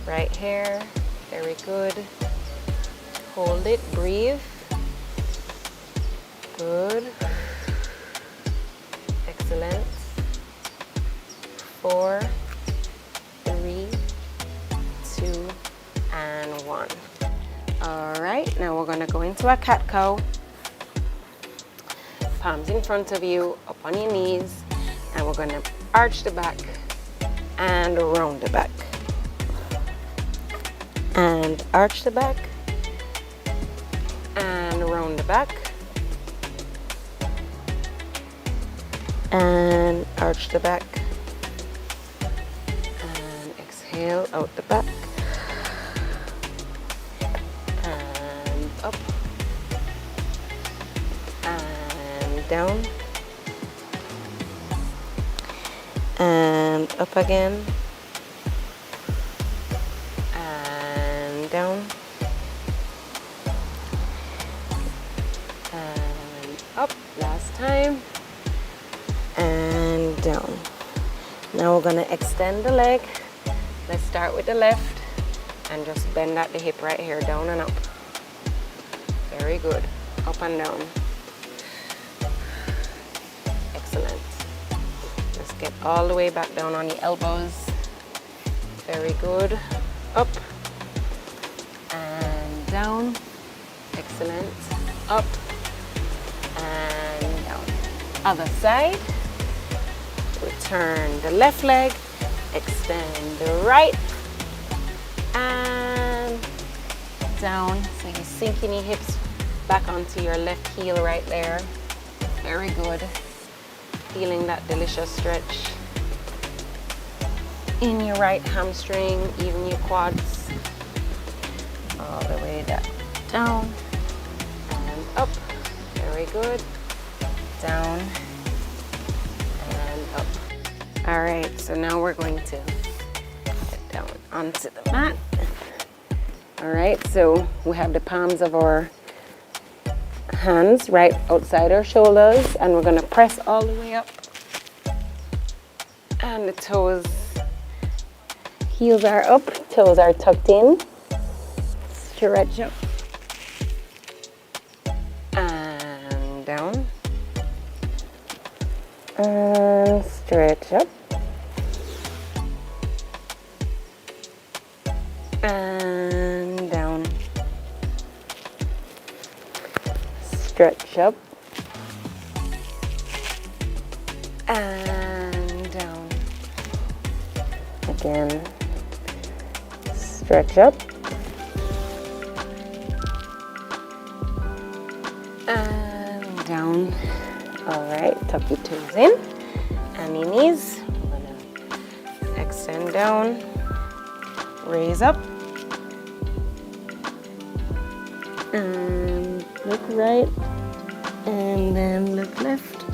Right here. Very good. Hold it, breathe. Good. Excellent. 4, 3, 2, and 1. All right, now we're gonna go into a cat-cow. Palms in front of you, up on your knees, and we're gonna arch the back and round the back. And arch the back and round the back. And arch the back. And exhale out the back. And up. And down. And up again. And down. And up. Last time. And down. Now we're gonna extend the leg. Let's start with the left and just bend at the hip right here, down and up. Very good. Up and down. Excellent. Let's get all the way back down on the elbows. Very good. Up and down. Excellent. Up and down. Other side. Return the left leg, extend the right, and down. So you're sinking your hips back onto your left heel right there. Very good. Feeling that delicious stretch in your right hamstring, even your quads. All the way down and up. Very good. Down. Up. All right, so now we're going to get down onto the mat. All right, so we have the palms of our hands right outside our shoulders, and we're gonna press all the way up. And the toes, heels are up, toes are tucked in. Stretch up. And down. And stretch up. And down. Stretch up. And down. Again. Stretch up. And down. All right, tuck your toes in and your knees. I'm gonna extend down, raise up, and look right, and then look left.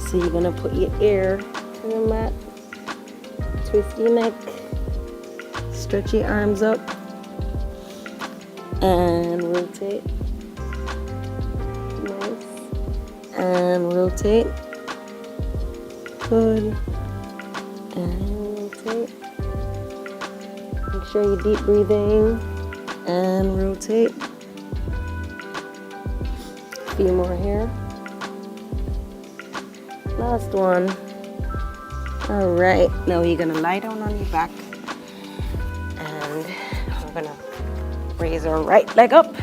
So you're gonna put your ear to the mat, twist your neck, stretch your arms up, and rotate. And rotate. Good. And rotate. Make sure you're deep breathing. And rotate. A few more here. Last one. All right. Now you're gonna lie down on your back. And we're gonna raise our right leg up.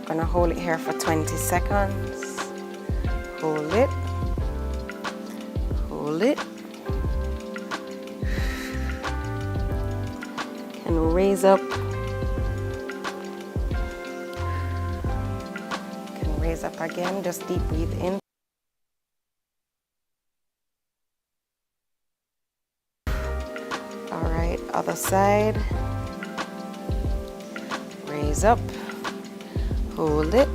Gonna hold it here for 20 seconds. Hold it. Hold it. And raise up. Can raise up again. Just deep breathe in. All right, other side. Raise up. Hold it.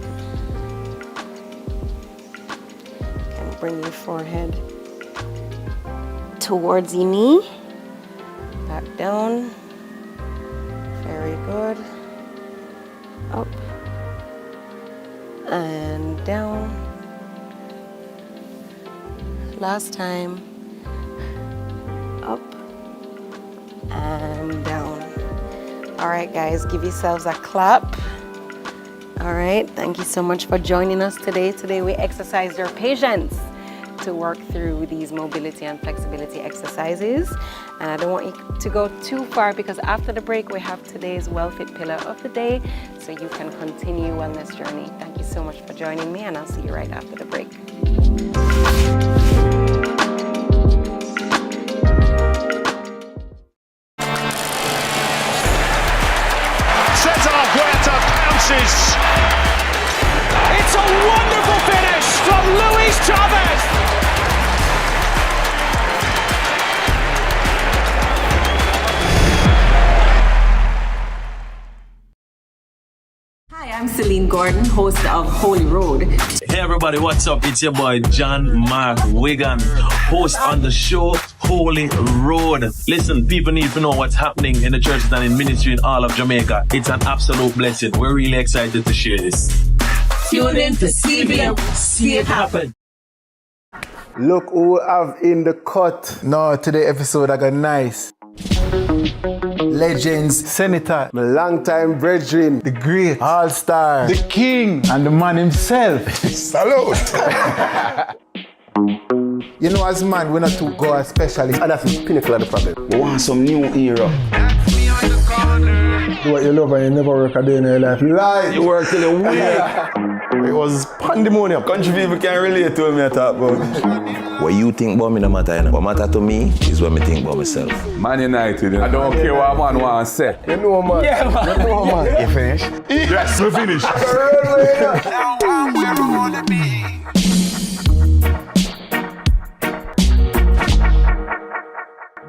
And bring your forehead towards your knee. Back down. Very good. Up. And down. last time. Up and down. All right, guys, give yourselves a clap. All right, thank you so much for joining us today. Today we exercised your patience to work through these mobility and flexibility exercises. And I don't want you to go too far because after the break we have today's WellFit pillar of the day so you can continue on this journey. Thank you so much for joining me and I'll see you right after the break. Cesar Huerta pounces. It's a wonderful finish from Luis Chavez. Hi, I'm Celine Gordon, host of Holy Road. Hey everybody, what's up? It's your boy John Mark Wigan, host on the show Holy Road. Listen, people need to know what's happening in the churches and in ministry in all of Jamaica. It's an absolute blessing. We're really excited to share this. Tune in to CVM. See it happen. Look who we have in the cut. No, today episode I got nice. Legends, Senator, My long-time brethren. the great, all-star, the king, and the man himself. Salute! You know, as man, we're not to go as specialists. And that's the pinnacle of the problem. We want some new era. Do what you love and you never work a day in your life. Lie! You work till a week. It was pandemonium. Country people can relate to what I talk about. What you think about me no matter, you know. What matter to me is what I think about myself. Man United, I don't care what man want to say. You know, man. Yeah, man. You know, man. You finished? Yes, we finished.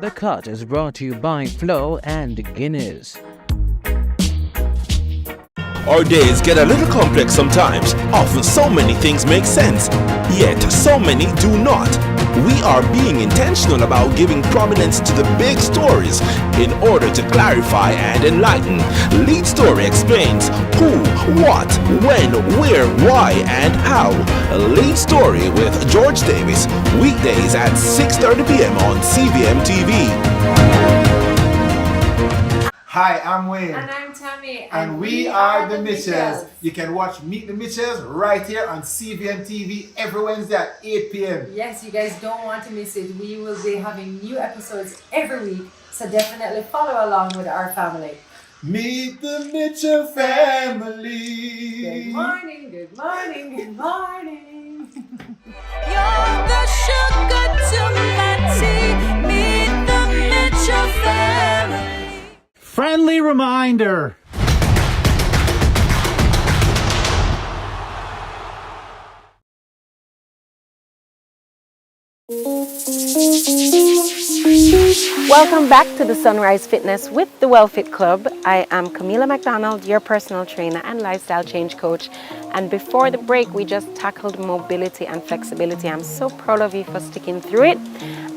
The Cut is brought to you by Flo and Guinness. Our days get a little complex sometimes. Often so many things make sense, yet so many do not. We are being intentional about giving prominence to the big stories in order to clarify and enlighten. Lead Story explains who, what, when, where, why, and how. Lead Story with George Davis, weekdays at 6:30 p.m. on CVMTV. Hi, I'm Wayne. And I'm Tami. And we are the Mitchells. You can watch Meet the Mitchells right here on CVMTV every Wednesday at 8 p.m. Yes, you guys don't want to miss it. We will be having new episodes every week, so definitely follow along with our family. Meet the Mitchell family. Good morning, good morning, good morning. You're the sugar to my tea. Meet the Mitchell family. Friendly reminder. Welcome back to the Sunrise Fitness with the WellFit Club. I am Camila McDonald, your personal trainer and lifestyle change coach. And before the break, we just tackled mobility and flexibility. I'm so proud of you for sticking through it.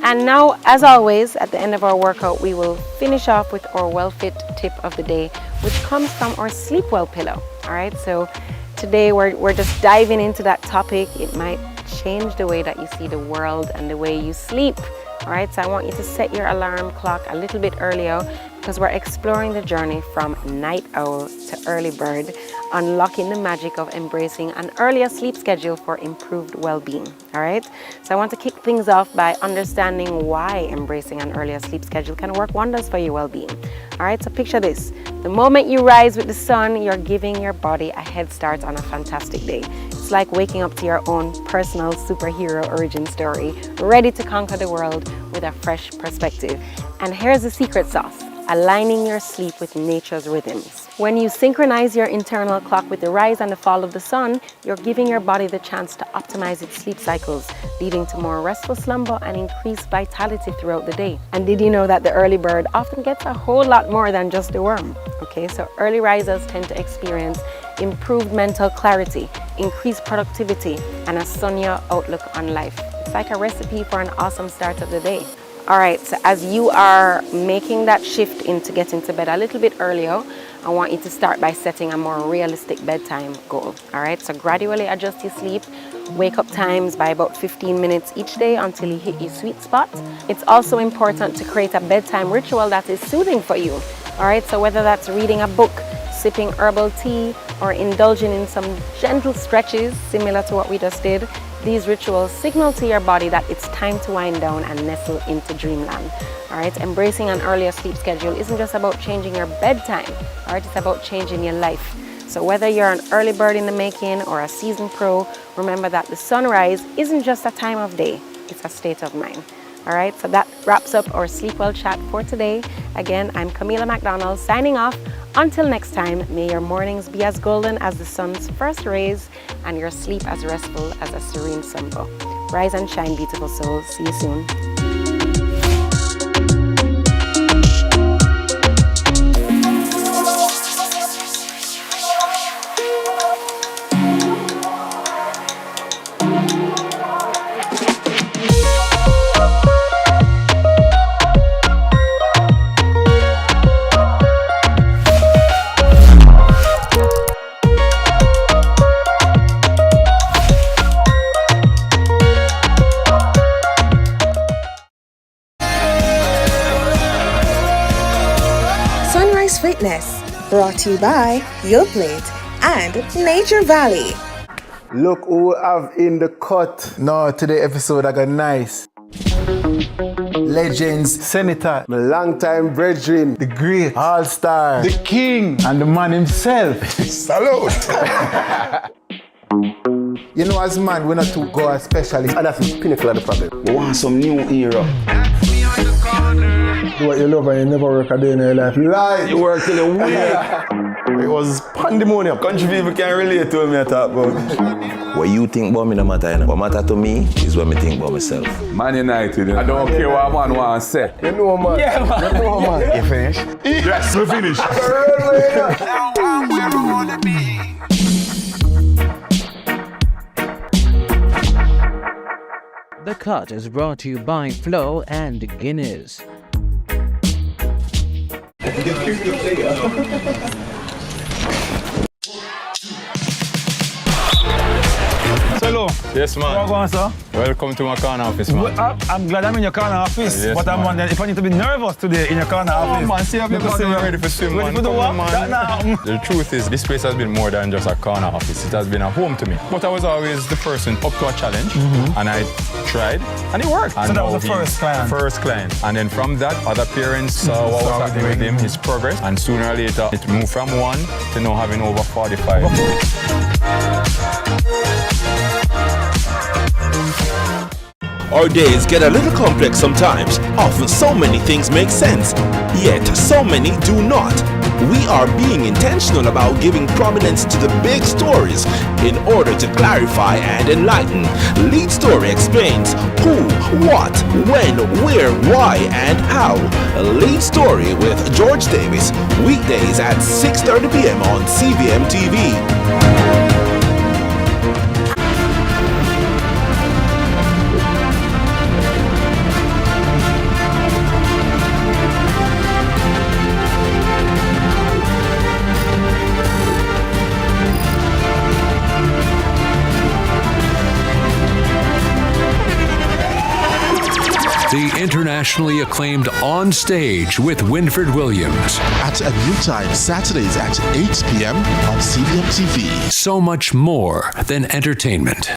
And now, as always, at the end of our workout, we will finish off with our WellFit tip of the day, which comes from our Sleep Well pillow. All right, so today we're just diving into that topic. It might change the way that you see the world and the way you sleep. All right, so I want you to set your alarm clock a little bit earlier because we're exploring the journey from night owl to early bird, unlocking the magic of embracing an earlier sleep schedule for improved well-being. All right, so I want to kick things off by understanding why embracing an earlier sleep schedule can work wonders for your well-being. All right, so picture this. The moment you rise with the sun, you're giving your body a head start on a fantastic day. It's like waking up to your own personal superhero origin story, ready to conquer the world with a fresh perspective. And here's the secret sauce: aligning your sleep with nature's rhythms. When you synchronize your internal clock with the rise and the fall of the sun, you're giving your body the chance to optimize its sleep cycles, leading to more restful slumber and increased vitality throughout the day. And did you know that the early bird often gets a whole lot more than just a worm? Okay, so early risers tend to experience improved mental clarity, increased productivity, and a sunnier outlook on life. It's like a recipe for an awesome start of the day. All right, so as you are making that shift into getting to bed a little bit earlier, I want you to start by setting a more realistic bedtime goal. All right, so gradually adjust your sleep, wake up times by about 15 minutes each day until you hit your sweet spot. It's also important to create a bedtime ritual that is soothing for you. All right, so whether that's reading a book, sipping herbal tea, or indulging in some gentle stretches similar to what we just did, these rituals signal to your body that it's time to wind down and nestle into dreamland. All right, embracing an earlier sleep schedule isn't just about changing your bedtime. All right, it's about changing your life. So whether you're an early bird in the making or a seasoned pro, remember that the sunrise isn't just a time of day, it's a state of mind. All right, so that wraps up our Sleep Well chat for today. Again, I'm Camila McDonald signing off. Until next time, may your mornings be as golden as the sun's first rays and your sleep as restful as a serene sunbow. Rise and shine, beautiful souls. See you soon. Fitness, brought to you by Your Plate and Nature Valley. Look who we have in the cut. No, today episode I got nice. Legends, Senator, My long-time brethren, the great, all-star, The king and the man himself. Salute! You know, as man, we're not too go as specialists. And that's the pinnacle of the problem. We want some new era. Do what you love and you never work a day in your life. Lie! You work till a week. It was pandemonium. Country people can relate to me I talk about. What you think about me no matter, you know. What matter to me is what me think about myself. Man United, I don't care what man want to say. You know, man. Yeah, man. You know, man. You finished? Yes, we finished. The Cut is brought to you by Flo and Guinness. Hello. Yes, man. How are you, sir? Welcome to my corner office, man. I'm glad I'm in your corner office, Yes, but I'm man. wondering if I need to be nervous today in your corner office. Man, see if you're ready for swim, Ready man. for the Come what? on, That now. The truth is, this place has been more than just a corner office. It has been a home to me. But I was always the person up to a challenge, and I tried, and it worked. So And that now was the he's first client? First client. And then from that, other parents saw what was happening with him, his progress, and sooner or later, it moved from 1 to now having over 45. Our days get a little complex sometimes. Often so many things make sense, yet so many do not. We are being intentional about giving prominence to the big stories in order to clarify and enlighten. Lead Story explains who, what, when, where, why, and how. Lead Story with George Davis, weekdays at 6:30 p.m. on CVMTV. The internationally acclaimed On Stage with Winfred Williams. At a new time, Saturdays at 8 p.m. on CVMTV. So much more than entertainment.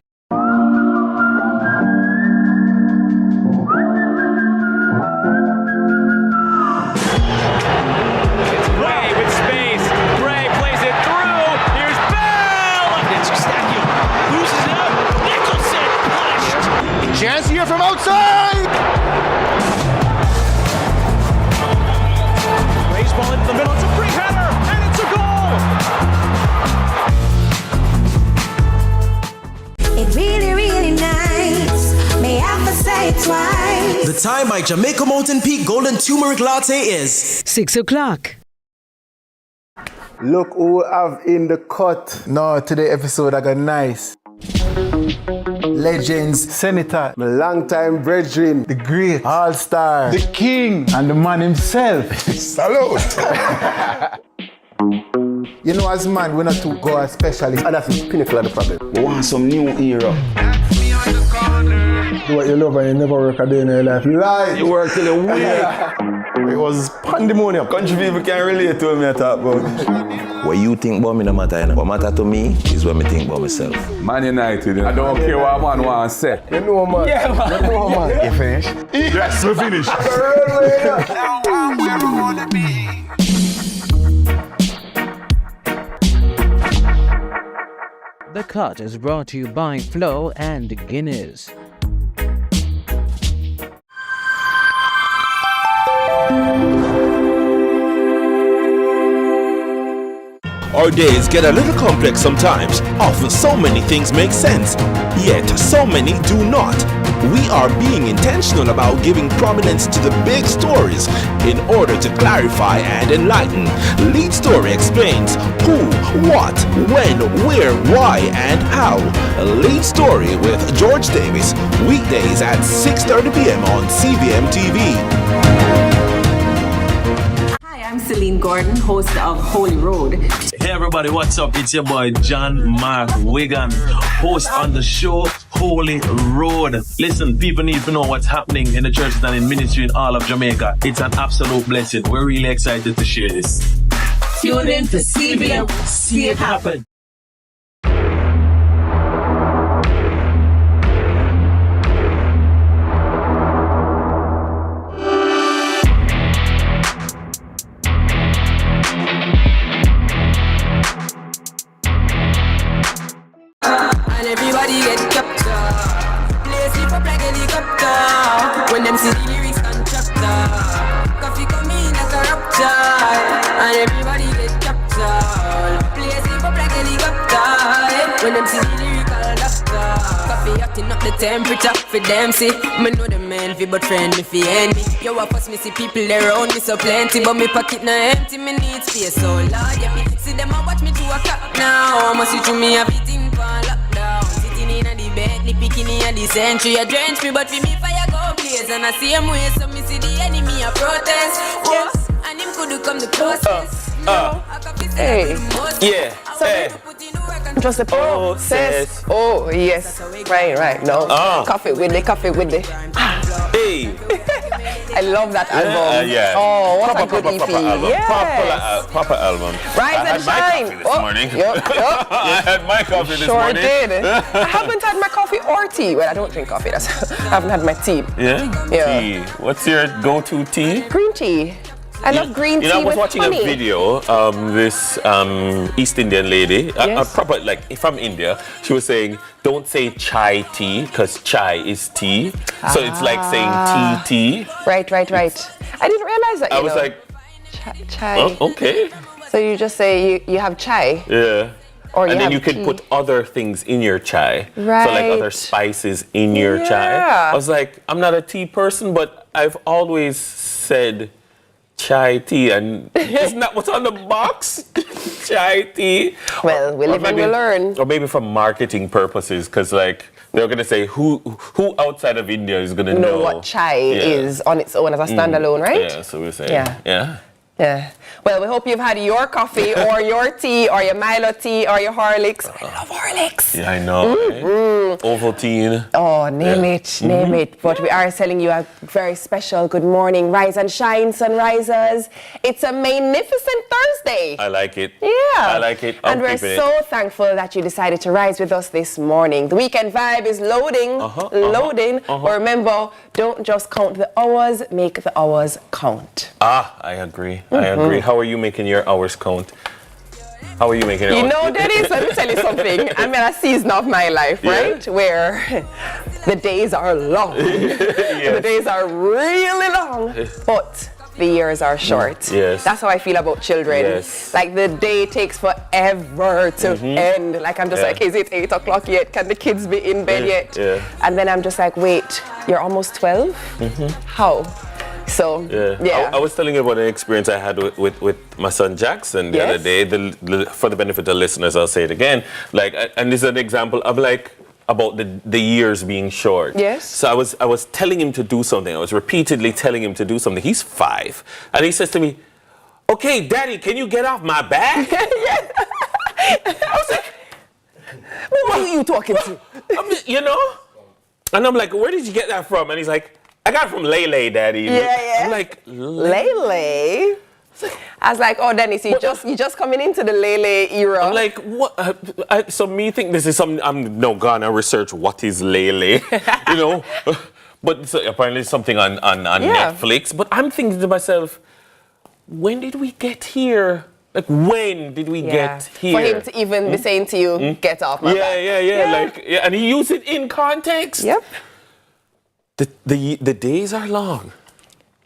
Chance here from outside! Baseball into the middle, it's a free header, and it's a goal! It really, really nice. May I have to say it twice. The time by Jamaica Mountain Peak Golden Turmeric Latte is 6 o'clock. Look who we have in the cut. No, today episode I got nice. Legends, Senator, My long-time brethren, the great, all-star, The king and the man himself. Salute! You know, as man, we're not too God specialist. And that's the pinnacle of the problem. We want some new era. Do what you love and you never work a day in your life. Lie! You work till you weak. It was pandemonium. Country people can relate to me, I talk about. What you think about me no matter, you know. What matter to me is what me think about myself. Man United, you know. I don't care what man wants to say. You know, man. Yeah, man. You know, man. You finished? Yes, we finished. The Cut is brought to you by Flo and Guinness. Our days get a little complex sometimes. Often so many things make sense, yet so many do not. We are being intentional about giving prominence to the big stories in order to clarify and enlighten. Lead Story explains who, what, when, where, why, and how. Lead Story with George Davis, weekdays at 6:30 p.m. on CVMTV. I'm Celine Gordon, host of Holy Road. Hey everybody, what's up? It's your boy John Mark Wigan, host on the show Holy Road. Listen, people need to know what's happening in the churches and in ministry in all of Jamaica. It's an absolute blessing. We're really excited to share this. Tune in to CVM, see it happen. Everybody get captured. Play sleep up like helicopter. When them see the lyrics and chapter. Coffee come in like a rapture. And everybody get captured. Play sleep up like helicopter. When them see the lyrical doctor. Coffee acting up the temperature for them see. Me know the man fi but friend me fi enemy. Yo I pass me see people around me so plenty. But me pocket na empty, me need space so Lord yeah me see them a watch me to a clock now. Must see through me everything for lockdown. Sitting in a the bed, the bikini and the century a drench me, but for me fire go blaze. And I see him way so me see the enemy a protest. Yes. And him could come the closest. Hey. Yeah. So just the process. Oh yes. Right. No. Coffee with the. Hey. I love that album. Yeah. Oh, what a good EP. Proper album. Yes. Proper album. Rise and shine. This morning. I had my coffee this morning. Sure did. I haven't had my coffee or tea. Well, I don't drink coffee. I haven't had my tea. Yeah? Tea. What's your go-to tea? Green tea. I love green tea with honey. I was watching a video. This East Indian lady, a proper like from India, she was saying, "Don't say chai tea because chai is tea." So it's like saying tea. Right. I didn't realize that. I was like, chai. Oh, okay. So you just say you have chai. Yeah. Or and then you tea. can put other things in your chai. Right. So like other spices in your chai. I was like, I'm not a tea person, but I've always said chai tea, and isn't that what's on the box? Chai tea. Well, we live and we learn. Or maybe for marketing purposes, because like they're gonna say who outside of India is gonna know what chai is on its own as a standalone, right? Yeah, so we're saying. Yeah. Well, we hope you've had your coffee or your tea or your Milo tea or your Horlicks. I love Horlicks. Yeah, I know. Mm-hmm. Ovaltine. Oh, name it. But we are telling you a very special good morning. Rise and shine, sunrisers. It's a magnificent Thursday. I like it. Yeah. I like it. And we're so thankful that you decided to rise with us this morning. The weekend vibe is loading. But remember, don't just count the hours, make the hours count. I agree. How are you making your hours count? How are you making your hours? You know, Dennis, let me tell you something. I'm in a season of my life, right? Where the days are long. The days are really long. But the years are short. Yes. That's how I feel about children. Yes. Like the day takes forever to end. Like I'm just like, is it 8 o'clock yet? Can the kids be in bed yet? Yeah. And then I'm just like, wait, you're almost 12? How? So, I was telling you about an experience I had with my son Jackson the other day. For the benefit of the listeners, I'll say it again. Like, and this is an example of like about the years being short. Yes. So I was telling him to do something. I was repeatedly telling him to do something. He's 5, and he says to me, okay, Daddy, can you get off my back? I was like, who are you talking to? I mean, you know? And I'm like, where did you get that from? And he's like, I got it from Lele, Daddy. Yeah. I'm like, Lele? I was like, oh, Dennis, you just coming into the Lele era. I'm like, what? So me think this is something, I'm gonna research what is Lele, you know? But it's apparently something on Netflix. But I'm thinking to myself, when did we get here? Like, when did we get here? For him to even be saying to you, get off my back. Yeah. Like, and he used it in context. Yep. The days are long.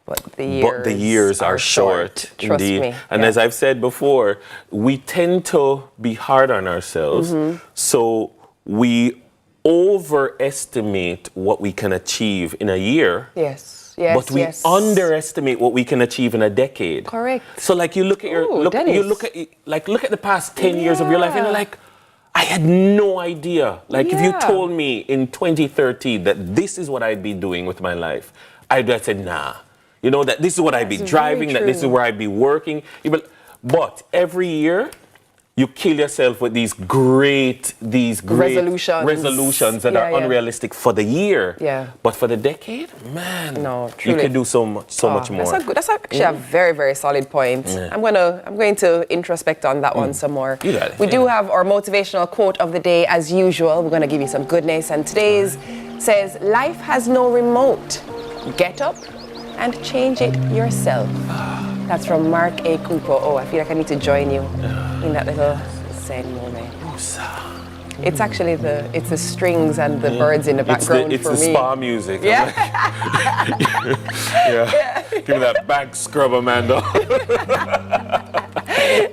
But the years are short. Trust indeed. me. And as I've said before, we tend to be hard on ourselves. So we overestimate what we can achieve in a year. Yes. But we underestimate what we can achieve in a decade. Correct. So like you look at look at the past 10 years of your life and you're like, I had no idea. Like if you told me in 2013 that this is what I'd be doing with my life, I'd have said, nah. You know, that this is what I'd be driving, that this is where I'd be working. But every year, you kill yourself with these great resolutions that are unrealistic for the year. Yeah. But for the decade, man, truly. you can do so much more. That's actually a very, very solid point. Yeah. I'm going to introspect on that one some more. You got it. We do have our motivational quote of the day as usual. We're going to give you some goodness. And today's says, life has no remote. Get up and change it yourself. That's from Mark A. Cooper. Oh, I feel like I need to join you in that little zen moment. It's actually the strings and the birds in the background it's for the me. spa music. Yeah. Give me that back scrub, Amanda.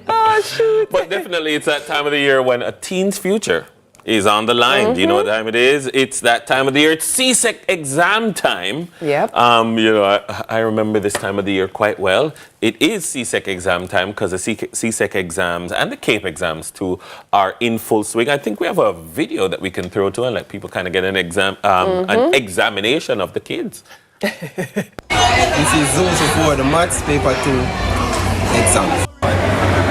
Oh, shoot. But definitely it's that time of the year when a teen's future is on the line. Do you know what time it is? It's that time of the year. It's CSEC exam time. Yep. You know, I remember this time of the year quite well. It is CSEC exam time because the CSEC exams and the CAPE exams too are in full swing. I think we have a video that we can throw to and let people kind of get an an examination of the kids. This is also for the maths paper 2 exam.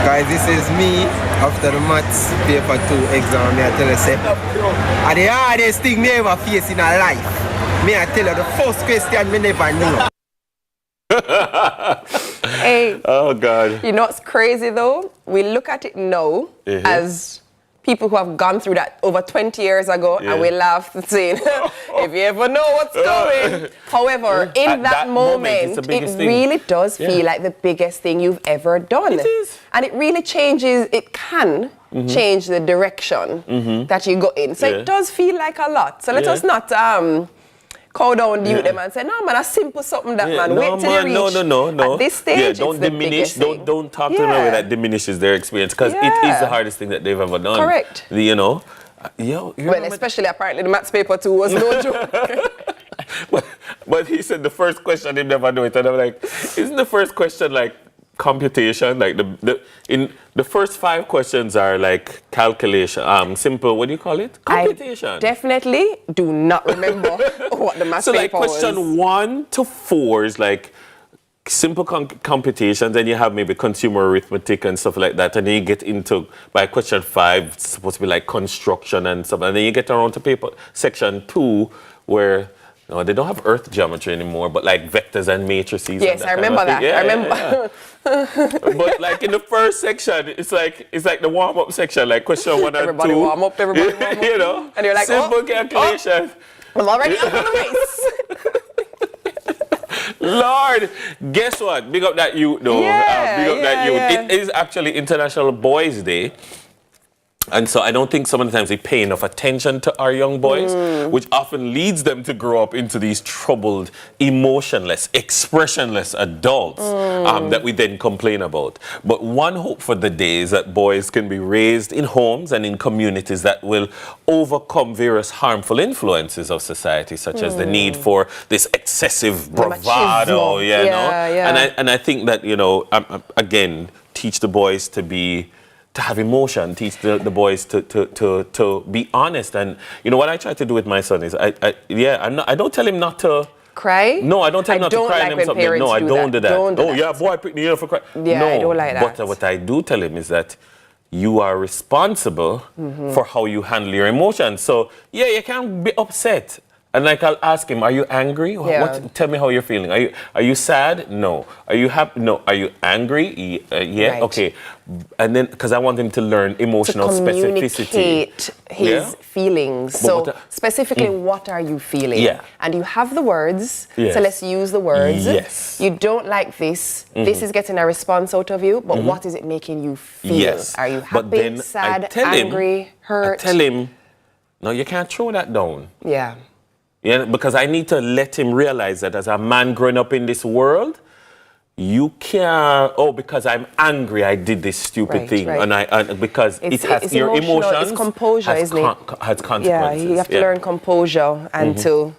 Guys, this is me after the maths paper 2 exam. I tell you, say, and the hardest thing me ever face in a life. Me I tell you, the first question me never knew. Hey. Oh God. You know what's crazy though? We look at it now as people who have gone through that over 20 years ago, and we laugh and say, if you ever know what's coming. However, in that moment, it really does feel like the biggest thing you've ever done. It is. And it really changes, it can change the direction that you go in. So it does feel like a lot. So let us not cow down the youth them and say, no man, a simple something that man, wait till you reach. No. At this stage, don't it's the diminish, thing. don't talk to them in a way that diminishes their experience because it is the hardest thing that they've ever done. Correct. You know? Well, especially apparently the maths paper 2 was no joke. but he said the first question he never knew it, and I'm like, isn't the first question like computation? Like the first 5 questions are like calculation, simple. What do you call it? Computation. I definitely do not remember what the maths so paper like question 1 to 4 is like simple computations, and you have maybe consumer arithmetic and stuff like that, and then you get into by question 5 it's supposed to be like construction and stuff, and then you get around to paper section 2 where they don't have earth geometry anymore, but like vectors and matrices. Yes, I remember that. I remember. But like in the first section, it's like the warm-up section, like question 1 and 2. Everybody warm up. You know, and you're like, simple calculation. I'm already up on the race. Lord, guess what? Big up that youth, though. Big up that youth. It is actually International Boys' Day. And so I don't think some of the times we pay enough attention to our young boys, which often leads them to grow up into these troubled, emotionless, expressionless adults that we then complain about. But one hope for the day is that boys can be raised in homes and in communities that will overcome various harmful influences of society, such as the need for this excessive bravado, And I think that, again, teach the boys to have emotion, teach the boys to be honest. And what I try to do with my son is I don't tell him not to cry. No, I don't tell him not to cry like and when something. parents No, I don't do that. Don't do Oh, that. yeah, boy, pick me up for crying. Yeah, no, I don't like that. But what I do tell him is that you are responsible for how you handle your emotions. So, yeah, you can't be upset. And like I'll ask him, are you angry? Yeah. Tell me how you're feeling. Are you sad? No. Are you happy? No. Are you angry? Yeah. Right. Okay. And then, because I want him to learn emotional to specificity. communicate his feelings. But So specifically, what are you feeling? Yeah. And you have the words. Yes. So let's use the words. Yes. You don't like this. This is getting a response out of you. But what is it making you feel? Yes. Are you But happy, then sad, I tell angry, him, hurt? I tell him, no, you can't throw that down. Yeah. Yeah, because I need to let him realize that as a man growing up in this world, you can't, because I'm angry, I did this stupid thing. Right. And because It's your emotional, emotions it's composure, has, isn't it? has consequences. Yeah, you have to learn composure and to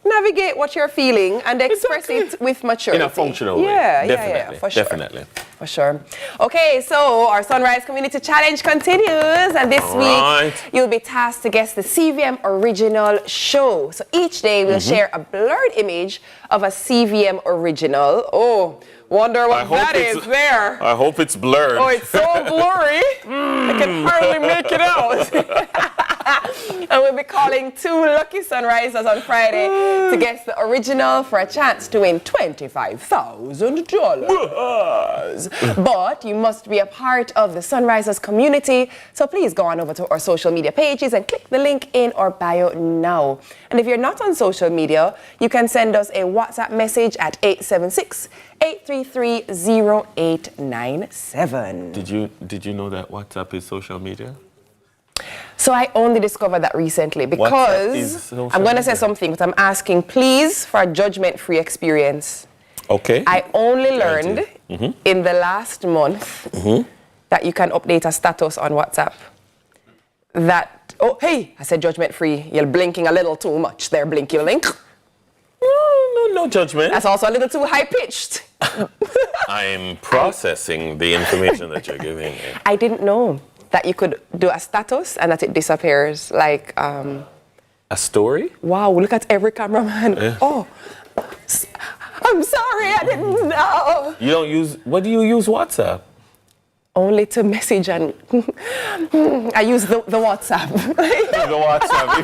navigate what you're feeling and express it with maturity. In a functional way. Yeah, Definitely. for sure. Definitely. For sure. Okay, so our Sunrise Community Challenge continues, and this week you'll be tasked to guess the CVM original show. So each day we'll share a blurred image of a CVM original. Oh, wonder what that is there. I hope it's blurred. Oh, it's so blurry. I can hardly make it out. And we'll be calling 2 lucky Sunrisers on Friday to guess the original for a chance to win $25,000. But you must be a part of the Sunrisers community, so please go on over to our social media pages and click the link in our bio now. And if you're not on social media, you can send us a WhatsApp message at 876-833-0897. Did you know that WhatsApp is social media? So I only discovered that recently because I'm going to say something, but I'm asking, please, for a judgment-free experience. Okay. I only learned in the last month that you can update a status on WhatsApp. That, oh, hey, I said judgment-free. You're blinking a little too much there, blink your link. No judgment. That's also a little too high-pitched. I'm processing the information that you're giving me. I didn't know that you could do a status and that it disappears, like... a story? Wow, look at every cameraman. Yeah. Oh, I'm sorry, I didn't know. You don't use... What do you use WhatsApp? Only to message and... I use the WhatsApp. The WhatsApp.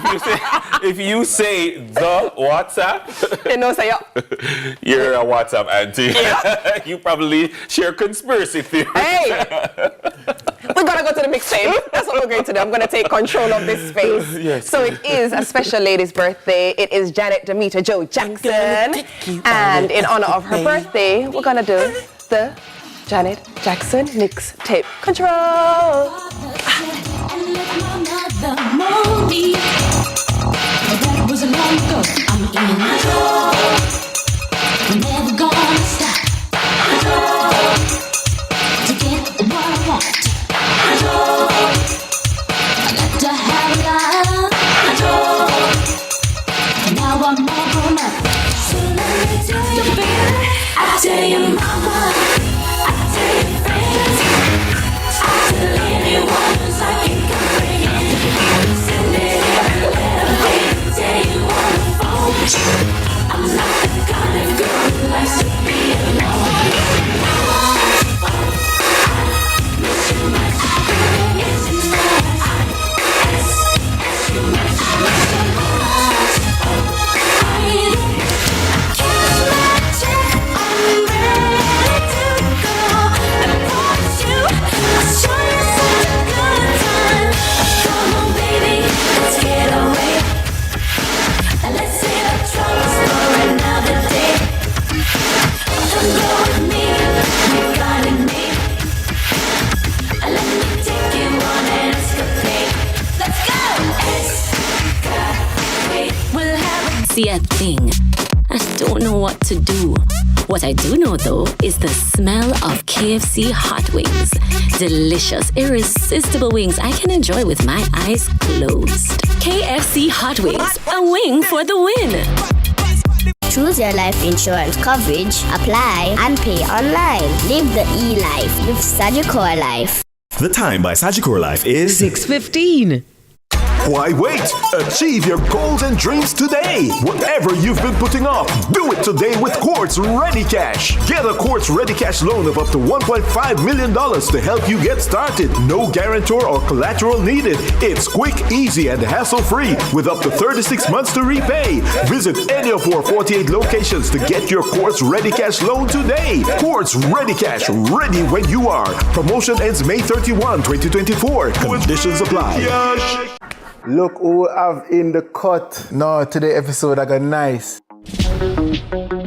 If you say the WhatsApp... You know, say, you're a WhatsApp auntie. Yeah. You probably share conspiracy theories. Hey! We're gonna go to the mixtape. That's what we're going to do. I'm gonna take control of this space. Yes. So it is a special lady's birthday. It is Janet Demeter Joe Jackson. And in honor of her birthday, we're gonna do the Janet Jackson mixtape. Control. That was a long ago. I'm in never gonna stop. To get what I want. I got to have love. Now I'm all grown up. So let me tell you, baby. I tell you, mama. I tell you, friends. I tell anyone who's like you can bring it. Send it tell you on the phone. I'm not the kind of girl who likes to be alone. See a thing. I don't know what to do. What I do know though is the smell of KFC hot wings. Delicious, irresistible wings I can enjoy with my eyes closed. KFC hot wings, a wing for the win. Choose your life insurance coverage, apply, and pay online. Live the e-life with Sagicor Life. The time by Sagicor Life is 6:15. Why wait? Achieve your goals and dreams today. Whatever you've been putting off, do it today with Quartz Ready Cash. Get a Quartz Ready Cash loan of up to $1.5 million to help you get started. No guarantor or collateral needed. It's quick, easy, and hassle-free with up to 36 months to repay. Visit any of our 48 locations to get your Quartz Ready Cash loan today. Quartz Ready Cash, ready when you are. Promotion ends May 31, 2024. Conditions apply. Look who we have in the cut. No, today episode I got nice.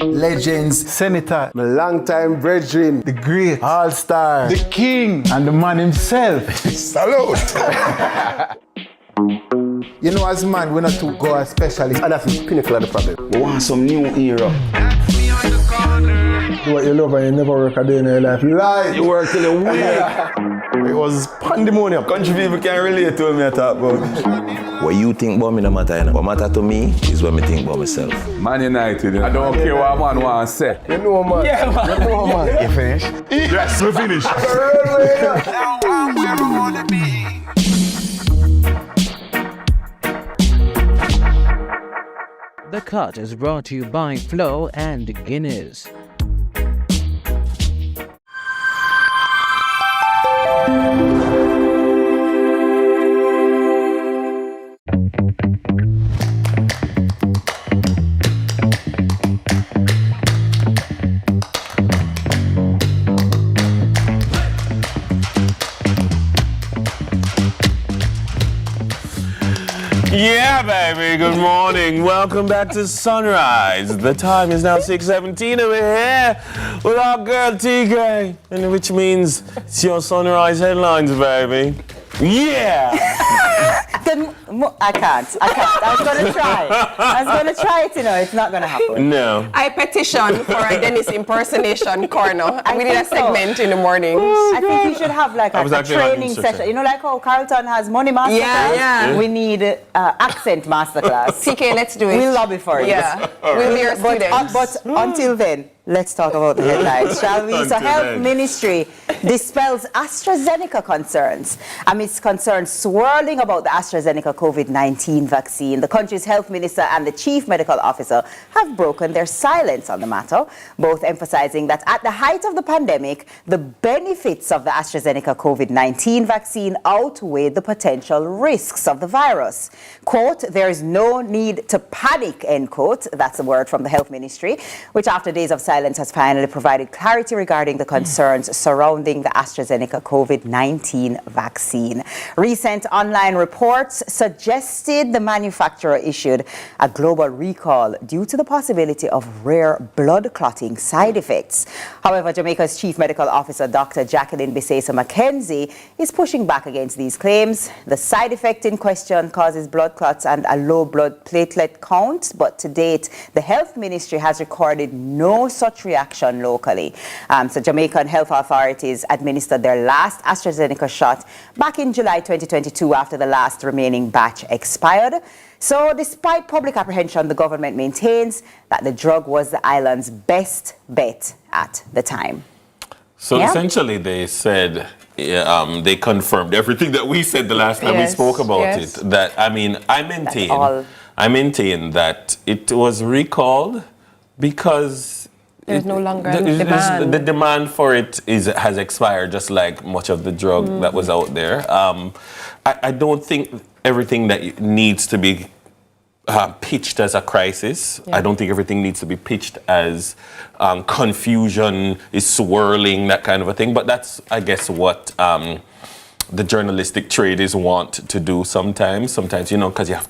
Legends, Senator, My long-time brethren, the great, all-star, the king, and the man himself. Salute! You know, as man, we're not to go as specialists. And that's the pinnacle of the problem. We want some new era. Do what you love and you never work a day in your life. You lie. You work till the week. It was pandemonium. Country people can relate to me, I talk about. What you think about me no matter, you know. What matter to me is what me think about myself. Man United, you know. I don't care what man want to say. You know, man. Yeah, man. You know, man. You finished? Yes, we finished. The Cut is brought to you by Flo and Guinness. Yeah, baby. Good morning. Welcome back to Sunrise. The time is now 6:17 and we're here with our girl TK, and which means it's your Sunrise headlines, baby. Yeah. I can't. I was going to try it, you know. It's not going to happen. No. I petition for a Dennis impersonation corner. We did a segment in the morning. I think we should have like a training session. You know, like how Carlton has money masterclass? Yeah. We need accent masterclass. TK, let's do it. We'll lobby for it. Yeah. We'll be your students. But until then, let's talk about the headlines, shall we? So Health Ministry dispels AstraZeneca concerns. Amidst concerns swirling about the AstraZeneca COVID-19 vaccine, the country's health minister and the chief medical officer have broken their silence on the matter, both emphasizing that at the height of the pandemic, the benefits of the AstraZeneca COVID-19 vaccine outweighed the potential risks of the virus. Quote, there is no need to panic, end quote. That's a word from the health ministry, which after days of silence has finally provided clarity regarding the concerns surrounding the AstraZeneca COVID-19 vaccine. Recent online reports suggested the manufacturer issued a global recall due to the possibility of rare blood clotting side effects. However, Jamaica's chief medical officer, Dr. Jacqueline Bisesa McKenzie, is pushing back against these claims. The side effect in question causes blood clots and a low blood platelet count, but to date, the health ministry has recorded no such reaction locally. So Jamaican health authorities administered their last AstraZeneca shot back in July 2022 after the last remaining batch expired. So despite public apprehension, the government maintains that the drug was the island's best bet at the time. So essentially they said, they confirmed everything that we said the last time we spoke about it. That, I mean, I maintain that it was recalled because there's no longer demand. The demand for it has expired, just like much of the drug that was out there. I don't think everything that needs to be pitched as a crisis. I don't think everything needs to be pitched as confusion is swirling, that kind of a thing. But that's, I guess, what the journalistic traders want to do sometimes. Sometimes, because you have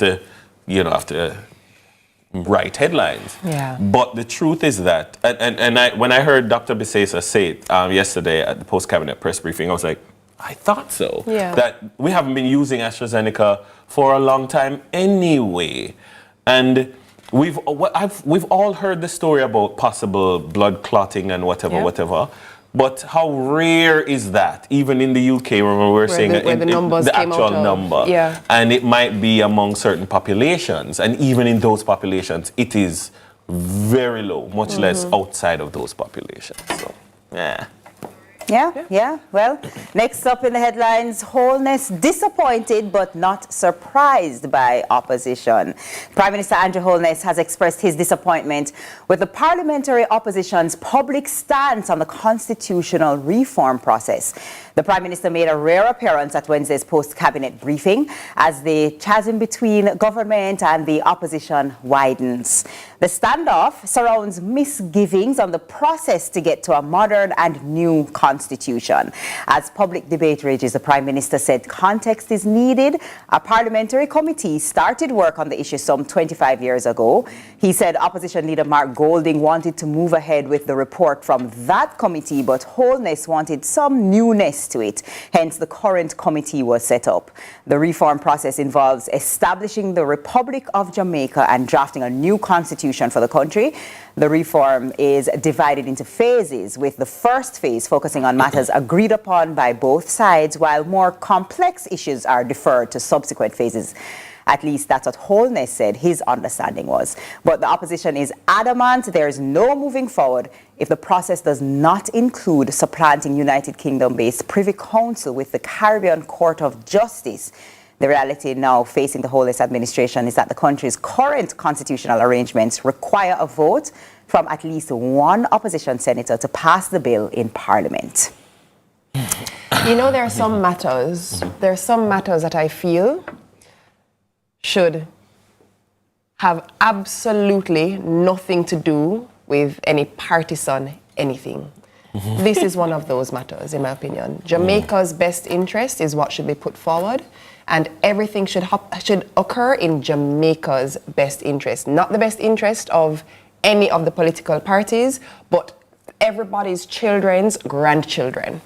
to write headlines. Yeah. But the truth is that, when I heard Dr. Bisesa say it yesterday at the post-cabinet press briefing, I was like, I thought so. Yeah. That we haven't been using AstraZeneca for a long time anyway. And we've all heard the story about possible blood clotting and whatever. But how rare is that? Even in the UK, remember we were saying the actual number. Yeah. And it might be among certain populations. And even in those populations, it is very low, much less outside of those populations. So, yeah. Yeah. Well, next up in the headlines, Holness disappointed but not surprised by opposition. Prime Minister Andrew Holness has expressed his disappointment with the parliamentary opposition's public stance on the constitutional reform process. The Prime Minister made a rare appearance at Wednesday's post-cabinet briefing as the chasm between government and the opposition widens. The standoff surrounds misgivings on the process to get to a modern and new constitution. As public debate rages, the Prime Minister said context is needed. A parliamentary committee started work on the issue some 25 years ago. He said opposition leader Mark Golding wanted to move ahead with the report from that committee, but Holness wanted some newness to it. Hence, the current committee was set up. The reform process involves establishing the Republic of Jamaica and drafting a new constitution for the country. The reform is divided into phases, with the first phase focusing on matters agreed upon by both sides, while more complex issues are deferred to subsequent phases. At least that's what Holness said his understanding was. But the opposition is adamant there is no moving forward if the process does not include supplanting United Kingdom-based Privy Council with the Caribbean Court of Justice. The reality now facing the Holness administration is that the country's current constitutional arrangements require a vote from at least one opposition senator to pass the bill in Parliament. You know, there are some matters that I feel should have absolutely nothing to do with any partisan anything. This is one of those matters, in my opinion. Jamaica's best interest is what should be put forward, and everything should occur in Jamaica's best interest, not the best interest of any of the political parties, but everybody's children's grandchildren.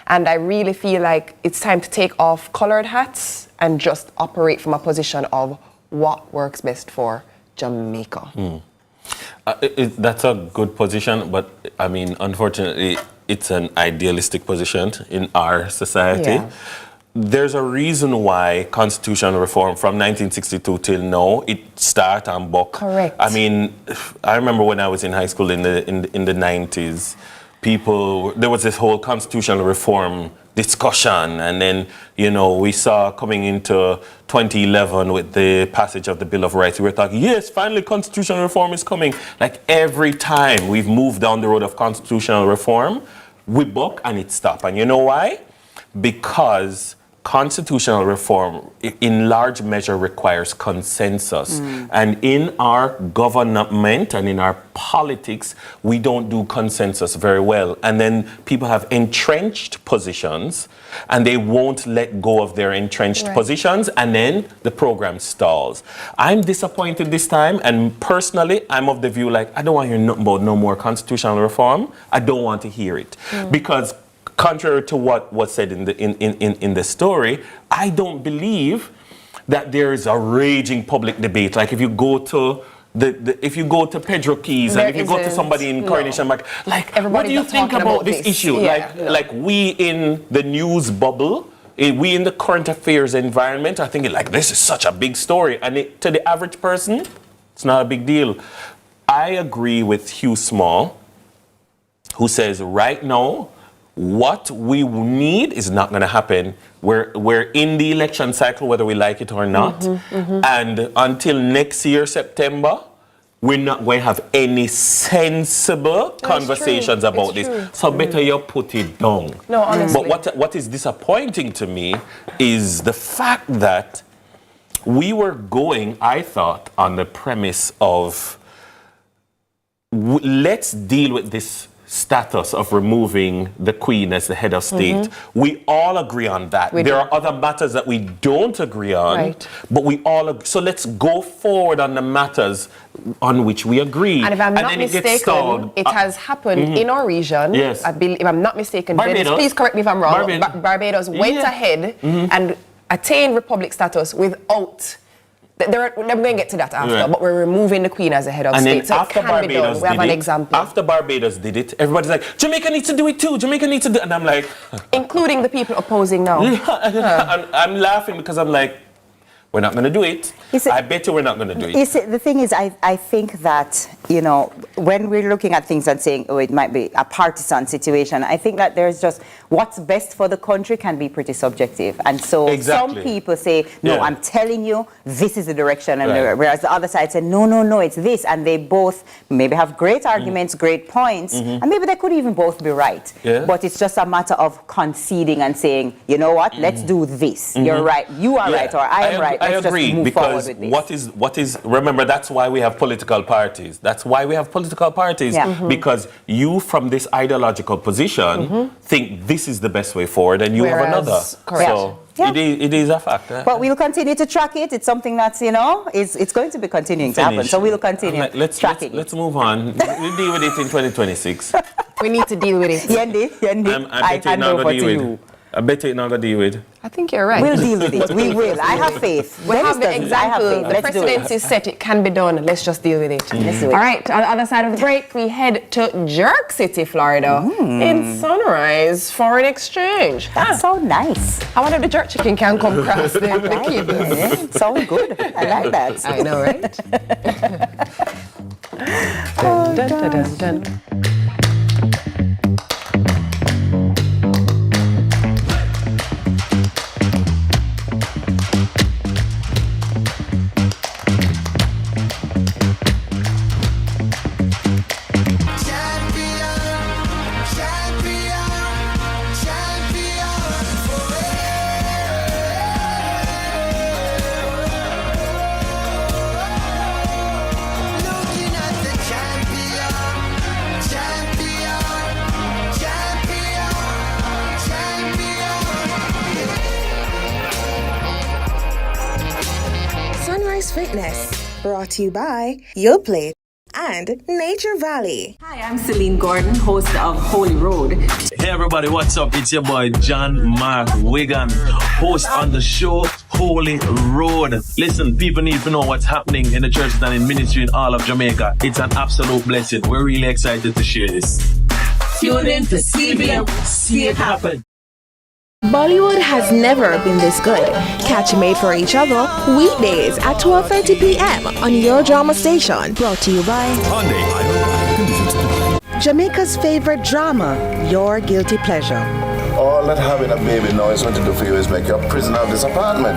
And I really feel like it's time to take off colored hats and just operate from a position of what works best for Jamaica. That's a good position, but I mean, unfortunately, it's an idealistic position in our society. Yeah. There's a reason why constitutional reform from 1962 till now, it start and buck. Correct. I mean, I remember when I was in high school in the 90s, there was this whole constitutional reform discussion, and then, you know, we saw coming into 2011 with the passage of the Bill of Rights, we were talking, yes, finally constitutional reform is coming. Like every time we've moved down the road of constitutional reform, we buck and it stopped. And you know why? Because constitutional reform in large measure requires consensus. And in our government and in our politics, we don't do consensus very well. And then people have entrenched positions and they won't let go of their entrenched positions, and then the program stalls. I'm disappointed this time, and personally, I'm of the view like, I don't want to hear nothing about no more constitutional reform. I don't want to hear it. Because contrary to what was said in the story, I don't believe that there is a raging public debate. Like if you go to if you go to Pedro Keys and if you go to somebody in Coronation Market, like what do you think about this issue? Like we in the news bubble, we in the current affairs environment are thinking like this is such a big story, and to the average person, it's not a big deal. I agree with Hugh Small, who says right now, what we need is not going to happen. We're in the election cycle, whether we like it or not. And until next year, September, we're not going to have any sensible conversations about this. So better you put it down. No, honestly. But what is disappointing to me is the fact that we were going, I thought, on the premise of let's deal with this status of removing the Queen as the head of state. We all agree on that. There are other matters that we don't agree on, but we all agree. So let's go forward on the matters on which we agree. And if I'm not mistaken, it has happened in our region. Yes. I believe, if I'm not mistaken, Dennis, please correct me if I'm wrong. Barbados went ahead and attained republic status without. We're going to get to that after, but we're removing the Queen as the head of state. So after it can be done. We have an example. After Barbados did it, everybody's like, Jamaica needs to do it too. Jamaica needs to do it. And I'm like... Including the people opposing now. I'm laughing because I'm like, we're not going to do it. I bet you we're not going to do it. The thing is, I think that, when we're looking at things and saying, oh, it might be a partisan situation, I think that there's just what's best for the country can be pretty subjective. And so some people say, no, I'm telling you, this is the direction. And whereas the other side said, no, it's this. And they both maybe have great arguments, great points, and maybe they could even both be right. Yeah. But it's just a matter of conceding and saying, you know what, let's do this. You're right, you are right, or I am right. I agree, just move because with this. what is remember, that's why we have political parties. That's why we have political parties, because you from this ideological position think this is the best way forward, and you have another. Correct. So it is a fact. But we'll continue to track it. It's something that's, it's going to be continuing to happen. So we'll continue tracking it. Let's move on. We'll deal with it in 2026. We need to deal with it. Yendi, I hand over to you. I bet you're not going to deal with it. I think you're right. We'll deal with it. We will. I have faith. We have the example. The presidency set it can be done. Let's just deal with it. Let's do it. All right. On the other side of the break, we head to Jerk City, Florida, in Sunrise Foreign Exchange. That's so nice. I wonder if the jerk chicken can come across the cable. Yeah, sounds good. I like that. I know, right? Dun, dun, dun, dun, dun. Fitness, brought to you by Your Plate and Nature Valley. Hi, I'm Celine Gordon, host of Holy Road. Hey everybody, what's up? It's your boy John Mark Wigan, host on the show Holy Road. Listen, people need to know what's happening in the churches and in ministry in all of Jamaica. It's an absolute blessing. We're really excited to share this. Tune in to CVM, see it happen. Bollywood has never been this good. Catch Made for Each Other weekdays at 12:30 p.m. on your drama station. Brought to you by Jamaica's favorite drama, Your Guilty Pleasure. All that having a baby now is going to do for you is make you a prisoner of this apartment.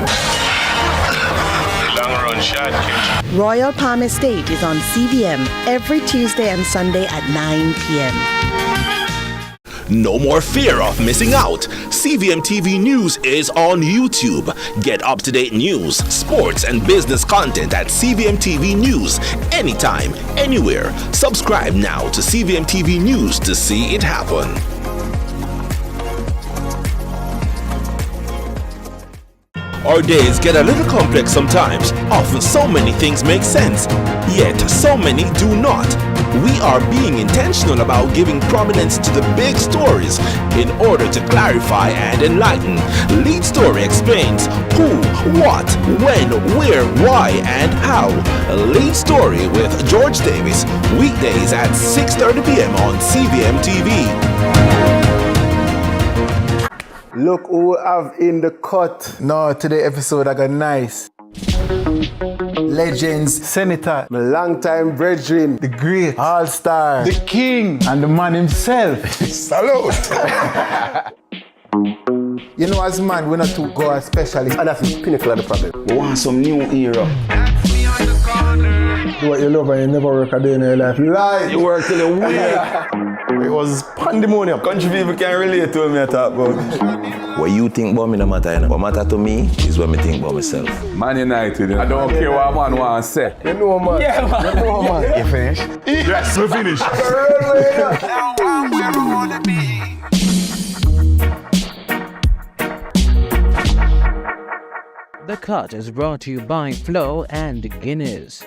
Long run shot, kid. Royal Palm Estate is on CVM every Tuesday and Sunday at 9 p.m. No more fear of missing out. CVMTV News is on YouTube. Get up-to-date news, sports, and business content at CVMTV News anytime, anywhere. Subscribe now to CVMTV News to see it happen. Our days get a little complex sometimes. Often so many things make sense, yet so many do not. We are being intentional about giving prominence to the big stories in order to clarify and enlighten. Lead Story explains who, what, when, where, why, and how. Lead Story with George Davis, weekdays at 6:30 p.m. on CVMTV. Look who we have in the cut. No, today episode I got nice. Legends, Senator, My long-time brethren, the great, all-star, the king, and the man himself. Salute! You know, as man, we're not to go as specialists. And that's the pinnacle of the problem. We want some new era. Do what you love and you never work a day in your life. You lie. You work till you wake. It was pandemonium. Country people can relate to me, I talk about. What you think about me no matter, you know. What matter to me is what me think about myself. Man United, I don't care what man wants to say. You know, man. Yeah, man. You know, man. You finished? Yes, we finished. The Cut is brought to you by Flo and Guinness.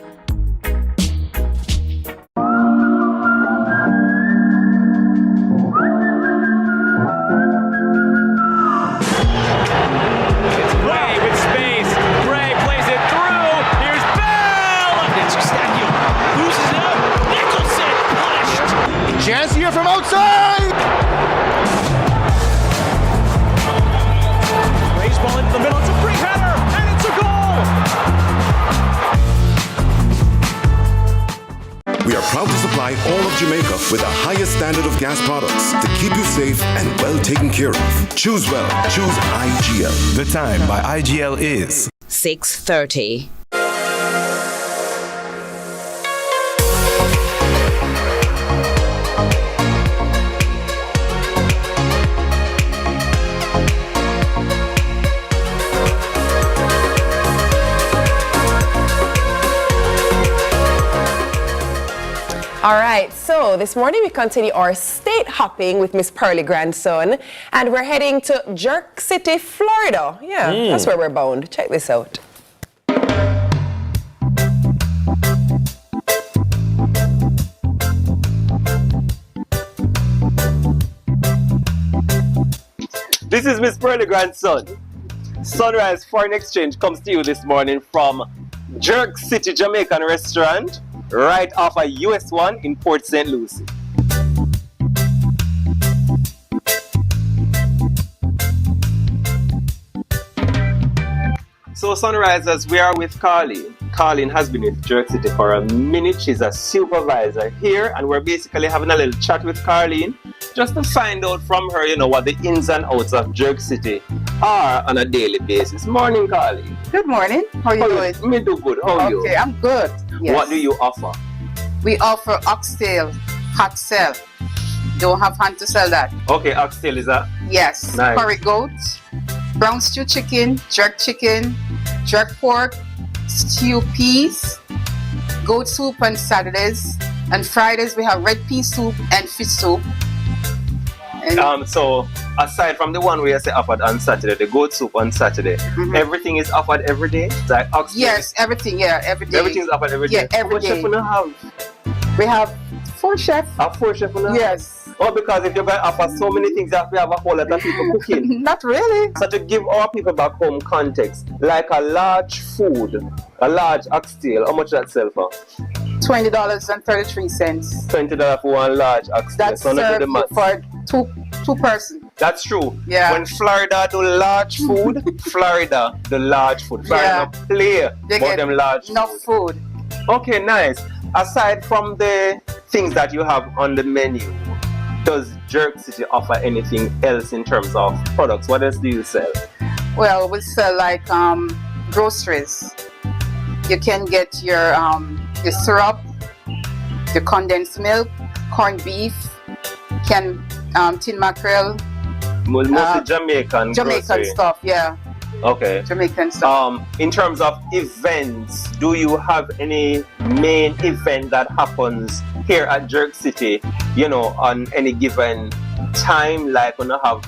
Chance here from outside! Raised ball into the middle, it's a free header, and it's a goal! proud to supply all of Jamaica with the highest standard of gas products to keep you safe and well taken care of. Choose well. Choose IGL. The time by IGL is 6:30. All right, so this morning we continue our state hopping with Miss Pearly Grandson, and we're heading to Jerk City, Florida. Yeah, that's where we're bound. Check this out. This is Miss Pearly Grandson. Sunrise Foreign Exchange comes to you this morning from Jerk City Jamaican Restaurant, right off of US 1 in Port St. Lucie. So Sunrisers, we are with Carleen. Carleen has been with Jerk City for a minute. She's a supervisor here, and we're basically having a little chat with Carleen just to find out from her, you know, what the ins and outs of Jerk City are on a daily basis. Morning, Carleen. Good morning. How are you doing? Me do good. How are you? Okay, I'm good. Yes. What do you offer? We offer oxtail, hot sell. Don't have hand to sell that. Okay, oxtail is that? Yes. Nice. Curry goat, brown stew chicken, jerk pork, stew peas, goat soup on Saturdays, and Fridays we have red pea soup and fish soup. And so aside from the one we say offered on Saturday, the goat soup on Saturday, everything is offered every day? Like oxtail? Yes, everything, yeah, every day. Everything's offered every day? Yeah, every day. What chef have? We have 4 chefs. 4 chefs now? Yes. Oh, because if you're going to offer so many things, you have to have a whole lot of people cooking. Not really. So to give our people back home context, like a large food, a large oxtail, how much that sell for? $20.33. $20 for one large oxtail. That's so served for two person. That's true. Yeah. When Florida do large food, Florida do large food. Florida play about them large enough food. Okay, nice. Aside from the things that you have on the menu, does Jerk City offer anything else in terms of products? What else do you sell? Well, we sell like groceries. You can get your syrup, your condensed milk, corned beef, tin mackerel. Mostly Jamaican grocery. Stuff, yeah. Okay. Jamaican stuff. In terms of events, do you have any main event that happens here at Jerk City, you know, on any given time, like when you have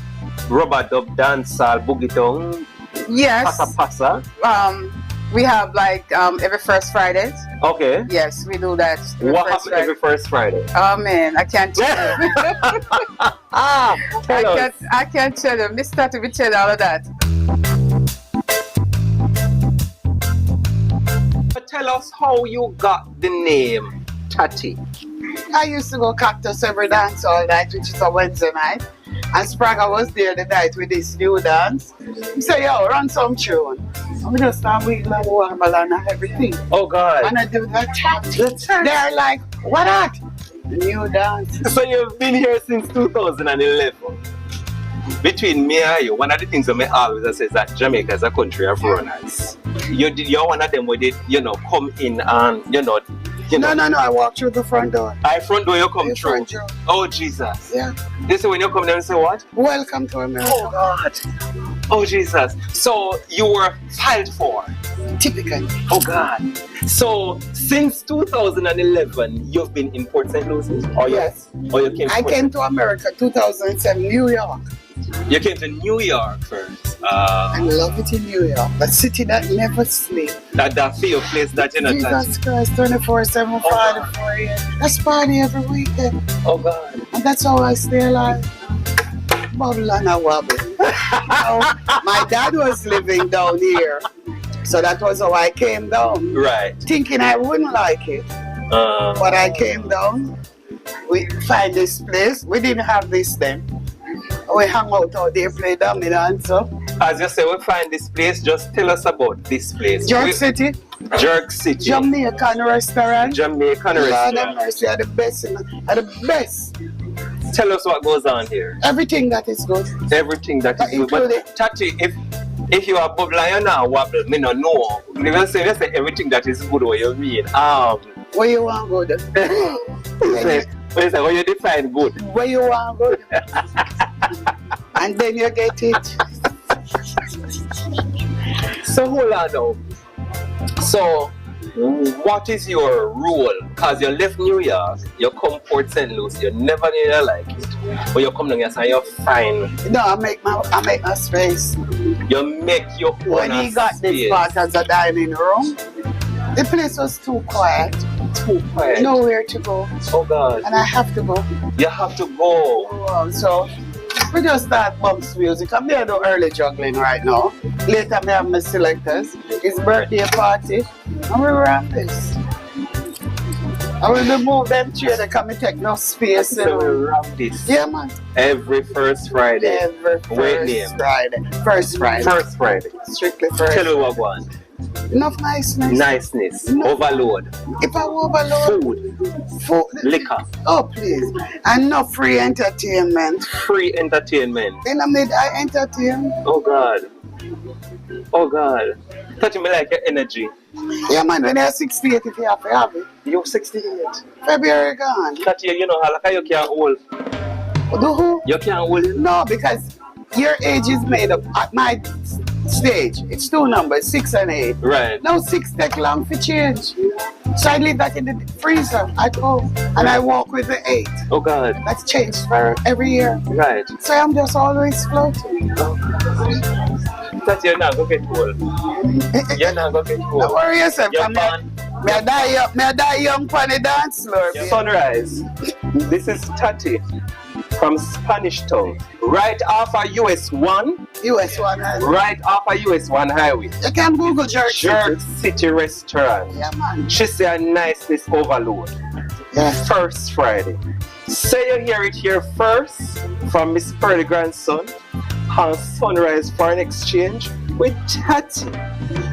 rubber dub dance, boogie tongue? Yes. Pasa. We have like every first Friday. Okay. Yes, we do that. What happens every first Friday? Oh man, I can't tell you. I can't tell you. Mr. to be tell all of that. But tell us how you got the name Tati. I used to go Cactus every dance all night, which is a Wednesday night. And Sprague was there the night with this new dance. He said, yo, run some tune. I'm just start wiggling and wobble and everything. Oh God. And I do that. They're like, what that? The new dance. So you've been here since 2011. Between me and you, one of the things that I always say is that Jamaica is a country of runners. You're one of them where they, you know, come in and, No, I walk through the front door. Front door you come through? Oh, Jesus. Yeah. They say when you come there and say what? Welcome to America. Oh, God. Oh, Jesus. So you were filed for? Typical. Oh, God. So since 2011, you've been in Port St. Lucie? Oh, yes. Or you came I came to America 2007, New York. You came to New York first. I love it in New York. A city that never sleeps. That feel place that you're not Jesus Christ, 24/7, 5 years. That's party every weekend. Oh God. And that's how I stay alive. Bubble and a wobble. My dad was living down here. So that was how I came down. Right. Thinking I wouldn't like it. But I came down. We find this place. We didn't have this then. We hang out there, play dominant. So. As you say, we find this place. Just tell us about this place. Jerk City. Jerk City. Jamaican restaurant. Jamaican Lord restaurant. have mercy, are the best, you know. Are the best. Tell us what goes on here. Everything that is good. Everything that is good. But Tati, if you are bubble and you now wobble, me no know. You say everything that is good, what you mean? What you want good? What you define good? What you want good? And then you get it. So hold on now. So what is your rule? Because you left New York, you come Port St. Lucie, you never really like it. But you come down here and you're fine. No, I make my space. You make your own When he got this part as a dining room, the place was too quiet. Too quiet. Nowhere to go. Oh God. And I have to go. You have to go. So we just start bumps music. I'm here do early juggling right now. Later I have my selectors. His birthday party. And we wrap this. I will remove them chair that can take no space. So we wrap this. Yeah, man. Every first Friday. Every first Friday. First Friday. First Friday. Strictly first. Tell me what I want. Enough niceness. Niceness. Overload. If I overload. Food. Liquor. Oh, please. And no free entertainment. Free entertainment. Then I entertain. Oh God. Oh God. Touch me like your energy. Yeah, man, when you're 68, if you have to have it. You're 68. February gone. Touch you know how like you can't hold. Do who? You can't hold it? No, because your age is made up. At my stage, it's two numbers, 6 and 8. Right. Now 6 take long for change. So I leave that in the freezer at home. And I walk with the 8. Oh God. That's changed for every year. Right. So I'm just always floating. Oh. That you're not going to get old. You're not going to get old. Don't worry yourself. You're May I die young on the dance floor. Sunrise. This is Tati from Spanish Town. Right off of US 1. US 1 highway. Right off of US 1 highway. You can Google Jerk City Restaurant. Yeah, man. She say a niceness overload. Yeah. First Friday. Say you hear it here first from Miss Pearly Grandson on Sunrise Foreign Exchange with Tati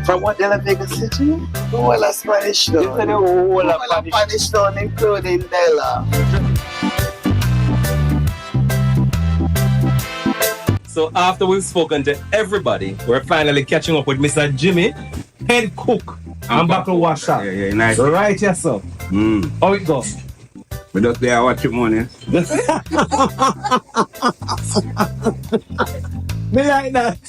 from what, De La Vega City? The whole of Spanish Town. You said the whole of Spanish Town, including Della. So after we've spoken to everybody, we're finally catching up with Mr. Jimmy, head cook and buckle washer. Yeah, nice. Right, yourself. How it goes? We just there watch your money. Me like that.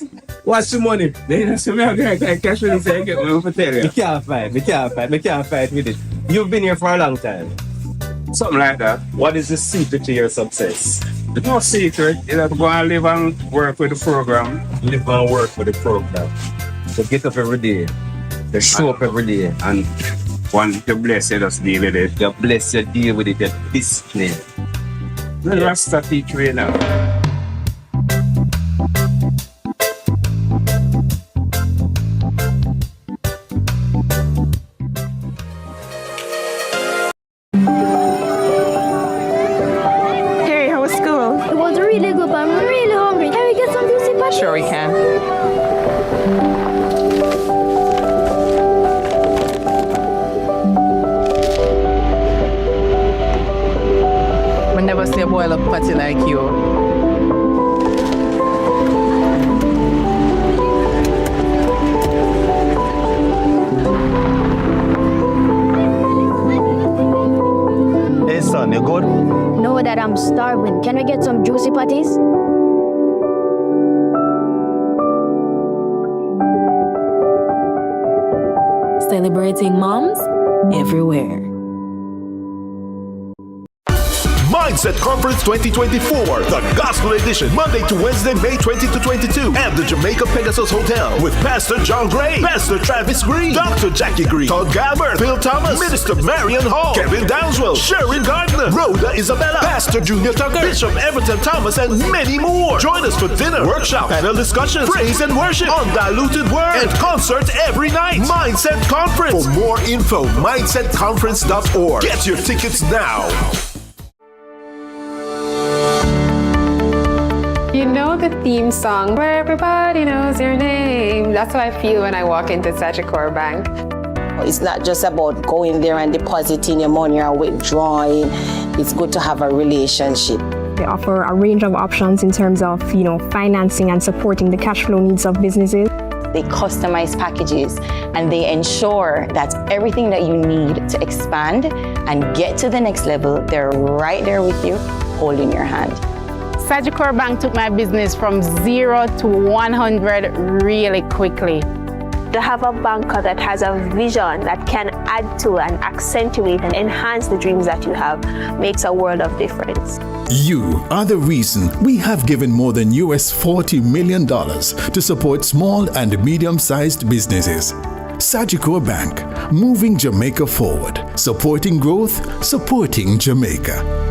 What's the money? They just say, I cash when they say, I get my own tell you. Me can't fight with it. You've been here for a long time. Something like that. What is the secret to your success? There's no secret. You have to go and live and work with the program. Live and work with the program. So get up every day. To show up every day. And once you bless you, just deal with it. You bless you, deal with it, you discipline. The Rasta teach you now. Harry, how was school? It was really good, but I'm really hungry. Can we get some juicy patties? Sure we can. I never see a boil up patty like you. Hey son, you good? No, Dad, I'm starving. Can we get some juicy patties? Celebrating moms everywhere. Mindset Conference 2024, the Gospel Edition, Monday to Wednesday, May 20 to 22, at the Jamaica Pegasus Hotel with Pastor John Gray, Pastor Travis Green, Dr. Jackie Green, Todd Galbert, Phil Thomas, Minister Marion Hall, Kevin Downswell, Sharon Gardner, Rhoda Isabella, Pastor Junior Tucker, Bishop Everton Thomas, and many more. Join us for dinner, workshop, panel discussions, praise and worship, undiluted word, and concert every night. Mindset Conference. For more info, mindsetconference.org. Get your tickets now. You know the theme song where everybody knows your name. That's how I feel when I walk into Sagicor Bank. It's not just about going there and depositing your money or withdrawing. It's good to have a relationship. They offer a range of options in terms of, financing and supporting the cash flow needs of businesses. They customize packages and they ensure that everything that you need to expand and get to the next level, they're right there with you, holding your hand. Sagicor Bank took my business from 0 to 100 really quickly. To have a banker that has a vision that can add to and accentuate and enhance the dreams that you have makes a world of difference. You are the reason we have given more than US $40 million to support small and medium-sized businesses. Sagicor Bank, moving Jamaica forward, supporting growth, supporting Jamaica.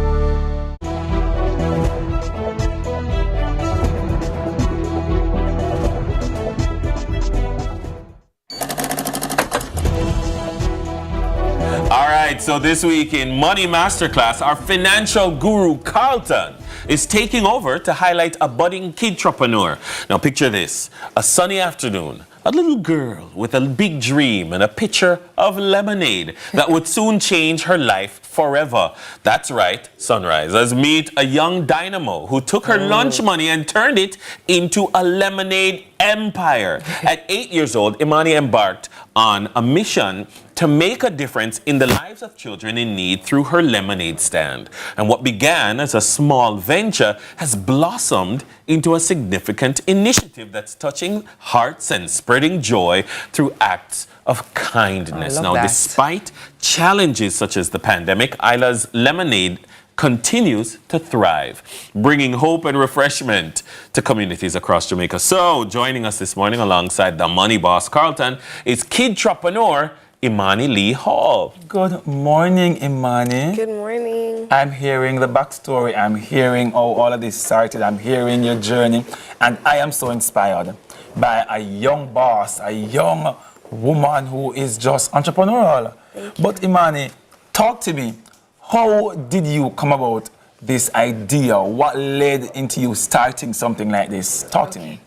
So this week in Money Masterclass, our financial guru Carlton is taking over to highlight a budding kidtrepreneur. Now picture this, a sunny afternoon, a little girl with a big dream and a pitcher of lemonade that would soon change her life forever. That's right, Sunrisers meet a young dynamo who took her lunch money and turned it into a lemonade empire. At 8 years old, Imani embarked on a mission to make a difference in the lives of children in need through her lemonade stand. And what began as a small venture has blossomed into a significant initiative that's touching hearts and spreading joy through acts of kindness. Now, despite challenges such as the pandemic, Isla's lemonade continues to thrive, bringing hope and refreshment to communities across Jamaica. So, joining us this morning alongside the money boss Carlton is kidtrepreneur Imani Lee Hall. Good morning, Imani. Good morning. I'm hearing the backstory. I'm hearing how all of this started. I'm hearing your journey. And I am so inspired by a young boss, a young woman who is just entrepreneurial. But Imani, talk to me. How did you come about this idea? What led into you starting something like this? Talk to me.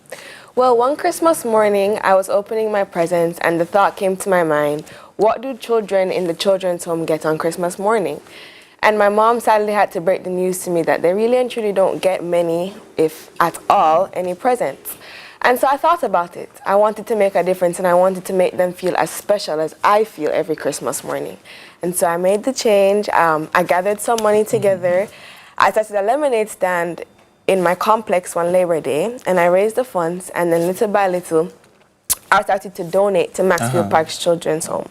Well, one Christmas morning, I was opening my presents and the thought came to my mind, what do children in the children's home get on Christmas morning? And my mom sadly had to break the news to me that they really and truly don't get many, if at all, any presents. And so I thought about it. I wanted to make a difference and I wanted to make them feel as special as I feel every Christmas morning. And so I made the change. I gathered some money together. I started a lemonade stand in my complex one Labor Day, and I raised the funds, and then little by little, I started to donate to Maxfield Park's Children's Home.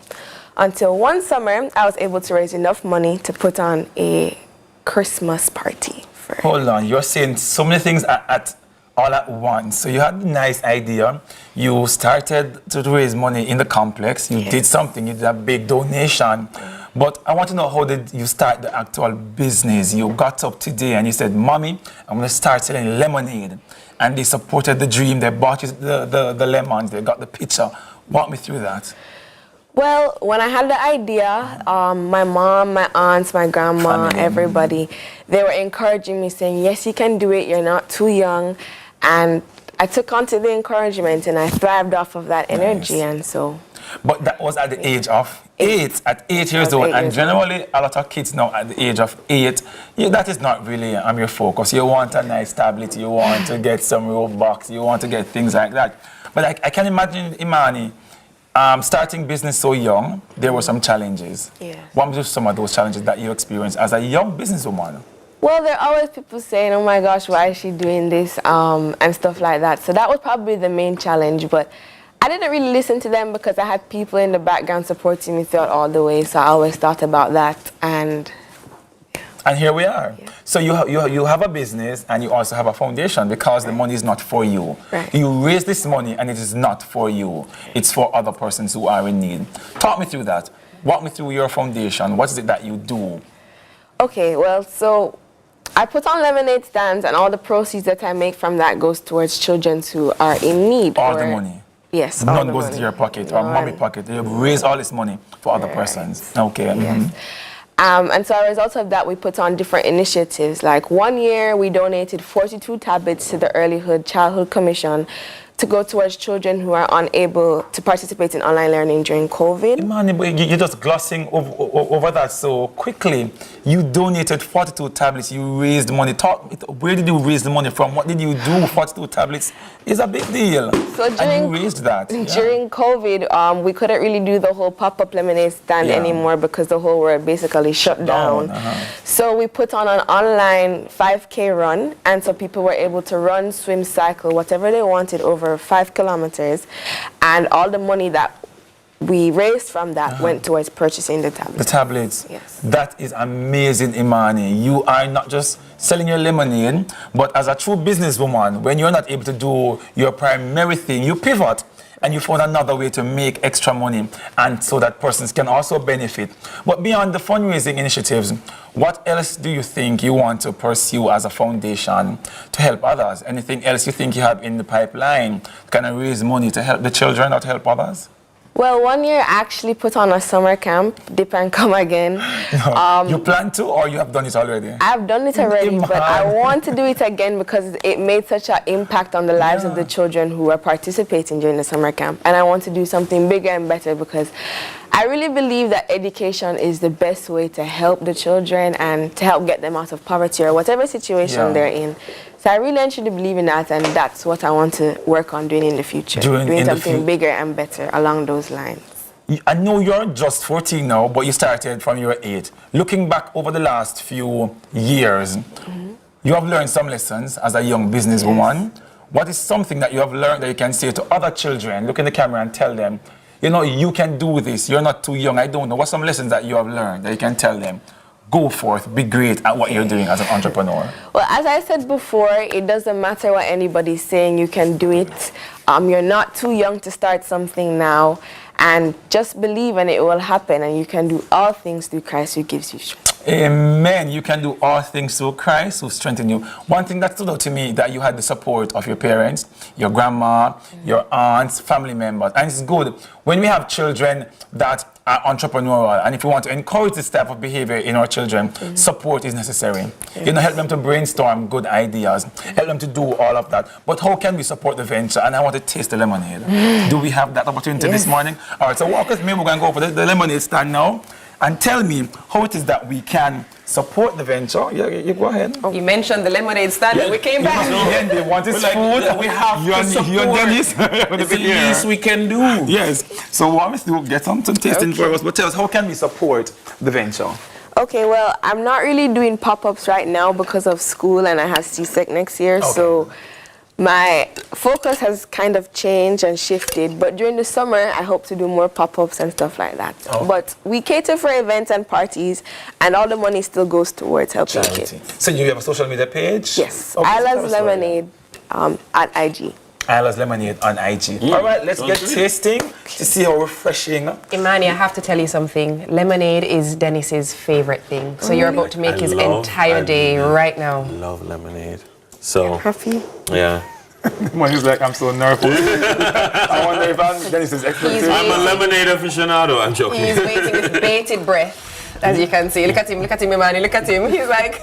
Until one summer, I was able to raise enough money to put on a Christmas party. Hold on, you're saying so many things all at once. So you had a nice idea. You started to raise money in the complex. You did something. You did a big donation. But I want to know, how did you start the actual business? You got up today and you said, Mommy, I'm going to start selling lemonade. And they supported the dream. They bought you the lemons. They got the pitcher. Walk me through that. Well, when I had the idea, my mom, my aunts, my grandma, everybody, they were encouraging me, saying, yes, you can do it. You're not too young. And I took on to the encouragement and I thrived off of that energy. And so. But that was at the age of 8, at 8 years old. And generally, a lot of kids now at the age of 8, that is not really your focus. You want a nice tablet, you want to get some Robux, you want to get things like that. But I can imagine, Imani, starting business so young, there were some challenges. Yeah. What were some of those challenges that you experienced as a young businesswoman? Well, there are always people saying, oh my gosh, why is she doing this, and stuff like that. So that was probably the main challenge, but I didn't really listen to them because I had people in the background supporting me throughout all the way, so I always thought about that, and here we are. Yeah. So you have a business and you also have a foundation because the money is not for you. Right. You raise this money and it is not for you. It's for other persons who are in need. Talk me through that. Walk me through your foundation. What is it that you do? Okay, well, so I put on lemonade stands and all the proceeds that I make from that goes towards children who are in need. All the money? Yes. None goes into your pocket or mommy pocket. You raise all this money for other persons. Okay. Yes. And so as a result of that, we put on different initiatives. Like one year, we donated 42 tablets to the Earlyhood Childhood Commission to go towards children who are unable to participate in online learning during COVID. Imani, but you're just glossing over that so quickly. You donated 42 tablets, you raised money. Where did you raise the money from? What did you do? 42 tablets is a big deal. So and you raised that. During COVID, we couldn't really do the whole pop-up lemonade stand anymore because the whole world basically shut down. So we put on an online 5K run, and so people were able to run, swim, cycle, whatever they wanted over 5 kilometers, and all the money that we raised from that went towards purchasing the tablets. The tablets. Yes. That is amazing, Imani. You are not just selling your lemonade, but as a true businesswoman, when you're not able to do your primary thing, you pivot and you found another way to make extra money, and so that persons can also benefit. But beyond the fundraising initiatives, what else do you think you want to pursue as a foundation to help others? Anything else you think you have in the pipeline to kind of raise money to help the children or to help others? Well, one year I actually put on a summer camp, Dip and Come Again. You plan to, or you have done it already? I've done it already, but I want to do it again because it made such an impact on the lives of the children who are participating during the summer camp. And I want to do something bigger and better because I really believe that education is the best way to help the children and to help get them out of poverty or whatever situation they're in. So I really actually believe in that, and that's what I want to work on doing in the future. Doing something bigger and better along those lines. I know you're just 14 now, but you started from your 8. Looking back over the last few years, you have learned some lessons as a young businesswoman. What is something that you have learned that you can say to other children, look in the camera and tell them, you know, you can do this, you're not too young, I don't know. What's some lessons that you have learned that you can tell them? Go forth, be great at what you're doing as an entrepreneur. Well, as I said before, it doesn't matter what anybody's saying, you can do it. You're not too young to start something now, and just believe and it will happen, and you can do all things through Christ who gives you strength. Amen. You can do all things through Christ who strengthens you. One thing that stood out to me, that you had the support of your parents, your grandma, your aunts, family members. And it's good when we have children that are entrepreneurial, and if we want to encourage this type of behavior in our children, support is necessary. You know, help them to brainstorm good ideas, help them to do all of that. But how can we support the venture? And I want to taste the lemonade. Do we have that opportunity this morning? All right, so walk with me. We're going to go for the lemonade stand now. And tell me how it is that we can support the venture. You go ahead. You mentioned the lemonade stand, and we came back. They want his food. We have to support. Dennis. It's the least we can do. Yes. So what we do, get some tasting for us. But tell us, how can we support the venture? Okay, well, I'm not really doing pop-ups right now because of school, and I have CSEC next year. So my focus has kind of changed and shifted, but during the summer I hope to do more pop-ups and stuff like that. But we cater for events and parties, and all the money still goes towards helping kids. So you have a social media page? Yes, Isla's Lemonade at IG. Isla's Lemonade on IG. All right, let's get tasting to see how refreshing. Imani, I have to tell you something. Lemonade is Dennis's favorite thing. So you're about to make his entire day right now. I love lemonade. So, happy. Yeah. He's like, I'm so nervous. I wonder if Dennis's expectation. I'm a lemonade aficionado. I'm joking. He's waiting with bated breath, as you can see. Look at him, Imani, look at him. He's like,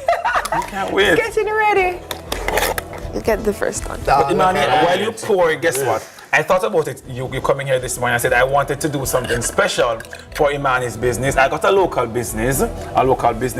I can't wait. Getting ready. You get the first one. But Imani, while you pour, guess what? I thought about it, you coming here this morning. I said I wanted to do something special for Imani's business. I got a local business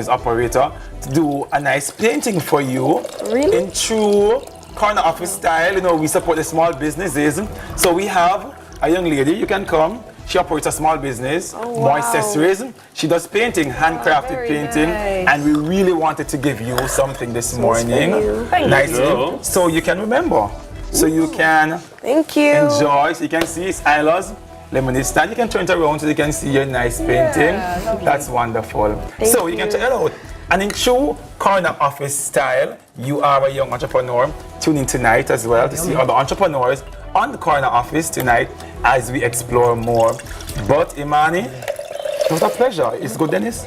operator, to do a nice painting for you. Really? In true corner office style. You know, we support the small businesses. So we have a young lady, you can come. She operates a small business, more accessories. She does painting, handcrafted painting, and we really wanted to give you something this morning. Nicely, so you can remember. So you can enjoy, so you can see it's Isla's Lemonade stand. You can turn it around so you can see your nice painting. That's wonderful. So you can check it out. And in true corner office style, you are a young entrepreneur. Tune in tonight as well to see other entrepreneurs on the corner office tonight as we explore more. But Imani, it was a pleasure. It's good, Dennis?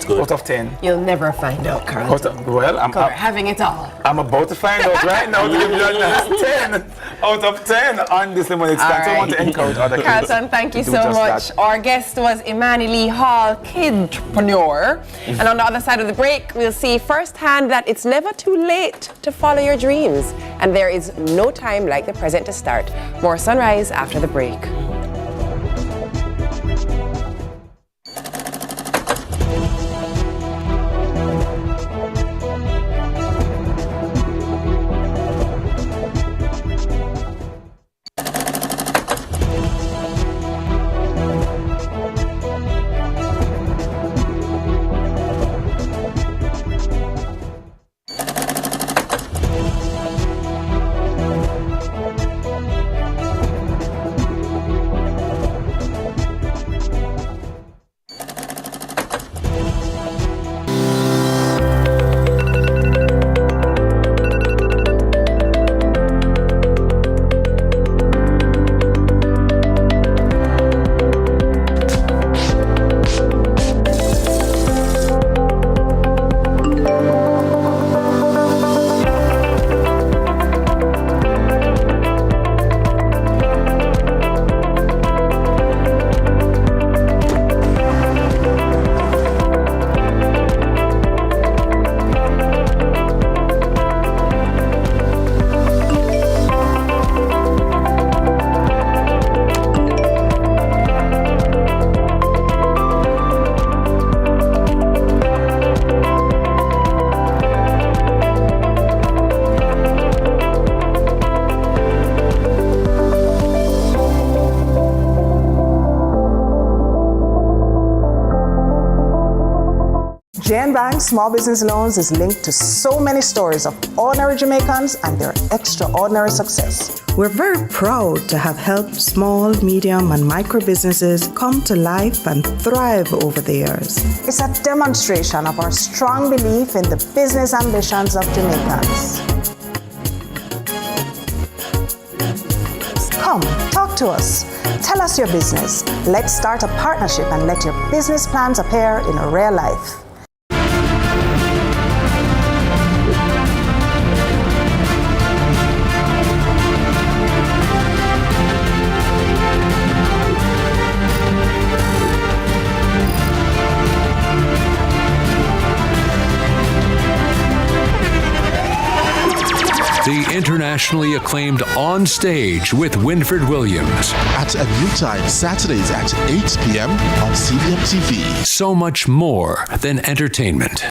That's good. Out of 10. You'll never find out, Carl. Well, We're having it all. I'm about to find out right now to give you a nice 10 out of 10 on this lemonade stand. So I want to encourage other kids. Carlton, thank you to do so just much. that. Our guest was Emmanuel Hall, kidpreneur. And on the other side of the break, we'll see firsthand that it's never too late to follow your dreams. And there is no time like the present to start. More Sunrise after the break. Bank Small Business Loans is linked to so many stories of ordinary Jamaicans and their extraordinary success. We're very proud to have helped small, medium, and micro businesses come to life and thrive over the years. It's a demonstration of our strong belief in the business ambitions of Jamaicans. Come, talk to us. Tell us your business. Let's start a partnership and let your business plans appear in real life. The internationally acclaimed On Stage with Winfred Williams. At a new time, Saturdays at 8 p.m. on CVMTV. So much more than entertainment.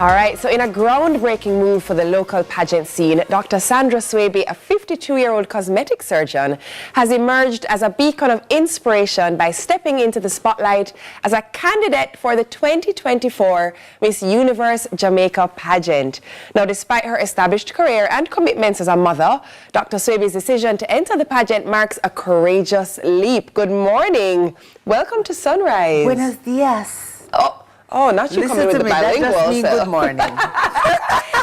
All right, so in a groundbreaking move for the local pageant scene, Dr. Sandra Sui, a 52-year-old cosmetic surgeon, has emerged as a beacon of inspiration by stepping into the spotlight as a candidate for the 2024 Miss Universe Jamaica pageant. Now, despite her established career and commitments as a mother, Dr. Sui's decision to enter the pageant marks a courageous leap. Good morning. Welcome to Sunrise. Buenos dias. Oh, not you coming with the bilingual. That just means good morning.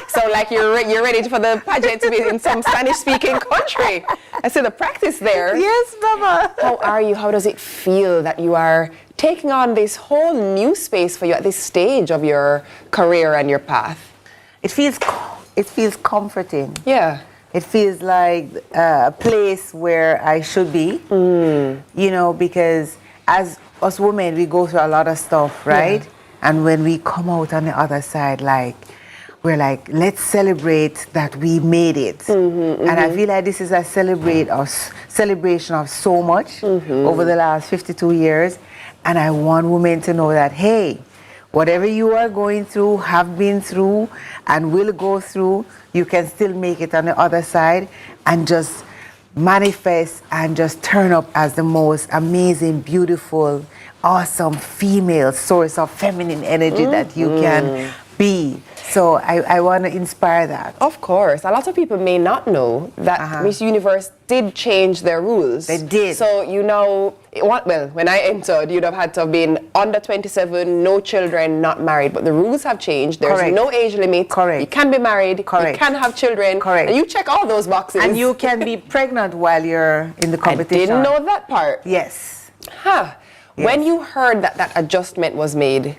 So like you're ready for the pageant to be in some Spanish-speaking country. I see the practice there. Yes, Mama. How are you? How does it feel that you are taking on this whole new space for you at this stage of your career and your path? It feels comforting. Yeah. It feels like a place where I should be. You know, because as us women, we go through a lot of stuff, right? Yeah. And when we come out on the other side, we're like, let's celebrate that we made it. And I feel like this is a celebration of so much over the last 52 years. And I want women to know that, hey, whatever you are going through, have been through, and will go through, you can still make it on the other side and just manifest and just turn up as the most amazing, beautiful, awesome female source of feminine energy that you can be. So I want to inspire that. Of course. A lot of people may not know that Miss Universe did change their rules. They did. So you know, well, when I entered, you'd have had to have been under 27, no children, not married. But the rules have changed. There's Correct. no age limit. Correct. You can be married. Correct. You can have children. Correct. And you check all those boxes. And you can be pregnant while you're in the competition. I didn't know that part. Yes. Huh. Yes. When you heard that that adjustment was made,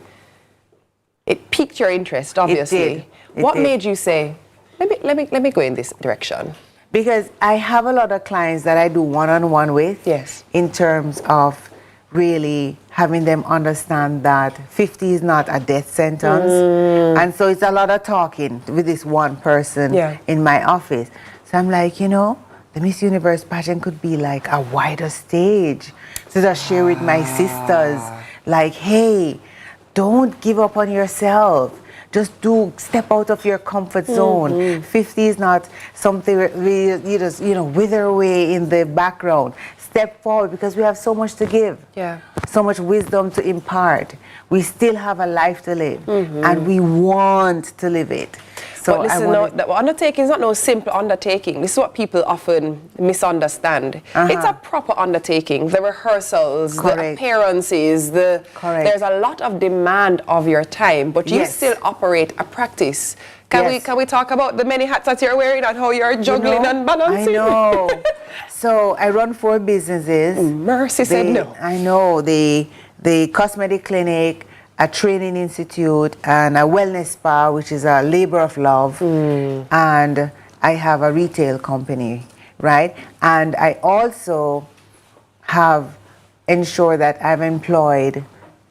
it piqued your interest, obviously. It did. What made you say, let me go in this direction? Because I have a lot of clients that I do one-on-one with. Yes. In terms of really having them understand that 50 is not a death sentence. And so it's a lot of talking with this one person in my office. So I'm like, you know, the Miss Universe pageant could be like a wider stage. So just share with my sisters, like, hey, don't give up on yourself. Just step out of your comfort zone. 50 is not something where you just, you know, wither away in the background. Step forward because we have so much to give. Yeah. So much wisdom to impart. We still have a life to live and we want to live it. So but listen, the undertaking is not no simple undertaking. This is what people often misunderstand. It's a proper undertaking. The rehearsals, the appearances, there's a lot of demand of your time, but you still operate a practice. Can we talk about the many hats that you're wearing and how you're juggling and balancing? I know. So I run 4 businesses. Mercy said no. I know. The cosmetic clinic, a training institute, and a wellness spa, which is a labor of love. And I have a retail company, right? And I also have ensured that I've employed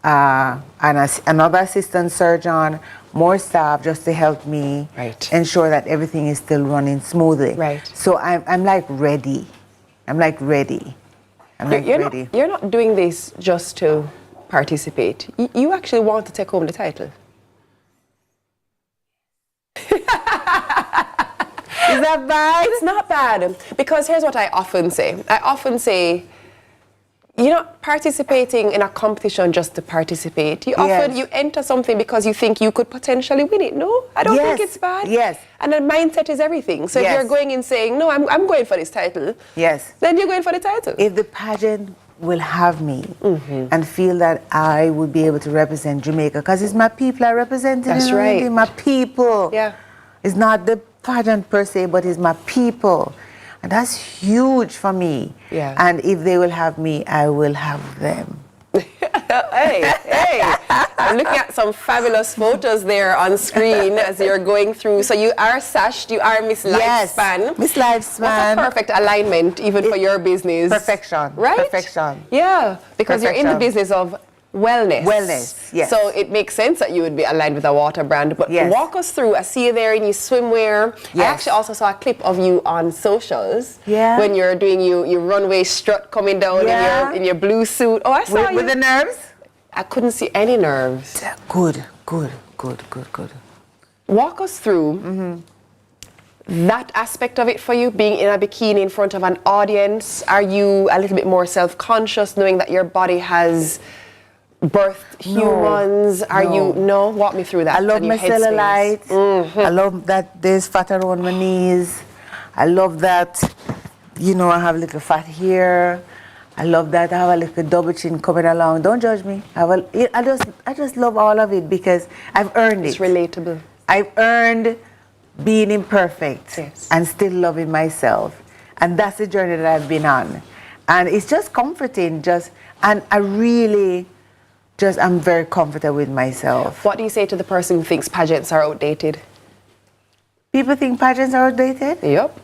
another assistant surgeon, more staff just to help me ensure that everything is still running smoothly. Right. So I'm like ready. I'm like ready. I'm like ready. You're not doing this just to participate. You actually want to take home the title. Is that bad? It's not bad. Because here's what I often say. I often say, you're not participating in a competition just to participate. You enter something because you think you could potentially win it. No, I don't think it's bad. Yes. And then mindset is everything. So if you're going in saying, no, I'm going for this title. Yes. Then you're going for the title. If the pageant will have me and feel that I would be able to represent Jamaica, because it's my people I represent. That's right. My people. Yeah. It's not the pageant per se, but it's my people. And that's huge for me. Yeah. And if they will have me, I will have them. Hey, I'm looking at some fabulous photos there on screen as you're going through. So you are sashed, you are Miss Lifespan. Miss Lifespan. What's a perfect alignment even for your business? Perfection. Right? Perfection. Yeah, because you're in the business of wellness. Wellness, yes. So it makes sense that you would be aligned with a water brand. But walk us through. I see you there in your swimwear. I actually also saw a clip of you on socials. Yeah. When you're doing your runway strut coming down in your blue suit. Oh, I saw you. With the nerves? I couldn't see any nerves. Good. Walk us through that aspect of it for you, being in a bikini in front of an audience. Are you a little bit more self-conscious knowing that your body has birthed humans? Walk me through that. I love my cellulite. I love that there's fat around my knees. I love that, I have a little fat here. I love that I have a little double chin coming along. Don't judge me. I just love all of it because I've earned it. It's relatable. I've earned being imperfect and still loving myself. And that's the journey that I've been on. And it's just comforting, and I really I'm very comfortable with myself. What do you say to the person who thinks pageants are outdated? People think pageants are outdated? Yep.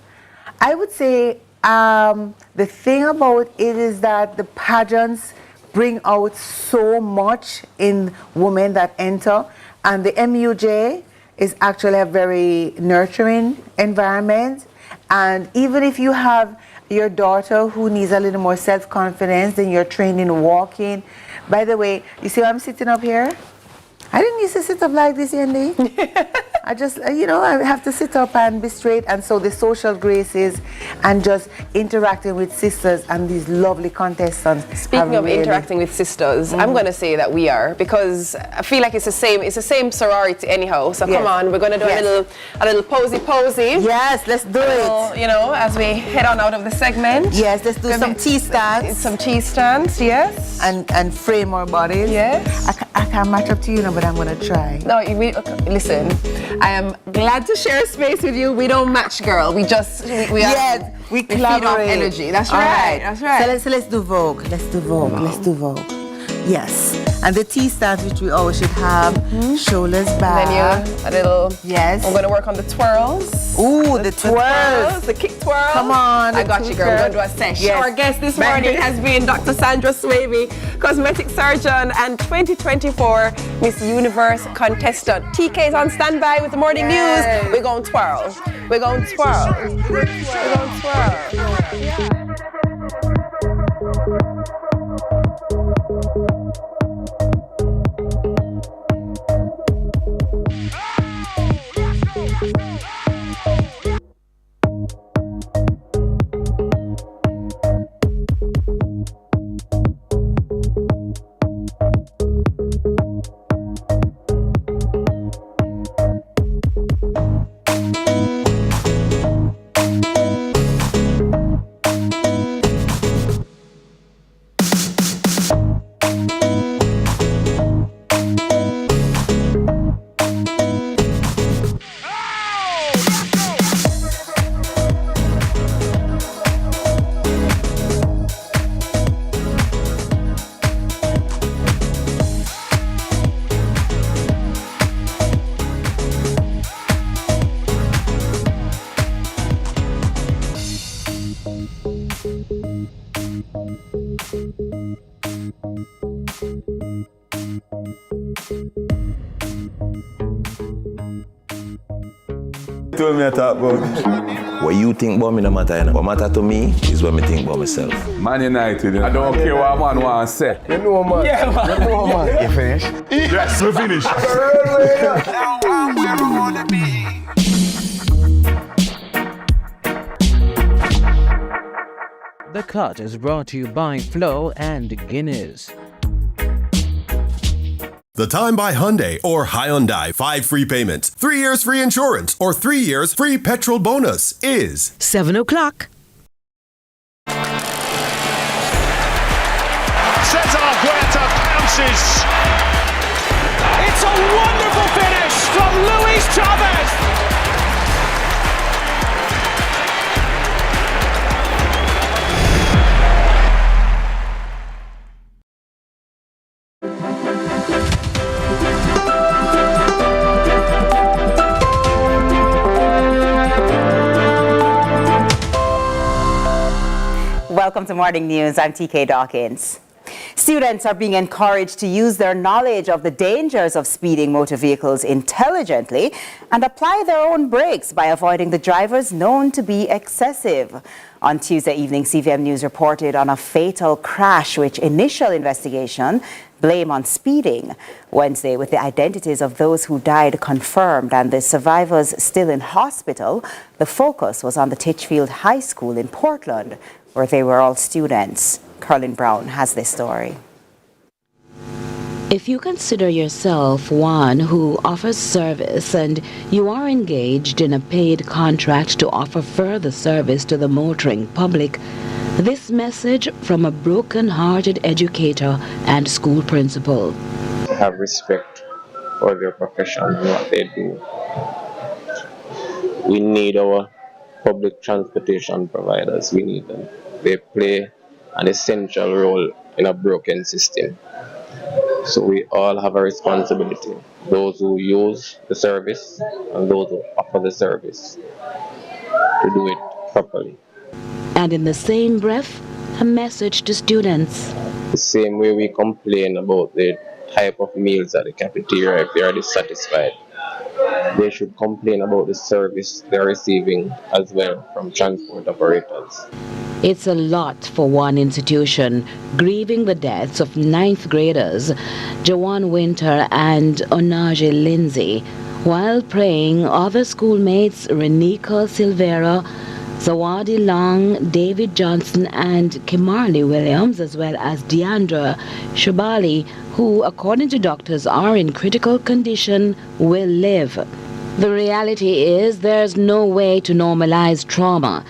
I would say the thing about it is that the pageants bring out so much in women that enter, and the MUJ is actually a very nurturing environment. And even if you have your daughter who needs a little more self-confidence, then you're trained in walking. By the way, you see I'm sitting up here? I didn't used to sit up like this, Yandy. I just, I have to sit up and be straight. And so the social graces and just interacting with sisters and these lovely contestants. Speaking of interacting with sisters, I'm going to say that we are, because I feel like it's the same sorority anyhow. So come on, we're going to do a little posy. Yes, let's do it. As we head on out of the segment. Yes, let's do some tea stands. Some tea stands, yes. And frame our bodies. Yes. I can't match up to you now, but I'm going to try. No, listen, I am glad to share space with you. We don't match, girl. We collaborate. Feed off energy. That's right. That's right. So let's do Vogue. Let's do Vogue. Yes. And the tea stands, which we always should have, shoulders back. And then a little. Yes. I'm going to work on the twirls. Ooh, the twirls. The kick twirls. Come on. I got you, girl. We're going to do a sesh. Yes. Our guest this morning has been Dr. Sandra Sui, cosmetic surgeon and 2024 Miss Universe contestant. TK is on standby with the morning news. We're going to twirl. We're going to twirl. We're going to twirl. Told me I talk about what you think about me no matter. What matter to me is what me think about myself. Man United, I don't care what man want to say. You know man. Yeah, man. You know man. You finished? Yes, we finished. The Cut is brought to you by Flow and Guinness. The Time by Hyundai or Hyundai 5 free payments, 3 years free insurance, or 3 years free petrol bonus is 7 o'clock. Cesar Huerta pounces. It's a wonderful finish from Luis Chavez. Welcome to Morning News. I'm TK Dawkins. Students are being encouraged to use their knowledge of the dangers of speeding motor vehicles intelligently and apply their own brakes by avoiding the drivers known to be excessive. On Tuesday evening, CVM News reported on a fatal crash which initial investigation blame on speeding. Wednesday, with the identities of those who died confirmed and the survivors still in hospital, the focus was on the Titchfield High School in Portland, where they were all students. Colin Brown has this story. If you consider yourself one who offers service and you are engaged in a paid contract to offer further service to the motoring public, this message from a broken-hearted educator and school principal. Have respect for their profession and what they do. We need our public transportation providers. We need them. They play an essential role in a broken system. So we all have a responsibility. Those who use the service and those who offer the service to do it properly. And in the same breath, a message to students. The same way we complain about the type of meals at the cafeteria if they are dissatisfied, they should complain about the service they're receiving as well from transport operators. It's a lot for one institution, grieving the deaths of 9th graders Jawan Winter and Onaje Lindsay, While praying, other schoolmates Renika Silvera, Zawadi Long, David Johnson and Kimarley Williams, as well as Deandra Shabali, who, according to doctors, are in critical condition, will live. The reality is there's no way to normalize trauma.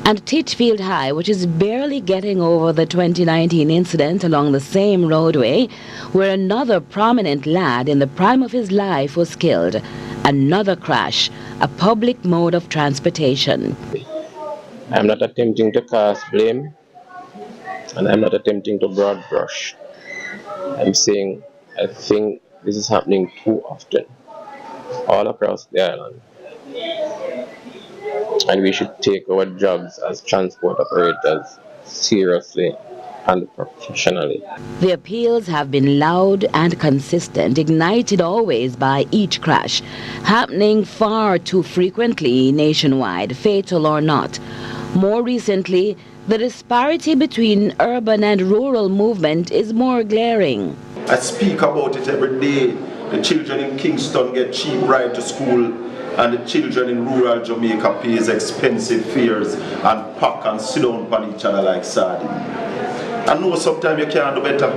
And Titchfield High, which is barely getting over the 2019 incident along the same roadway, where another prominent lad in the prime of his life was killed. Another crash, a public mode of transportation. I'm not attempting to cast blame, and I'm not attempting to broad brush. I'm saying I think this is happening too often, all across the island. And we should take our jobs as transport operators seriously and professionally. The appeals have been loud and consistent, ignited always by each crash, happening far too frequently nationwide, fatal or not. More recently, the disparity between urban and rural movement is more glaring. I speak about it every day. The children in Kingston get cheap ride to school, and the children in rural Jamaica pays expensive fares and pack and sit down on each other like sardines. I know sometimes you can't do better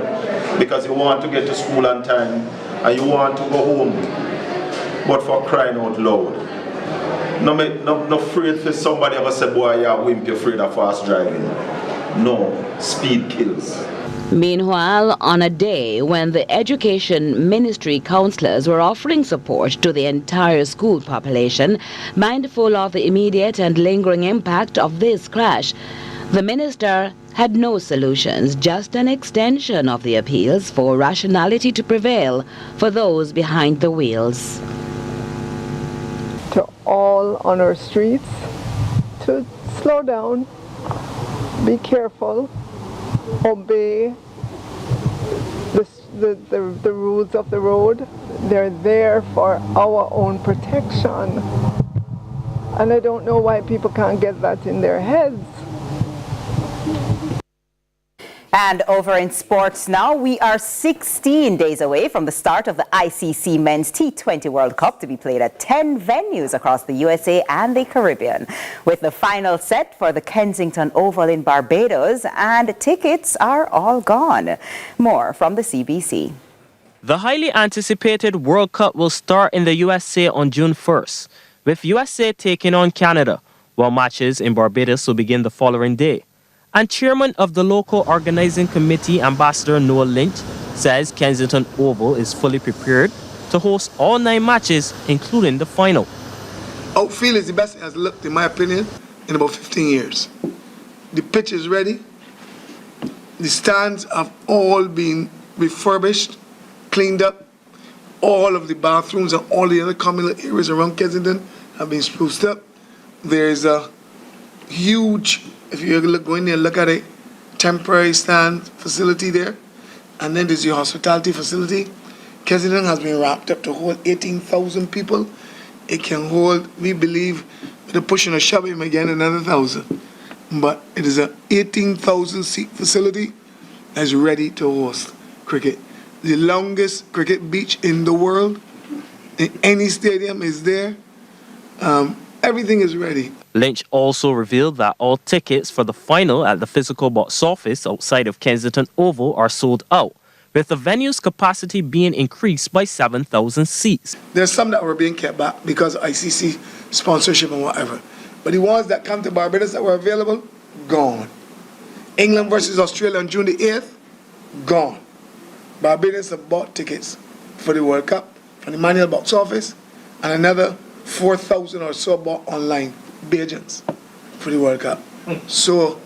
because you want to get to school on time and you want to go home, but for crying out loud. No afraid for somebody ever say, boy, you're wimp, you're afraid of fast driving. No, speed kills. Meanwhile, on a day when the Education Ministry councillors were offering support to the entire school population, mindful of the immediate and lingering impact of this crash, the minister had no solutions, just an extension of the appeals for rationality to prevail for those behind the wheels. To all on our streets, to slow down, be careful, obey the rules of the road. They're there for our own protection. And I don't know why people can't get that in their heads. And over in sports now, we are 16 days away from the start of the ICC Men's T20 World Cup to be played at 10 venues across the USA and the Caribbean, with the final set for the Kensington Oval in Barbados, and tickets are all gone. More from the CBC. The highly anticipated World Cup will start in the USA on June 1st, with USA taking on Canada, while matches in Barbados will begin the following day. And chairman of the local organizing committee, Ambassador Noah Lynch, says Kensington Oval is fully prepared to host all 9 matches, including the final. Outfield is the best it has looked, in my opinion, in about 15 years. The pitch is ready. The stands have all been refurbished, cleaned up. All of the bathrooms and all the other communal areas around Kensington have been spruced up. There's a huge, if you go in there and look at it, temporary stand facility there. And then there's your hospitality facility. Kensington has been wrapped up to hold 18,000 people. It can hold, we believe, with a push and a shove, it may get another 1,000. But it is an 18,000 seat facility that's ready to host cricket. The longest cricket beach in the world, in any stadium, is there. Everything is ready. Lynch also revealed that all tickets for the final at the physical box office outside of Kensington Oval are sold out, with the venue's capacity being increased by 7,000 seats. There's some that were being kept back because of ICC sponsorship and whatever. But the ones that come to Barbados that were available, gone. England versus Australia on June the 8th, gone. Barbados have bought tickets for the World Cup from the manual box office, and another 4,000 or so bought online, Bajans, for the World Cup. So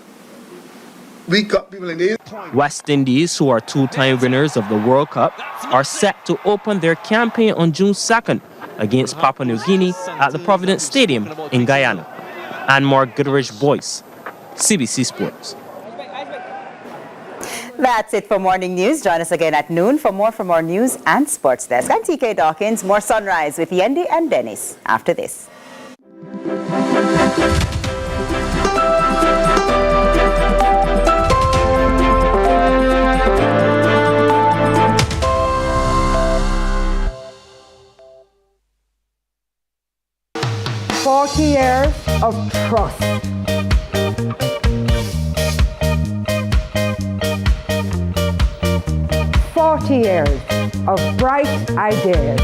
we got people in there. West Indies, who are 2-time winners of the World Cup, are set to open their campaign on June 2nd against Papua New Guinea at the Providence Stadium in Guyana. Anmar Goodrich Boyce, CBC Sports. That's it for Morning News. Join us again at noon for more news and sports desk. I'm TK Dawkins. More Sunrise with Yendi and Dennis after this. 40 years of trust. Years of bright ideas.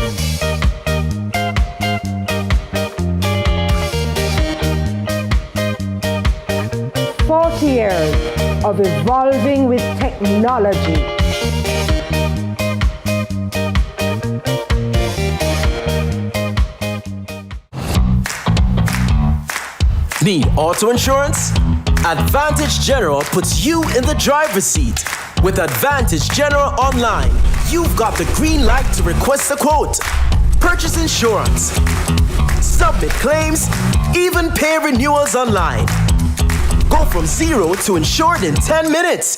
40 years of evolving with technology. Need auto insurance? Advantage General puts you in the driver's seat. With Advantage General Online, you've got the green light to request a quote, purchase insurance, submit claims, even pay renewals online. Go from zero to insured in 10 minutes.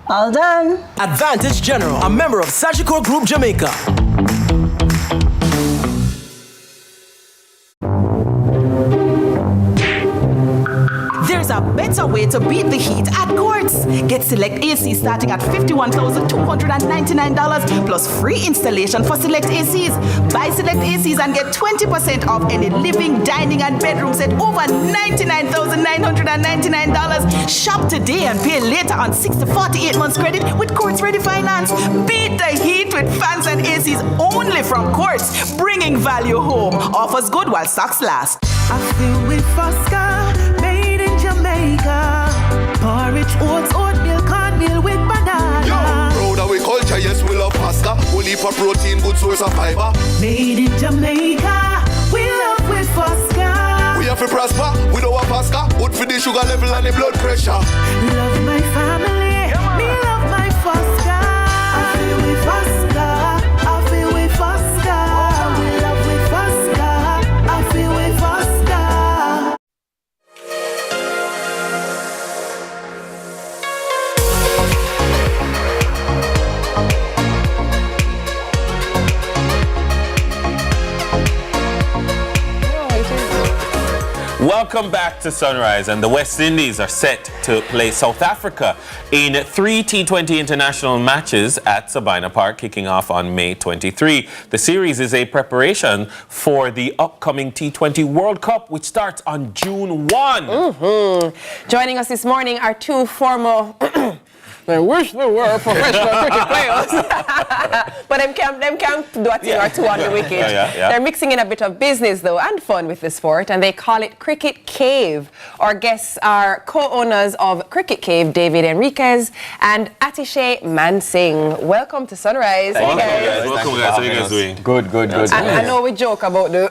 All done. Advantage General, a member of Sagicor Group Jamaica. There's a better way to beat the heat at Courts. Get Select AC starting at $51,299 plus free installation for Select ACs. Buy Select ACs and get 20% off any living, dining, and bedroom set over $99,999. Shop today and pay later on 6 to 48 months credit with Courts Ready Finance. Beat the heat with fans and ACs only from Courts, bringing value home. Offers good while stocks last. I feel with Fosca, made in Jamaica. Porridge, oats, oatmeal, cornmeal with banana. Yo, proud of we culture, yes, we love Fosca. Only for protein, good source of fiber. Made in Jamaica, we love with Fosca. We have to prosper with our Fosca. Good for the sugar level and the blood pressure. Love my family, me love my Fosca. I feel with Fosca, I feel with Fosca. We love with Fosca, I feel with Fosca. Welcome back to Sunrise, and the West Indies are set to play South Africa in 3 T20 international matches at Sabina Park, kicking off on May 23. The series is a preparation for the upcoming T20 World Cup, which starts on June 1. Joining us this morning are two former I wish they were professional cricket players. But them can't do a thing or two on the wicket. They're mixing in a bit of business, though, and fun with the sport, and they call it Cricket Cave. Our guests are co-owners of Cricket Cave, David Enriquez and Atishay Mansingh. Welcome to Sunrise. Welcome, guys. Welcome, guys. How are you guys doing? Good. I know we joke about the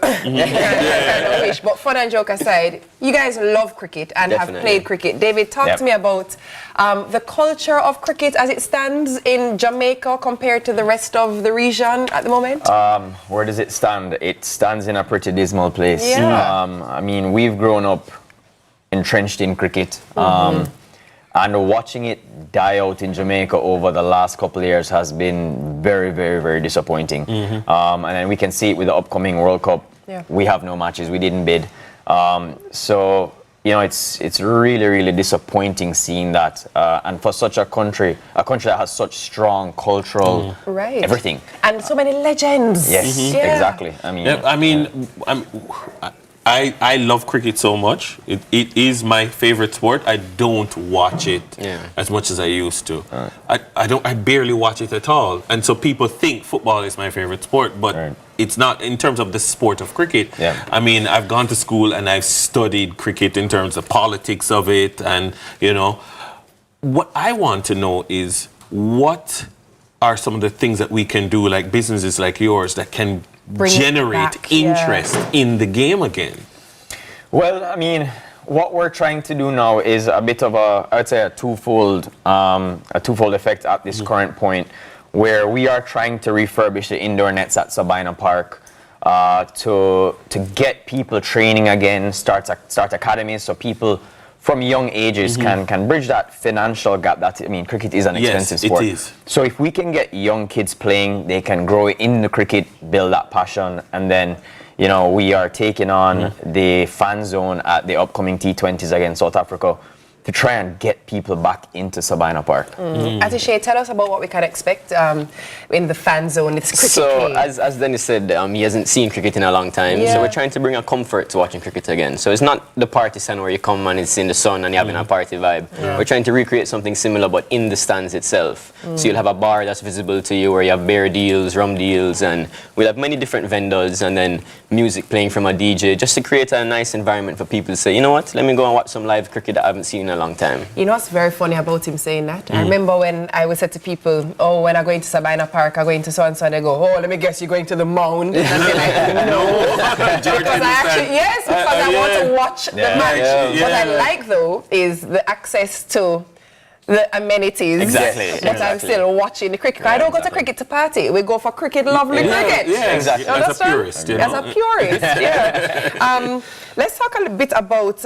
wish, but fun and joke aside, you guys love cricket and have played cricket. David, talk to me about the culture of cricket as it stands in Jamaica compared to the rest of the region at the moment? Where does it stand? It stands in a pretty dismal place. Yeah. I mean, we've grown up entrenched in cricket. And watching it die out in Jamaica over the last couple of years has been very, very, very disappointing. And then we can see it with the upcoming World Cup. Yeah. We have no matches. We didn't bid. So, you know, it's really, really disappointing seeing that. And for such a country that has such strong cultural everything. And so many legends. Yes, exactly. I love cricket so much. It is my favorite sport. I don't watch it as much as I used to. I barely watch it at all. And so people think football is my favorite sport, but it's not in terms of the sport of cricket. I mean, I've gone to school and I've studied cricket in terms of politics of it, and you know, what I want to know is what are some of the things that we can do, like businesses like yours, that can generate interest in the game again? Well, I mean, what we're trying to do now is a bit of a twofold effect at this current point, where we are trying to refurbish the indoor nets at Sabina Park to get people training again, start academies, so people from young ages can bridge that financial gap. That, I mean, cricket is an expensive sport. It is. So if we can get young kids playing, they can grow in the cricket, build that passion, and then, you know, we are taking on the fan zone at the upcoming T20s against South Africa. to try and get people back into Sabina Park. Atishay, tell us about what we can expect in the fan zone. It's cricket. So, as Dennis said, he hasn't seen cricket in a long time. Yeah. So we're trying to bring a comfort to watching cricket again. So it's not the party stand where you come and it's in the sun and you're having a party vibe. Yeah. We're trying to recreate something similar, but in the stands itself. So you'll have a bar that's visible to you where you have beer deals, rum deals, and we'll have many different vendors and then music playing from a DJ just to create a nice environment for people to say, you know what, let me go and watch some live cricket that I haven't seen in a long time. You know what's very funny about him saying that? I remember when I would say to people, oh, when I go into Sabina Park, I go into so-and-so, and they go, oh, let me guess, you're going to the mound. And I'd be like, no. Because I actually, yes, because I want to watch the match. What I like, though, is the access to the amenities. Exactly. But I'm still watching the cricket. I don't go to cricket to party. We go for cricket, lovely cricket. Yeah, exactly. As a purist, you know. As a purist, yeah. Let's talk a little bit about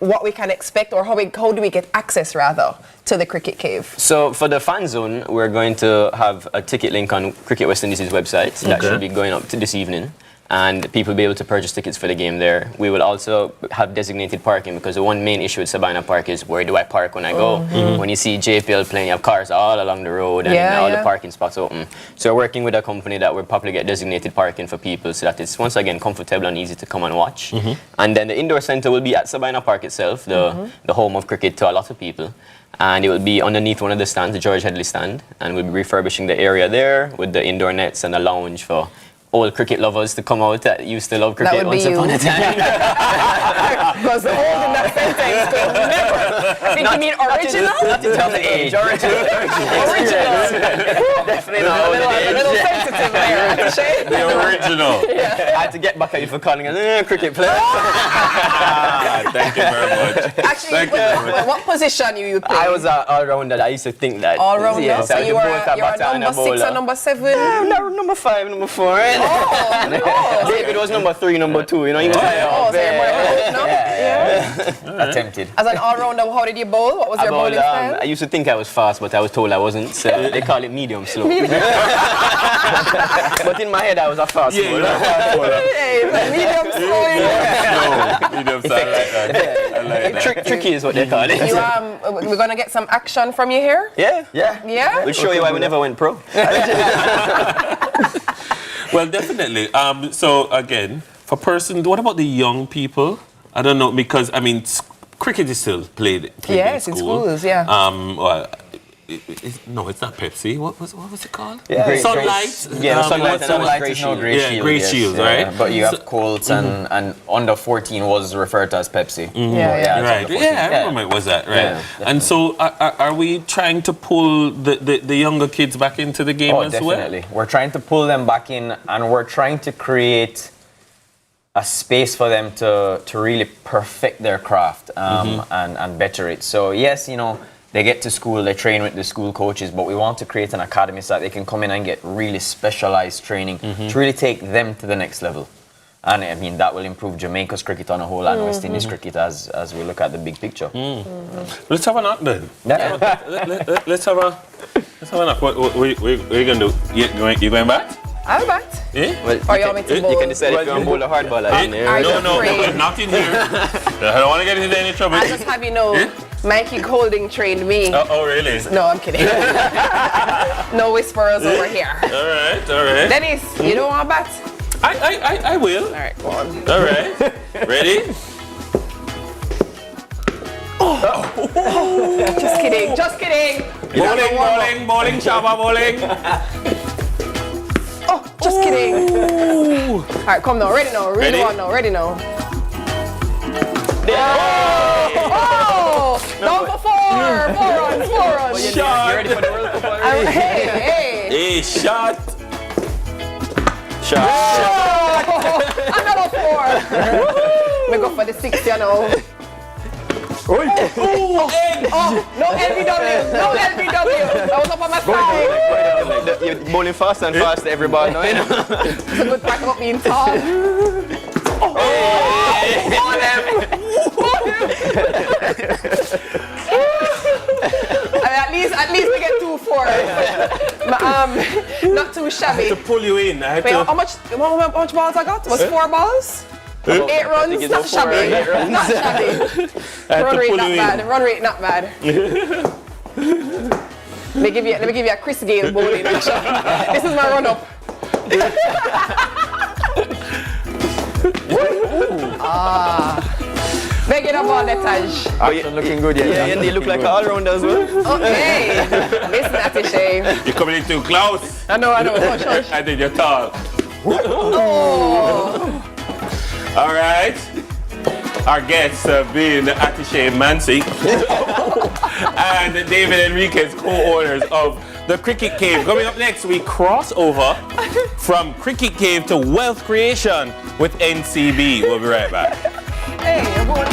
what we can expect, or how do we get access, rather, to the cricket cave. So for the fan zone, we're going to have a ticket link on Cricket West Indies' website. That should be going up to this evening. And people will be able to purchase tickets for the game there. We will also have designated parking because the one main issue with Sabina Park is where do I park when I go? When you see JPL playing, you have cars all along the road and all the parking spots open. So we're working with a company that will probably get designated parking for people so that it's once again comfortable and easy to come and watch. And then the indoor center will be at Sabina Park itself, the home of cricket to a lot of people. And it will be underneath one of the stands, the George Headley stand, and we'll be refurbishing the area there with the indoor nets and a lounge for old cricket lovers to come out that used to love cricket once upon a time. Because the old in that sentence could never. I think you mean original? Not to tell the age. Original. Definitely not. A little sensitive there, Atishay. The original. I had to get back at you for calling us cricket player. Thank you very much. Actually, what position you play? I was an all-rounder. I used to think that. All-rounder? Yes, So you were a number 6 or number 7? No, number 5, number 4. David was number 3, number 2. You know, he was attempted. As an all-rounder, how did you bowl? What was your bowling style? I used to think I was fast, but I was told I wasn't. So they call it medium slow. But in my head, I was a fast bowler. Medium slow. Medium slow. I like that. Tricky is what they call it. We're gonna get some action from you here. Yeah. We'll show you why we never went pro. Well, definitely. So again, for persons, what about the young people? I don't know, because I mean, cricket is still played yes, in school. schools, yeah. Well, no, it's not Pepsi. What was it called? Yeah, Sunlight. Sunlight is now Grey Shield. Grey Shield, right? But you have Colts and under 14 was referred to as Pepsi. Right. Yeah, I remember it was that, right? And so, are we trying to pull the younger kids back into the game as definitely. well? We're trying to pull them back in, and we're trying to create a space for them to really perfect their craft and better it. So yes, you know, they get to school, they train with the school coaches, but we want to create an academy so that they can come in and get really specialized training to really take them to the next level. And I mean, that will improve Jamaica's cricket on a whole and West Indies cricket as we look at the big picture. Let's have a knock then. Let's have a knock. What are you going to do? You going back? I'll bat. Well, or you want me to bowl? You can decide if you want to bowl a hard ball in there. No, not in here. I don't want to get into any trouble. I just have you know, Mikey Golding trained me. Oh, really? No, I'm kidding. No whisperers over here. All right. Dennis, you don't want to bat? I will. All right, go on. All right. Ready? Just kidding. Bowling, Chava, bowling. Oh, just kidding. All right, come now. Ready now. Ready now. Oh! Number 4 runs. Shot. You ready for the World Cup already? Hey, shot. Another 4. We go for the 6, you know. No LBW. That was up on my side. You're bowling fast and fast to everybody now, you know. It's a good back up being tall. At least we get 2 4. Not too shabby. To pull you in. Wait, how much balls I got? Was 4 balls? 8 runs, not shabby. Not shabby. Run rate not bad. Run rate not bad. Let me give you a Chris Gayle bowling action. This is my run up. Make it up on the Taj. Action looking good, yeah. Yeah, they look like an all-rounder as well. Okay. Listen, that's a shame. You're coming in too close. I know. Hush, hush. I think you're tall. Oh. All right. Our guests have been Atishay Mansi and David Enriquez, co-owners of the Cricket Cave. Coming up next, we cross over from Cricket Cave to wealth creation with NCB. We'll be right back. Hey, everyone.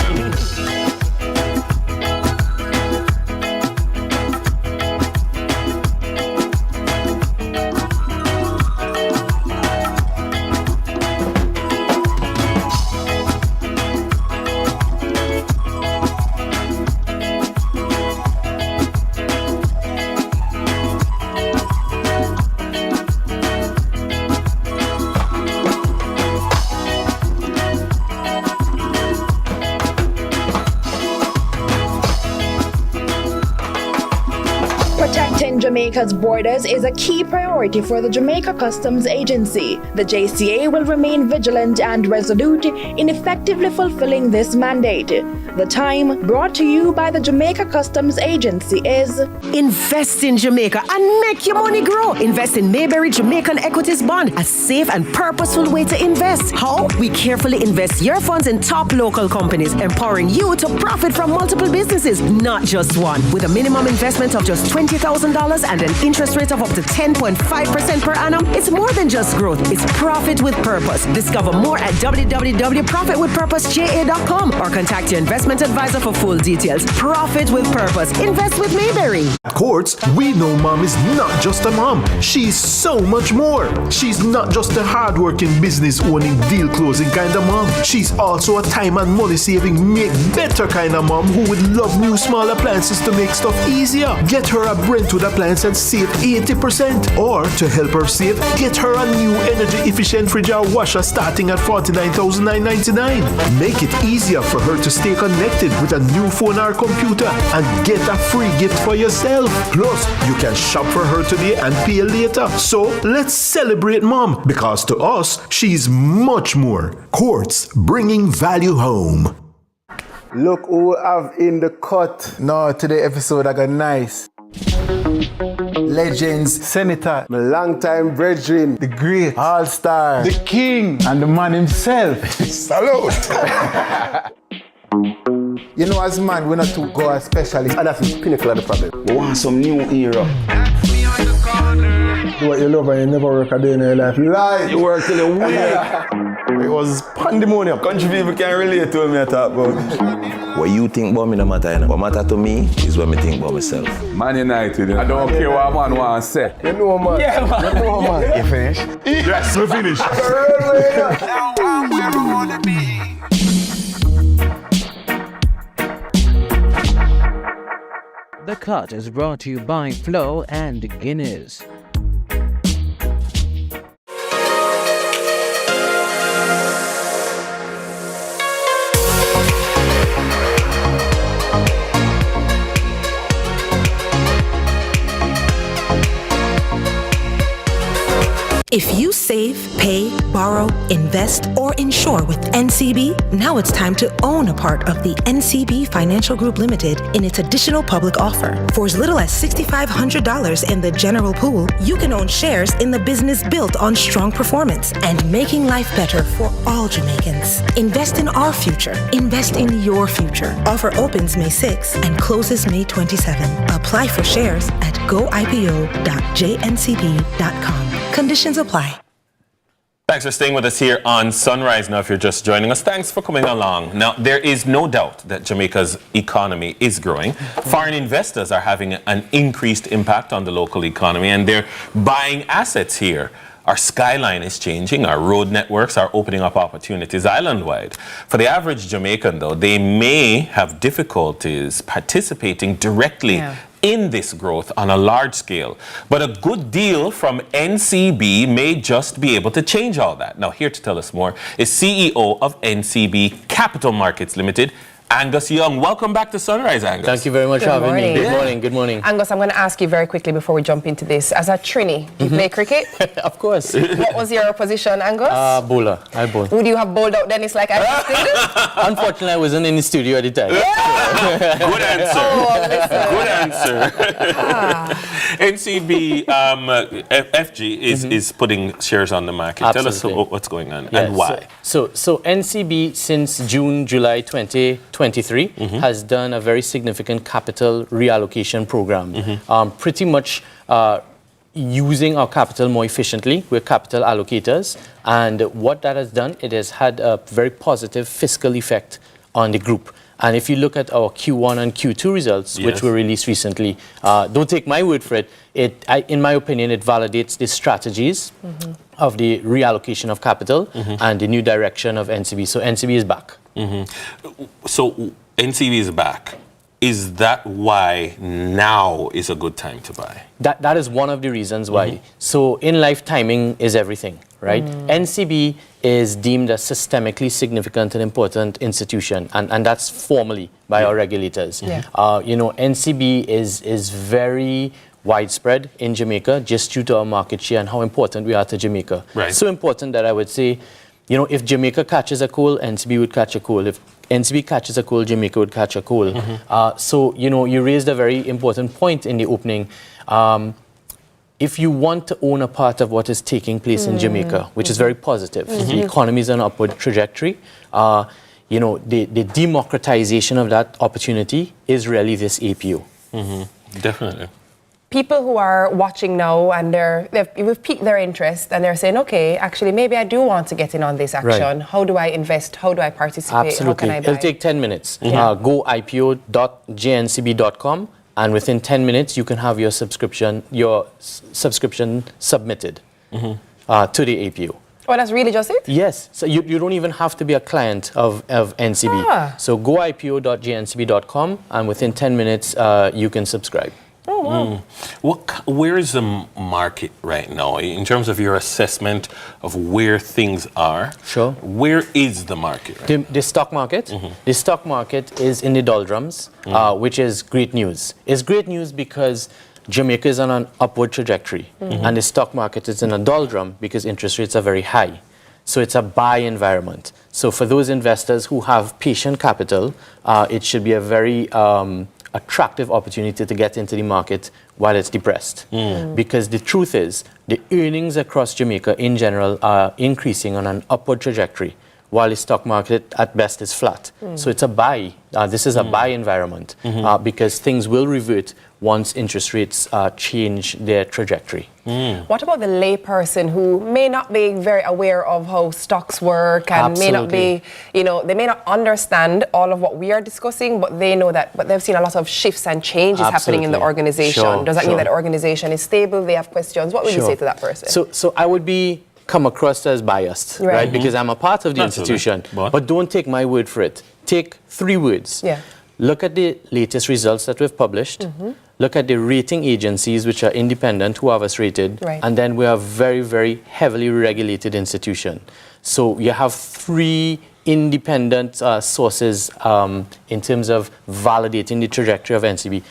Jamaica's borders is a key priority for the Jamaica Customs Agency. The JCA will remain vigilant and resolute in effectively fulfilling this mandate. The time brought to you by the Jamaica Customs Agency is invest in Jamaica and make your money grow. Invest in Mayberry Jamaican Equities Bond, a safe and purposeful way to invest. How? We carefully invest your funds in top local companies, empowering you to profit from multiple businesses, not just one. With a minimum investment of just $20,000 and an interest rate of up to 10.5% per annum, it's more than just growth. It's profit with purpose. Discover more at www.profitwithpurposeja.com or contact your investment advisor for full details. Profit with purpose. Invest with Mayberry. At Courts, we know mom is not just a mom. She's so much more. She's not just a hardworking, business-owning, deal-closing kind of mom. She's also a time and money-saving, make better kind of mom who would love new small appliances to make stuff easier. Get her a Brentwood appliance and save 80%. Or to help her save, get her a new energy-efficient fridge or washer starting at $49,999. Make it easier for her to stay connected with a new phone or computer and get a free gift for yourself. Plus, you can shop for her today and pay later. So let's celebrate mom, because to us, she's much more. Courts, bringing value home. Look who we have in the cut. No, today episode I got nice. Legends, Senator, my longtime brethren, the great, all-star, the king, and the man himself. Salute! You know, as man, we're not too go as specialists, and that's the pinnacle of the problem. We want some new era. Do what you love and you never work a day in your life. You lie! You work till you week. It was pandemonium. Country people can't relate to me I talk about. What you think about me no matter, you know. What matter to me is what me think about myself. Man United, I don't care what man wants to say. You know, man. Yeah, man. You know, man. You finished? Yes, we finished. The Cut is brought to you by Flo and Guinness. If you save, pay, borrow, invest, or insure with NCB, now it's time to own a part of the NCB Financial Group Limited in its additional public offer. For as little as $6,500 in the general pool, you can own shares in the business built on strong performance and making life better for all Jamaicans. Invest in our future. Invest in your future. Offer opens May 6 and closes May 27. Apply for shares at goipo.jncb.com. Conditions apply. Thanks for staying with us here on Sunrise. Now, if you're just joining us, thanks for coming along. Now, there is no doubt that Jamaica's economy is growing. Foreign investors are having an increased impact on the local economy, and they're buying assets here. Our skyline is changing. Our road networks are opening up opportunities island-wide. For the average Jamaican, though, they may have difficulties participating directly in this growth on a large scale. But a good deal from NCB may just be able to change all that. Now, here to tell us more is CEO of NCB Capital Markets Limited, Angus Young. Welcome back to Sunrise, Angus. Thank you very much for having me. Good morning, good morning. Angus, I'm going to ask you very quickly before we jump into this. As a Trini, do you play cricket? Of course. What was your position, Angus? Bowler. I bowl. Would you have bowled out Dennis like I just did? Unfortunately, I wasn't in the studio at the time. Good answer. Good answer. NCB FG is putting shares on the market. Absolutely. Tell us what's going on and why. So NCB since June, July 2023 has done a very significant capital reallocation program. Pretty much using our capital more efficiently. We're capital allocators. And what that has done, it has had a very positive fiscal effect on the group. And if you look at our Q1 and Q2 results, which were released recently, don't take my word for it. In my opinion, it validates the strategies of the reallocation of capital and the new direction of NCB. So NCB is back. So NCB is back. Is that why now is a good time to buy? That is one of the reasons why. So in life, timing is everything, right? NCB is deemed a systemically significant and important institution, and that's formally by our regulators. NCB is very widespread in Jamaica just due to our market share and how important we are to Jamaica. So important that I would say, if Jamaica catches a cold, NCB would catch a cold. If NCB catches a cold, Jamaica would catch a cold. So, you raised a very important point in the opening. If you want to own a part of what is taking place in Jamaica, which is very positive, the economy is on an upward trajectory, the democratization of that opportunity is really this APO. Definitely. People who are watching now and we've piqued their interest and they're saying, okay, actually, maybe I do want to get in on this action. How do I invest? How do I participate? Absolutely. How can I buy? It'll take 10 minutes. Go ipo.jncb.com and within 10 minutes, you can have your subscription submitted to the APO. Oh, that's really just it? Yes. So you don't even have to be a client of NCB. So go ipo.jncb.com and within 10 minutes, you can subscribe. Oh, wow. Where is the market right now in terms of your assessment of where things are? Sure. Where is the market? Right the stock market? The stock market is in the doldrums, which is great news. It's great news because Jamaica is on an upward trajectory and the stock market is in a doldrum because interest rates are very high. So it's a buy environment. So for those investors who have patient capital, it should be a very attractive opportunity to get into the market while it's depressed. Because the truth is, the earnings across Jamaica in general are increasing on an upward trajectory, while the stock market at best is flat. So it's a buy. This is a buy environment because things will revert once interest rates change their trajectory. What about the layperson who may not be very aware of how stocks work and may not be, they may not understand all of what we are discussing, but they know that, but they've seen a lot of shifts and changes happening in the organization. Does that mean that the organization is stable? They have questions. What would you say to that person? So I would come across as biased, right? Because I'm a part of the institution, but don't take my word for it. Take 3 words. Look at the latest results that we've published. Look at the rating agencies, which are independent, who have us rated. And then we are very, very heavily regulated institution. So you have 3 independent sources in terms of validating the trajectory of NCB.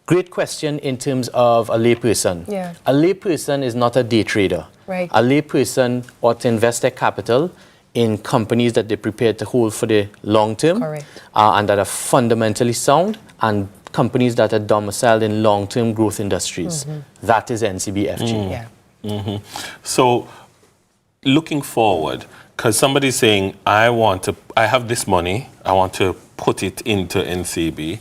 Great question in terms of a layperson. A layperson is not a day trader. A layperson ought to invest their capital in companies that they're prepared to hold for the long term and that are fundamentally sound, and companies that are domiciled in long-term growth industries. That is NCBFG. So looking forward, because somebody's saying, I have this money, I want to put it into NCB.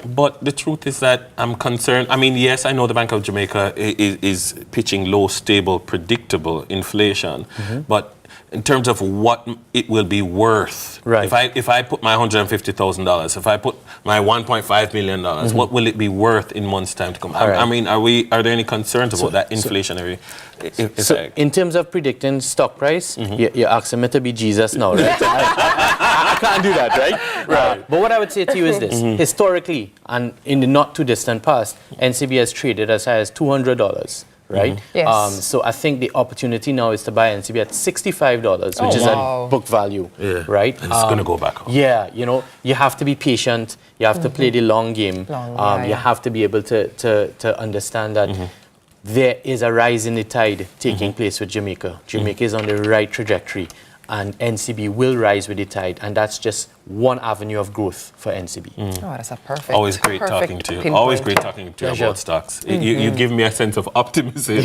But the truth is that I'm concerned. I mean, yes, I know the Bank of Jamaica is pitching low, stable, predictable inflation. But in terms of what it will be worth, if I put my $150,000, if I put my $1.5 million, what will it be worth in months' time to come? I mean, are there any concerns about that inflationary effect? So in terms of predicting stock price, you're asking me to be Jesus now, right? I can't do that, right? Right. But what I would say to you is this. Historically, and in the not too distant past, NCB has traded as high as $200. Right? Yes. So I think the opportunity now is to buy NCB at $65, which is at book value. Right? And it's going to go back up. Yeah, you know, you have to be patient. You have to play the long game. You have to be able to understand that there is a rise in the tide taking place with Jamaica. Jamaica is on the right trajectory, and NCB will rise with the tide, and that's just one avenue of growth for NCB. Oh, that's a perfect. Always great talking to you. Always great talking to you about stocks. You give me a sense of optimism.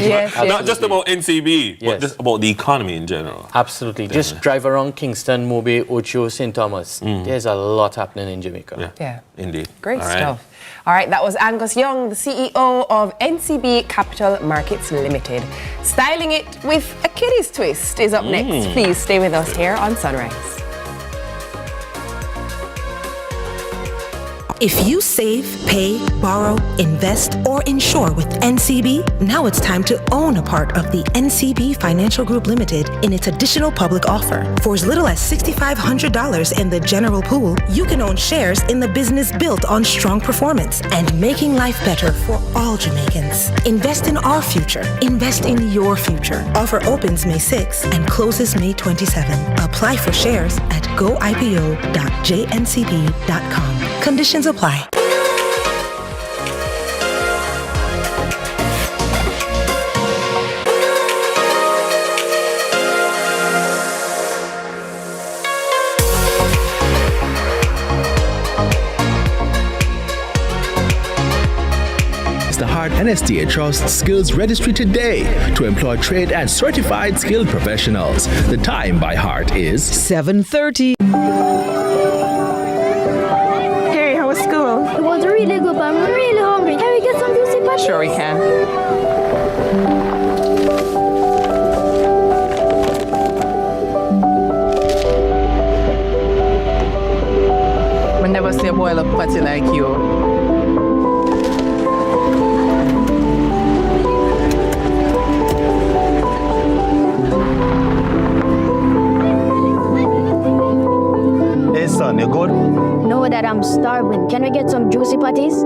Not just about NCB, but just about the economy in general. Absolutely. Just drive around Kingston, Mobe, Ocho, St. Thomas. There's a lot happening in Jamaica. Yeah. Indeed. Great stuff. All right, that was Angus Young, the CEO of NCB Capital Markets Limited. Styling it with a kiddie's twist is up next. Please stay with us here on Sunrise. If you save, pay, borrow, invest, or insure with NCB, now it's time to own a part of the NCB Financial Group Limited in its additional public offer. For as little as $6,500 in the general pool, you can own shares in the business built on strong performance and making life better for all Jamaicans. Invest in our future. Invest in your future. Offer opens May 6 and closes May 27. Apply for shares at goipo.jncb.com. Conditions apply. The Heart NSTA Trust Skills Registry today to employ trained and certified skilled professionals. The time by heart is 7:30. Hey, how was school? It was really good, but I'm really hungry. Can we get some juicy patties? Sure we can. I never see a boil up patty like you. Hey son, you good? No, Dad, I'm starving. Can we get some juicy patties?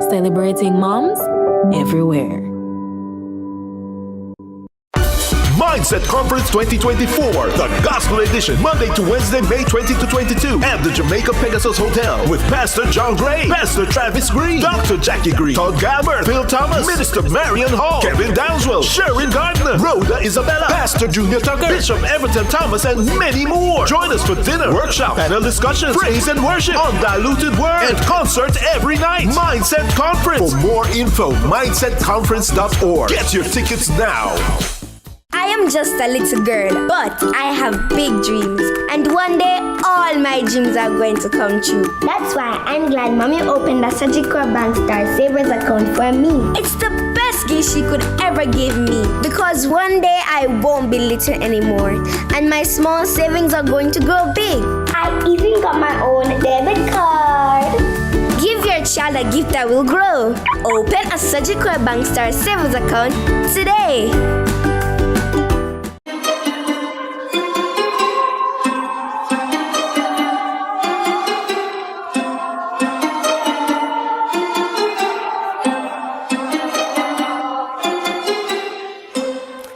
Celebrating moms everywhere. Mindset Conference 2024, the Gospel Edition, Monday to Wednesday, May 20 to 22, at the Jamaica Pegasus Hotel with Pastor John Gray, Pastor Travis Green, Dr. Jackie Green, Todd Galbert, Phil Thomas, Minister Marion Hall, Kevin Downswell, Sharon Gardner, Rhoda Isabella, Pastor Junior Tucker, Bishop Everton Thomas, and many more. Join us for dinner, workshop, panel discussions, praise and worship, undiluted word, and concert every night. Mindset Conference. For more info, mindsetconference.org. Get your tickets now. I am just a little girl, but I have big dreams. And one day, all my dreams are going to come true. That's why I'm glad Mommy opened a Sagicor Bank Star Savers account for me. It's the best gift she could ever give me. Because one day, I won't be little anymore. And my small savings are going to grow big. I even got my own debit card. Give your child a gift that will grow. Open a Sagicor Bank Star Savers account today.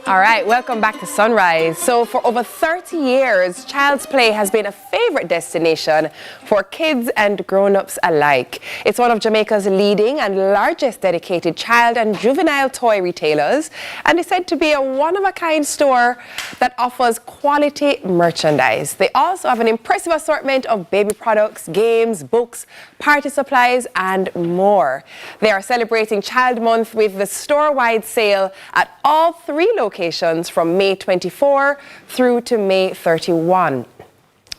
All right, welcome back to Sunrise. So for over 30 years, Child's Play has been a favorite destination for kids and grown-ups alike. It's one of Jamaica's leading and largest dedicated child and juvenile toy retailers, and is said to be a one-of-a-kind store that offers quality merchandise. They also have an impressive assortment of baby products, games, books, party supplies, and more. They are celebrating Child Month with the store-wide sale at all 3 locations from May 24 through to May 31.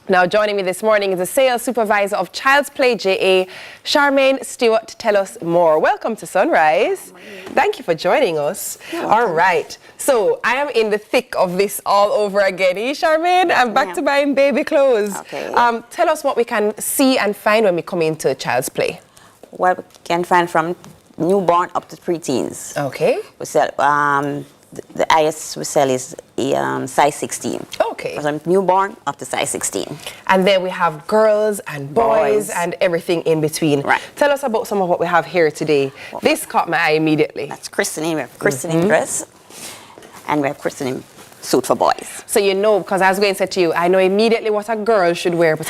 Now, joining me this morning is the sales supervisor of Child's Play JA, Charmaine Stewart. Tell us more. Welcome to Sunrise. Thank you for joining us. All right. So I am in the thick of this all over again. Charmaine, I'm back to buying baby clothes. Okay. Tell us what we can see and find when we come into Child's Play. What we can find from newborn up to preteens. Okay. We sell the highest we sell is size 16. Okay. From newborn up to size 16. And then we have girls and boys and everything in between. Right. Tell us about some of what we have here today. This caught my eye immediately. That's christening. We have christening dress. And we have christening suit for boys. So you know, because I was going to say to you, I know immediately what a girl should wear, but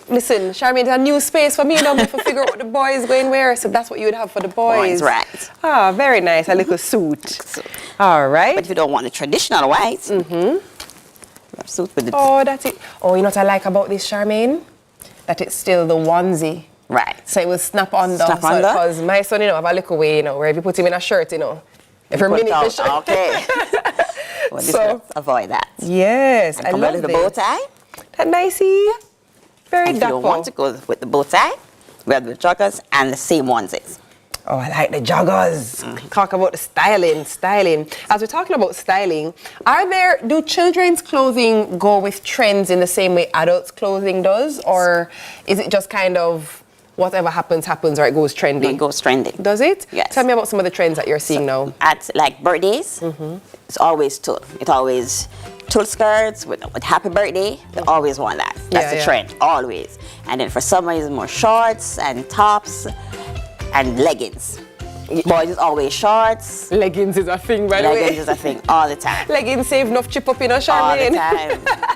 listen, Charmaine, it's a new space for me now to figure out what the boys going to wear, so that's what you would have for the boys. Right. Ah, very nice, a little suit. All right. But if you don't want the traditional white, suit with the... Oh, that's it. Oh, you know what I like about this, Charmaine? That it's still the onesie. Right. So it will snap under. Snap under? Because my son, you know, have a little way, you know, where if you put him in a shirt, you know, every minute the shirt. Okay. Well, so avoid that. Yes, I love the bow tie. That nicey. Very and if you don't want to go with the bow tie, we have the joggers and the same onesies. Oh, I like the joggers. Talk about the styling. As we're talking about styling, do children's clothing go with trends in the same way adults' clothing does? Or is it just kind of whatever happens, or it goes trending? It goes trending. Does it? Yes. Tell me about some of the trends that you're seeing now. At like birthdays, it's always tulle. It's always tulle skirts with happy birthday. They always want that. That's the trend, always. And then for summer, it's more shorts and tops and leggings. Boys is always shorts. Leggings is a thing, by the way. Leggings is a thing all the time. Leggings save enough chip up in a Charmaine.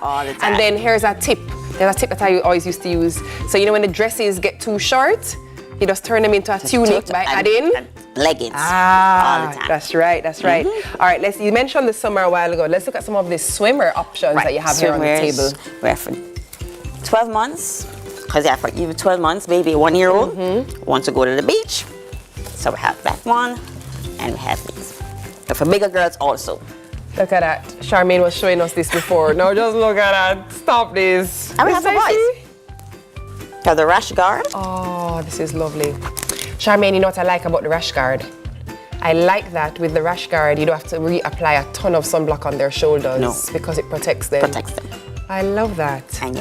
All the time. And then here's a tip. There's a tip that I always used to use. So you know when the dresses get too short, you just turn them into a tunic by adding leggings. Ah, all the time. That's right. All right, you mentioned the summer a while ago. Let's look at some of the swimmer options that you have here on the table. We have for 12 months, because you have for even 12 months, maybe 1 year old, want to go to the beach. So we have that one, and we have these. But for bigger girls also. Look at that. Charmaine was showing us this before. Now just look at that. Stop this. And we have the boys. We have the rash guard. Oh, this is lovely. Charmaine, you know what I like about the rash guard? I like that with the rash guard, you don't have to reapply a ton of sunblock on their shoulders because it protects them. I love that. And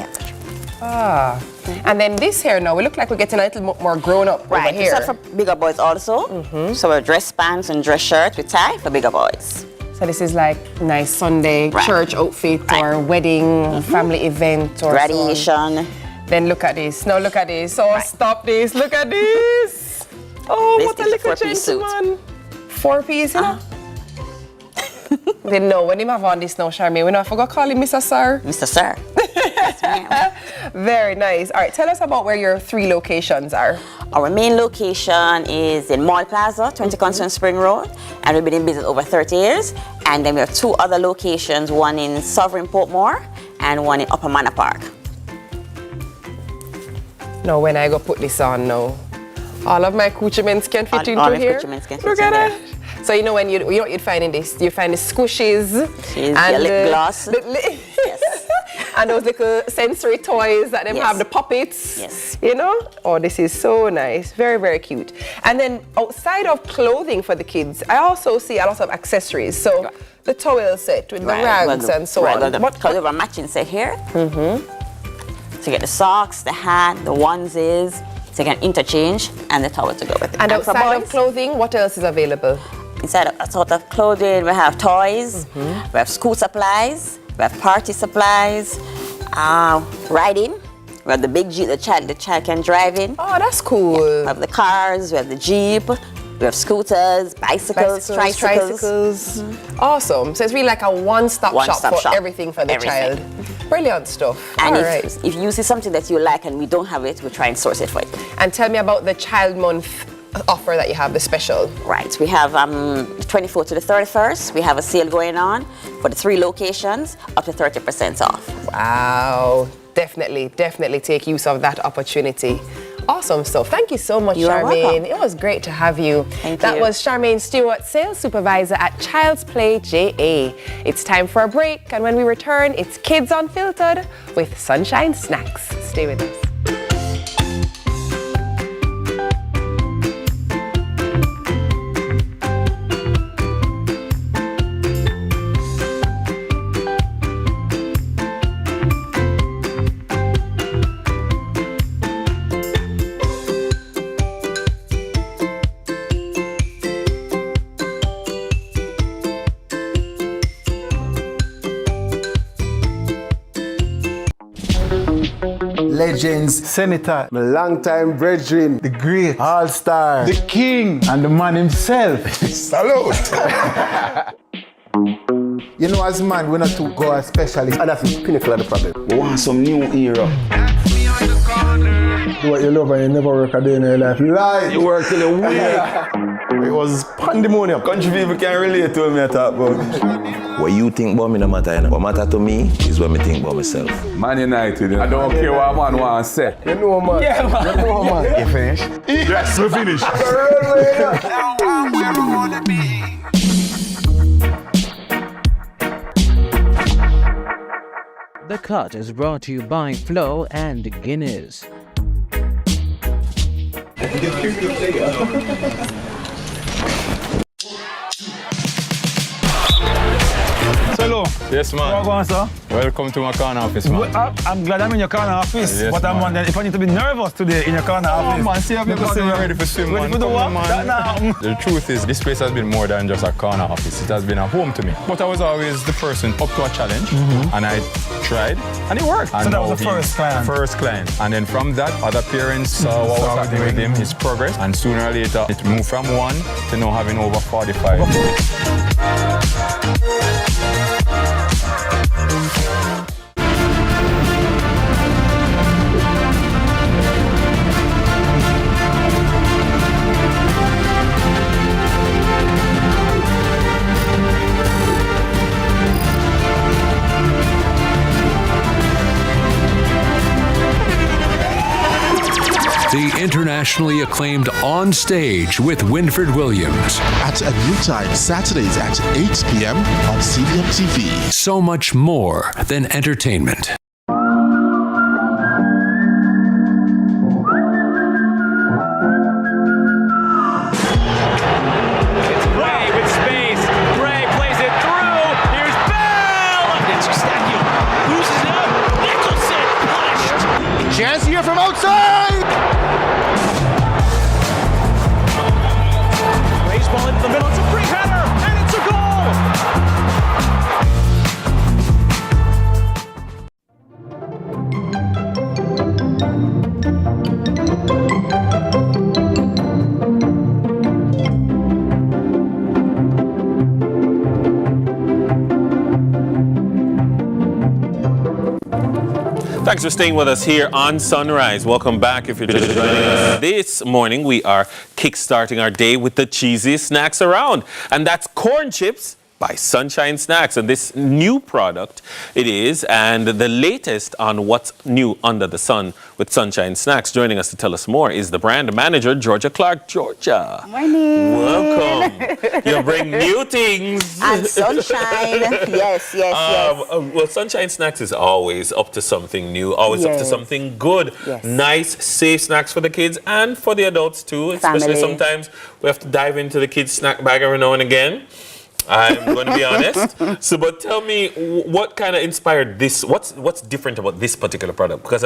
and then this here now, we look like we're getting a little more grown up over here. Right, for bigger boys also. So we have dress pants and dress shirts with tie for bigger boys. So this is like nice Sunday church outfit or wedding, family event or graduation. Then look at this. Now look at this. Oh, stop this. Look at this. Oh, this what a little gentleman. 4-piece, you know? Then no, when him have on this now, Charmaine, we not forgot to call him Mr. Sir. Mr. Sir. Yes, ma'am. Very nice. All right, tell us about where your 3 locations are. Our main location is in Mall Plaza, 20 Constant Spring Road, and we've been in business over 30 years. And then we have 2 other locations, one in Sovereign Portmore and one in Upper Manor Park. Now, when I go put this on now, all of my accoutrements can fit into all here. Accoutrements can fit Look at that. So you know when you know what you'd find in this? You find the squishes and the lip gloss. Yes. And those little sensory toys that them have, the puppets. Yes. You know? Oh, this is so nice. Very, very cute. And then outside of clothing for the kids, I also see a lot of accessories. So the towel set with the rags and so on. Because we have a matching set here. So you get the socks, the hat, the onesies, so you can interchange, and the towel to go with it. And outside of clothing, what else is available? Inside of clothing, we have toys, we have school supplies, we have party supplies, riding. We have the big Jeep the child can drive in. Oh, that's cool. Yeah. We have the cars, we have the Jeep, we have scooters, bicycles, tricycles. Awesome. So it's really like a one-stop shop for everything for the child. Brilliant stuff. And if you see something that you like and we don't have it, we try and source it for you. And tell me about the Child Month offer that you have, the special. Right. We have 24th to the 31st. We have a sale going on for the 3 locations, up to 30% off. Wow. Definitely take use of that opportunity. Awesome stuff. Thank you so much, Charmaine. It was great to have you. That was Charmaine Stewart, Sales Supervisor at Child's Play JA. It's time for a break, and when we return, it's Kids Unfiltered with Sunshine Snacks. Stay with us. legends, Senator, my longtime brethren, the great all-star, the king, and the man himself. Salute! You know, as man, we're not to go as specialists, and that's the pinnacle of the problem. We want some new era. Do what you love and you never work a day in your life. You lie. You work till you weak. It was pandemonium. Country people can't relate to me I talk about. What you think about me no matter, you know. What matter to me is what me think about myself. Man United, I don't care what man want to say. You know, man. Yeah, man. You know, man. You finished? Yes, we're finished. The Cut is brought to you by Flo and Guinness. Hello. Yes, man. How are you going, sir? Welcome to my corner office, man. Well, I'm glad I'm in your corner office, Yes, but I'm man. wondering if I need to be nervous today in your corner office. Man, see, I've never seen you ready for swim, Ready man. for the Come what? on, man. That now. The truth is, this place has been more than just a corner office. It has been a home to me. But I was always the person up to a challenge, and I tried, and it worked. And So that was now the first client? First client. And then from that, other parents saw what was happening with him, his progress, and sooner or later, it moved from 1 to now having over 45. The internationally acclaimed On Stage with Winfred Williams. At a new time, Saturdays at 8 p.m. on CVMTV. So much more than entertainment. Chance here from outside! Baseball into the middle, it's a free header, and it's a goal! Thanks for staying with us here on Sunrise. Welcome back if you're just joining us. This morning we are kickstarting our day with the cheesiest snacks around, and that's corn chips by Sunshine Snacks. And this new product it is, and the latest on what's new under the sun with Sunshine Snacks. Joining us to tell us more is the brand manager, Georgia Clark. Georgia. Morning. Welcome. You bring new things. And sunshine. Yes. Well, Sunshine Snacks is always up to something new, always up to Yes. something good. Yes. Nice, safe snacks for the kids and for the adults too. Especially Family. sometimes we have to dive into the kids' snack bag every now and again. I'm going to be honest. So, but tell me, what kind of inspired this? What's different about this particular product? Because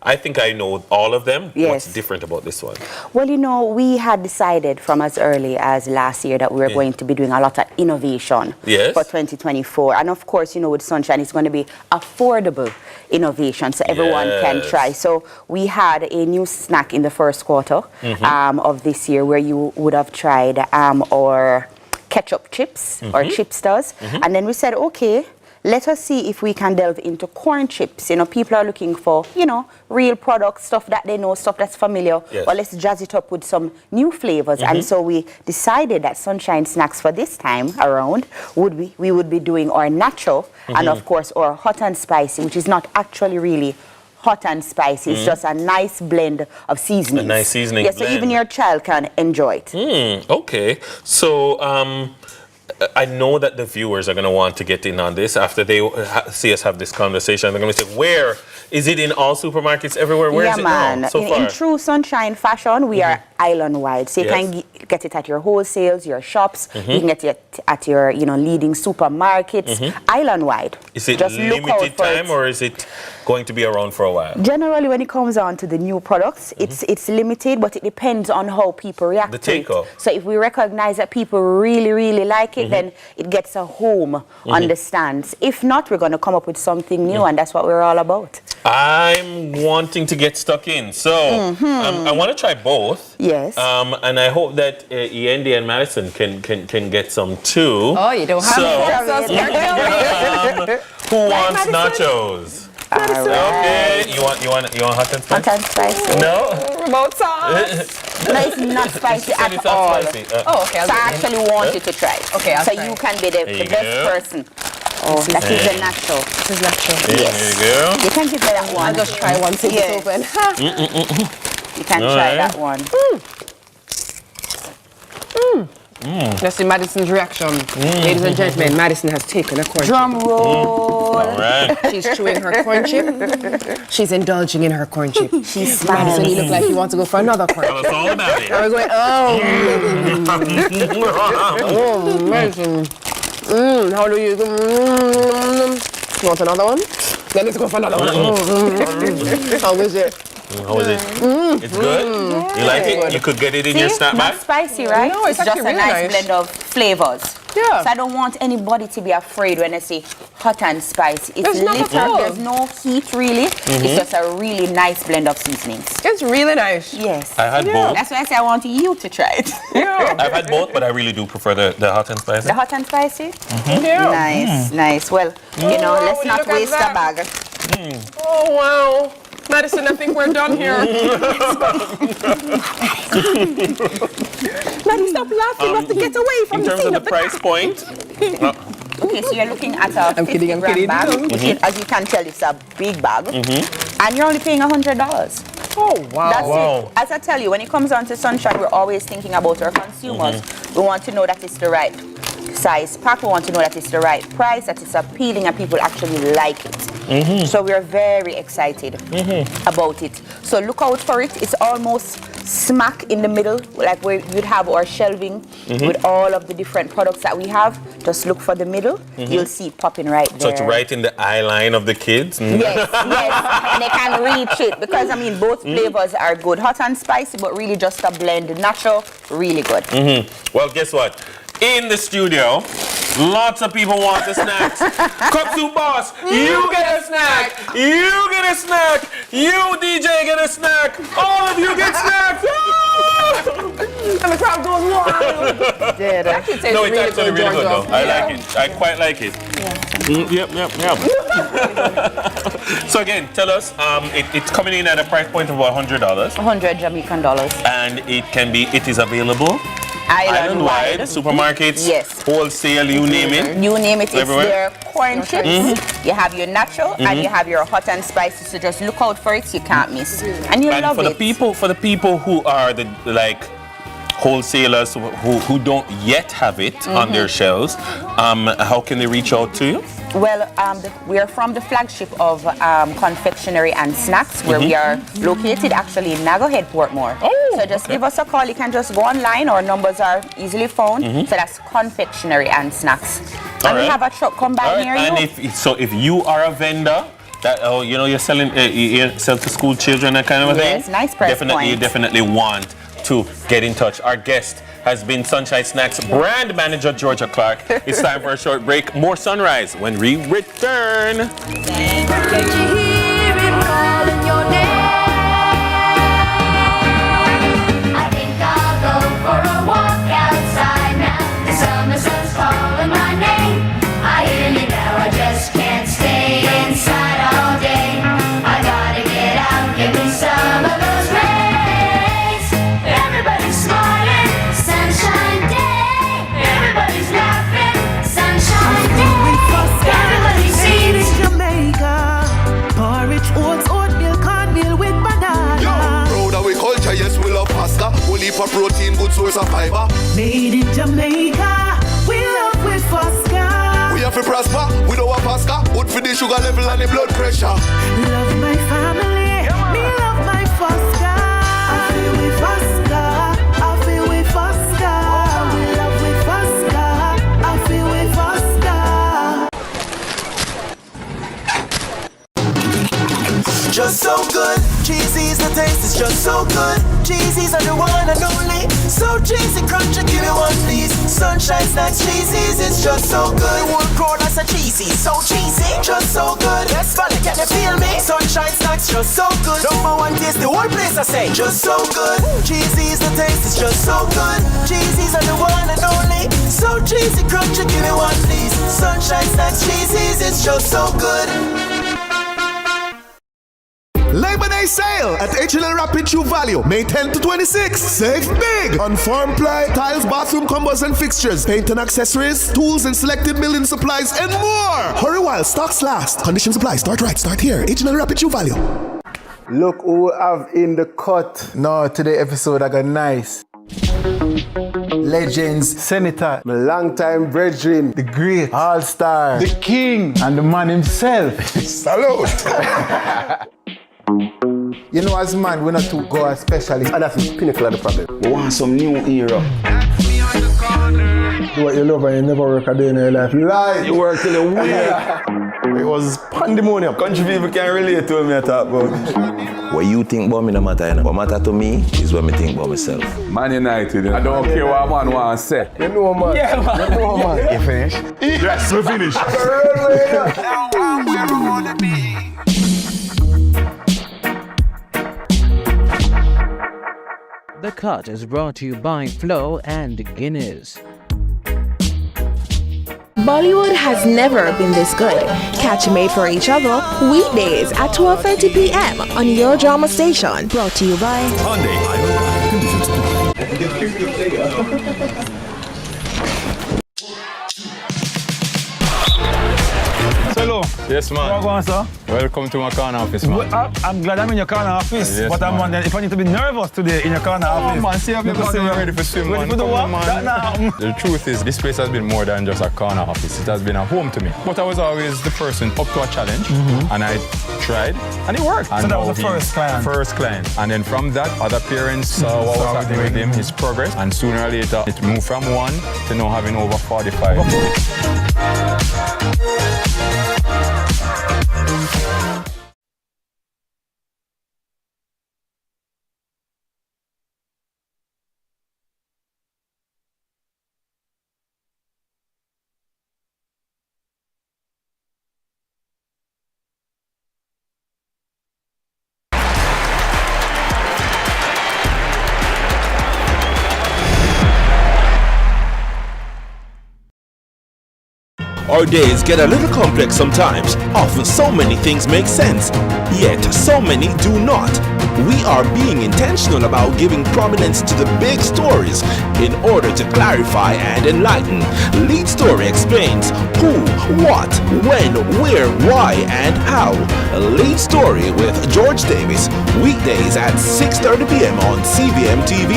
I think I know all of them. Yes. What's different about this one? Well, you know, we had decided from as early as last year that we were going to be doing a lot of innovation for 2024. And of course, you know, with Sunshine, it's going to be affordable innovation so everyone can try. So we had a new snack in the first quarter of this year where you would have tried our ketchup chips or chipsters. And then we said, okay, let us see if we can delve into corn chips. You know, people are looking for, you know, real products, stuff that they know, stuff that's familiar. Yes. Or let's jazz it up with some new flavors. And so we decided that Sunshine Snacks for this time around we would be doing our natural and of course our hot and spicy, which is not actually really hot and spicy. It's just a nice blend of seasonings. A nice seasoning so blend. even your child can enjoy it. Okay. So I know that the viewers are going to want to get in on this after they see us have this conversation. They're going to say, where? Is it in all supermarkets everywhere? Where is it now so far? In true Sunshine fashion, we are island-wide. So you get it at your wholesales, your shops. You can get it at your, leading supermarkets, island-wide. Is it Just look out limited for time it. or is it going to be around for a while? Generally, when it comes on to the new products, it's limited, but it depends on how people react to it. So if we recognize that people really, really like it, then it gets a home on the stands. If not, we're going to come up with something new, and that's what we're all about. I'm wanting to get stuck in. So I want to try both. Yes. And I hope that Yendi and Madison can get some too. Oh, you don't have to. Who wants nachos? Okay, you want hot and spicy? Hot and spicy. No? Remote sauce. No, it's not spicy at it's all. not spicy. So I actually want you to try it. Okay, I'll so try you it. can be the best person. Oh, that is a nacho. This is nacho. There you go. You can give that one. I'll just try one since it's open. You can try that one. Let's see Madison's reaction. Ladies and gentlemen, Madison has taken a corn Drum chip. roll. All right. She's chewing her corn chip. She's indulging in her corn chip. She's smiling. Madison, you look like you want to go for another corn Tell chip. us all about it. Are we going, Madison. How do you you want another one? Then let's go for another one. How is it? How is it? It's good? You like it? You could get it in your snack Not bag? spicy, right? No, it's just actually a really nice nice. blend of flavors. Yeah. So I don't want anybody to be afraid when I say hot and spicy. It's not at all. there's no heat really. It's just a really nice blend of seasonings. It's really nice. Yes. I had both. That's why I say I want you to try it. Yeah. I've had both, but I really do prefer the hot and spicy. The hot and spicy? Yeah. Nice. Well, let's would you not look at waste a that? bag. Oh, wow. Madison, I think we're done here. Maddie, stop laughing. We have to get away from In terms of the price point, Okay, so you're looking at a 50 gram bag, which is, as you can tell, it's a big bag, and you're only paying $100. Oh, wow. That's it. As I tell you, when it comes down to Sunshine, we're always thinking about our consumers. We want to know that it's the right size pack. We want to know that it's the right price, that it's appealing, and people actually like it. So we're very excited about it. So look out for it. It's almost smack in the middle, like where you'd have our shelving with all of the different products that we have. Just look for the middle. You'll see it popping right there. so it's right in the eye line of the kids. Yes, and they can reach it because both flavors are good, hot and spicy, but really just a blend, natural, really good. Well, guess what? In the studio, lots of people want the snacks. Cup Soup Boss, you get a snack. You get a snack. You, DJ, get a snack. All of you get snacks. And the crowd goes wild. No, it's actually really good though. I like it. I quite like it. Yep. So again, tell us, it's coming in at a price point of $100. 100 Jamaican dollars. And it is available Island-wide. Supermarkets, Yes. wholesale, you name it. You name it, it's Everywhere. their corn chips. You have your nacho and you have your hot and spicy. So just look out for it, you can't miss. And you'll love for it. the people who are the wholesalers who don't yet have it on their shelves, how can they reach out to you? Well, we are from the flagship of confectionery and snacks, where we are located actually in Nago Head, Portmore. So just give us a call. You can just go online. Our numbers are easily found. So that's confectionery and snacks. And we have a truck come by near And you. if you are a vendor that you're selling, you sell to school children, that kind of a thing. Yes, nice price point. You definitely want to get in touch. Our guest has been Sunshine Snacks brand manager Georgia Clark. It's time for a short break. More Sunrise when we return. For protein, good source of fiber. Made in Jamaica, we love with Fosca. We have to prosper with our Fosca. Good for the sugar level and the blood pressure. Love my family, me love my Fosca. I feel with Fosca, I feel with Fosca. so good. Cheesy's the taste, it's just so good. Cheesy's are the one and only. So cheesy, crunchy, give me one please. Sunshine Snacks Cheesy's, it's just so good. The whole crowd that's a cheesy, so cheesy, just so good. Yes, fella, can you feel me? Sunshine Snacks, just so good. Number one taste, the whole place I say, just so good. Cheesy's the taste, it's just so good. Cheesy's are the one and only. So cheesy, crunchy, give me one please. Sunshine Snacks Cheesy's, it's just so good. Labor Day sale at H&L Rapid True Value, May 10 to 26. Save big on farm ply, tiles, bathroom combos and fixtures, paint and accessories, tools and selected building supplies, and more. Hurry while stocks last. Conditions apply. Start right, start here. H&L Rapid True Value. Look who we have in the cut. No, today episode I got nice. Legends, Senator, my long-time brethren, the great, all-star, the king, and the man himself. Salute! You know, as man, we're not to go as specialists, and that's the pinnacle of the problem. We want some new era. Do what you love and you never work a day in your life. You lie. You work till a week. It was pandemonium. Country people can relate to me, I talk about. What you think about me no matter, you know. What matter to me is what me think about myself. Man United, I don't care what man want to say. You know, man. Yeah, man. You know, man. You finished? Yes, we finished. The Cut is brought to you by Flo and Guinness. Bollywood has never been this good. Catch Made for Each Other weekdays at 12:30 p.m. on your drama station. Brought to you by Hyundai, Hello. Yes, man. How are you going, sir? Welcome to my corner office, man. I'm glad I'm in your corner office, Yes, but I'm man. wondering if I need to be nervous today in your corner office. Man, see if you're ready for swim, Ready man. for the Come what? on, That now. The truth is, this place has been more than just a corner office. It has been a home to me. But I was always the person up to a challenge, and I tried, and it worked. So And that now was the first client? First client. And then from that, other parents saw what was happening with him, his progress, and sooner or later, it moved from 1 to now having over 45. Our days get a little complex sometimes. Often so many things make sense, yet so many do not. We are being intentional about giving prominence to the big stories in order to clarify and enlighten. Lead Story explains who, what, when, where, why, and how. Lead Story with George Davis, weekdays at 6:30 p.m. on CVMTV.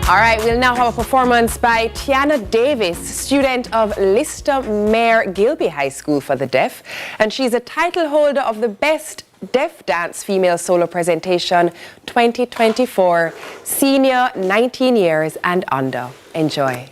All right, we'll now have a performance by Tiana Davis, student of Lister Mayor Gilby High School for the Deaf, and she's a title holder of the Best Deaf Dance Female Solo Presentation 2024, Senior 19 years and under. Enjoy.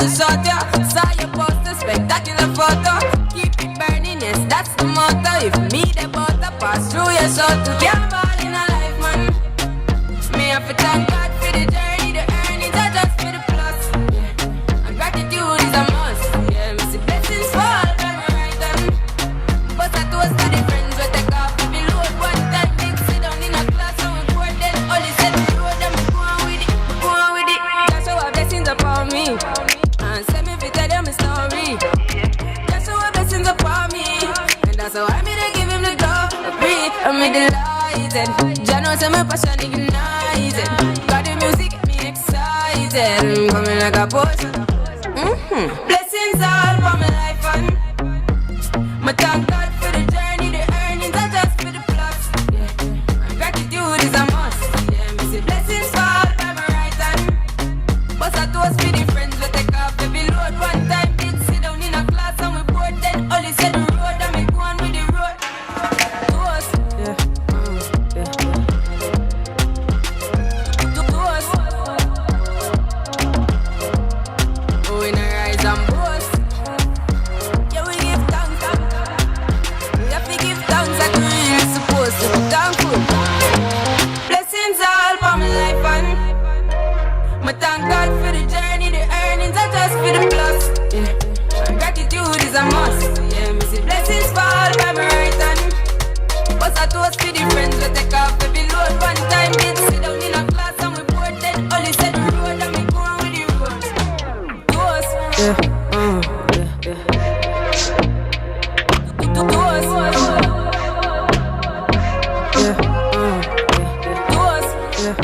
to sort ya. Saw your poster, spectacular photo. Keep it burning, yes, that's the motto. If me the butter pass through your soul to can't ball in a life, man. Me have to thank God for the journey, the earnings are just for the plus. Yeah. And gratitude is a must. Yeah, me see blessings fall by my right hand. But I toast to the friends we take off every load. One time did sit down in a class and we poured then only said the road and we go on with it, go on with it. That's how our blessings upon me. And send me to tell them a story. That's how our blessings upon me. And that's how I made to give him the glory. I'm me delighted. Jah knows my passion ignited. Got the music get me excited. Coming like a potion. Blessings all for my life and my thank God for the journey, the earnings are just for the plus. Yeah. And gratitude is a must. Yeah, me see blessings fall by my right hand. But I toast for the friends we take off every load. One time did sit down in a class and we bored then only said the road and we go on with the road. Toast, yeah, yeah, toast. Oh, in a rise and boast. Yeah, we give thanks. We have to give thanks like we really supposed to. Thankful. Blessings all for my life and my thank God for the journey, the earnings are just for the plus. Yeah. And gratitude is a must. Yeah, me see blessings fall by my right hand. But I toast for the friends we take off every load. One time did sit down in a class and we bored then only said the road and we go on with the road. Toast. Yeah. Toast. Yeah. Toast. Yeah.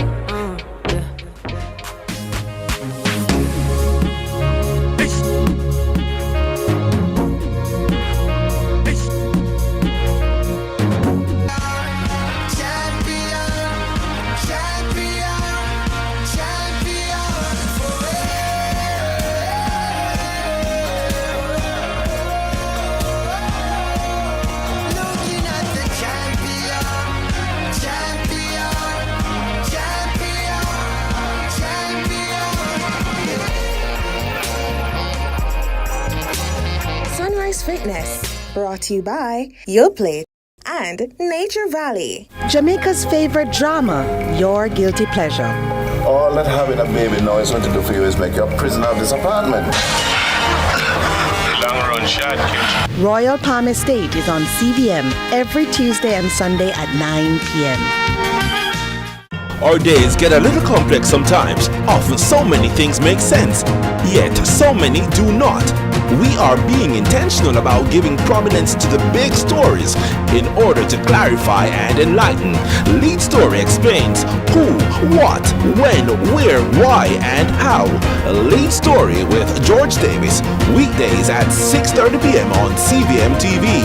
Sunrise Fitness, brought to you by Your Plate and Nature Valley. Jamaica's favorite drama, Your Guilty Pleasure. All that having a baby now is going to do for you is make you a prisoner of this apartment. Long run shot, kid. Royal Palm Estate is on CVM every Tuesday and Sunday at 9 p.m. Our days get a little complex sometimes. Often so many things make sense, yet so many do not. We are being intentional about giving prominence to the big stories in order to clarify and enlighten. Lead Story explains who, what, when, where, why, and how. Lead Story with George Davis, weekdays at 6:30 p.m. on CVMTV.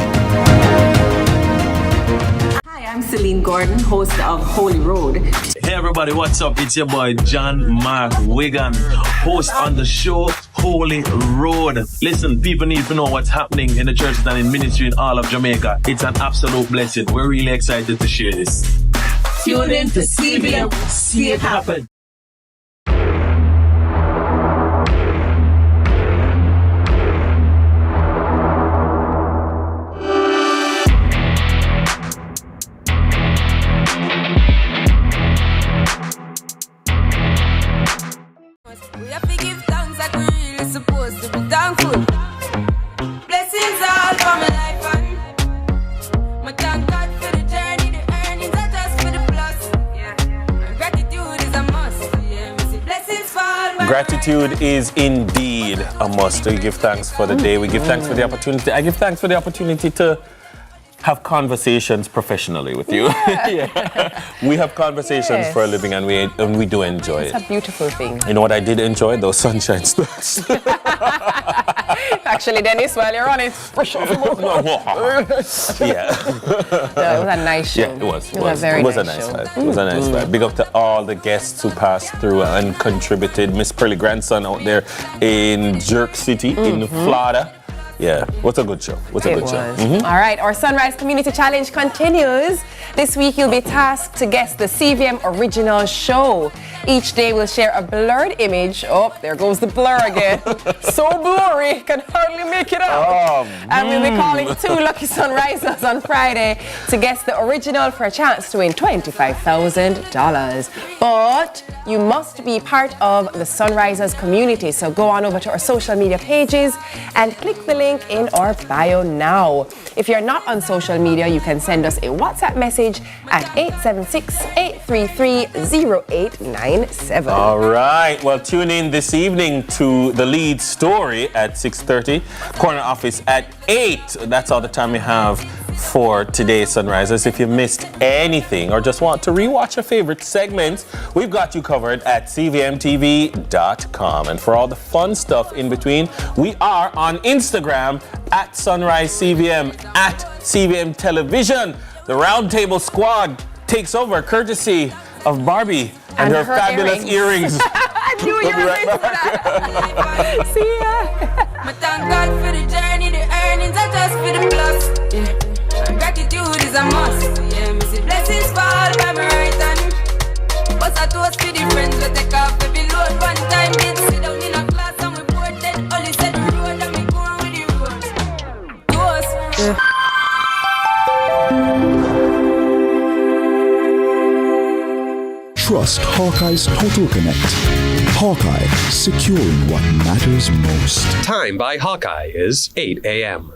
I'm Celine Gordon, host of Holy Road. Hey everybody, what's up? It's your boy John Mark Wigan, host on the show Holy Road. Listen, people need to know what's happening in the churches and in ministry in all of Jamaica. It's an absolute blessing. We're really excited to share this. Tune in to CVM. See it happen. We have to give thanks like we really supposed to be thankful. Blessings all for my life and my thank God for the journey, the earnings are just for the plus. Yeah. And gratitude is a must. Yeah. We see blessings fall. Gratitude is indeed a must. We give thanks for the day. We give thanks for the opportunity. I give thanks for the opportunity to have conversations professionally with you. Yeah. We have conversations for a living and we do enjoy it. It's a beautiful thing. You know what I did enjoy? Those sunshine stars. Actually, Dennis, while you're on it, Yeah. No, it was a nice show. Yeah, it was. It was a very nice nice show. vibe. It was a nice vibe. Big up to all the guests who passed through and contributed. Miss Pearly Grandson out there in Jerk City in Florida. Yeah, what's a good show? What's a It good was. show? All right, our Sunrise Community Challenge continues. This week you'll be tasked to guess the CVM original show. Each day we'll share a blurred image. Oh, there goes the blur again. So blurry, can hardly make it out. And we'll be calling 2 lucky sunrisers on Friday to guess the original for a chance to win $25,000. But you must be part of the Sunrisers community, so go on over to our social media pages and click the link in our bio now. If you're not on social media, you can send us a WhatsApp message at 876-833-0897. All right, well, tune in this evening to the lead story at 6:30, corner office at 8. That's all the time we have for today's Sunrisers. If you missed anything or just want to rewatch your favorite segments, we've got you covered at CVMTV.com. And for all the fun stuff in between, we are on Instagram at Sunrise CVM, at CVM Television. The Roundtable Squad takes over courtesy of Barbie and her fabulous earrings. I knew you were right back. See ya. But thank God for the journey, the earnings are just for the plus. And gratitude is a must. Yeah, me see blessings fall by my right hand. But I toast for the friends we take off every load. One time did sit down in a class and we bored dead. Only said the road and we going with the road. Toast. Trust Hawkeye's Total Connect. Hawkeye, securing what matters most. Time by Hawkeye is 8 a.m.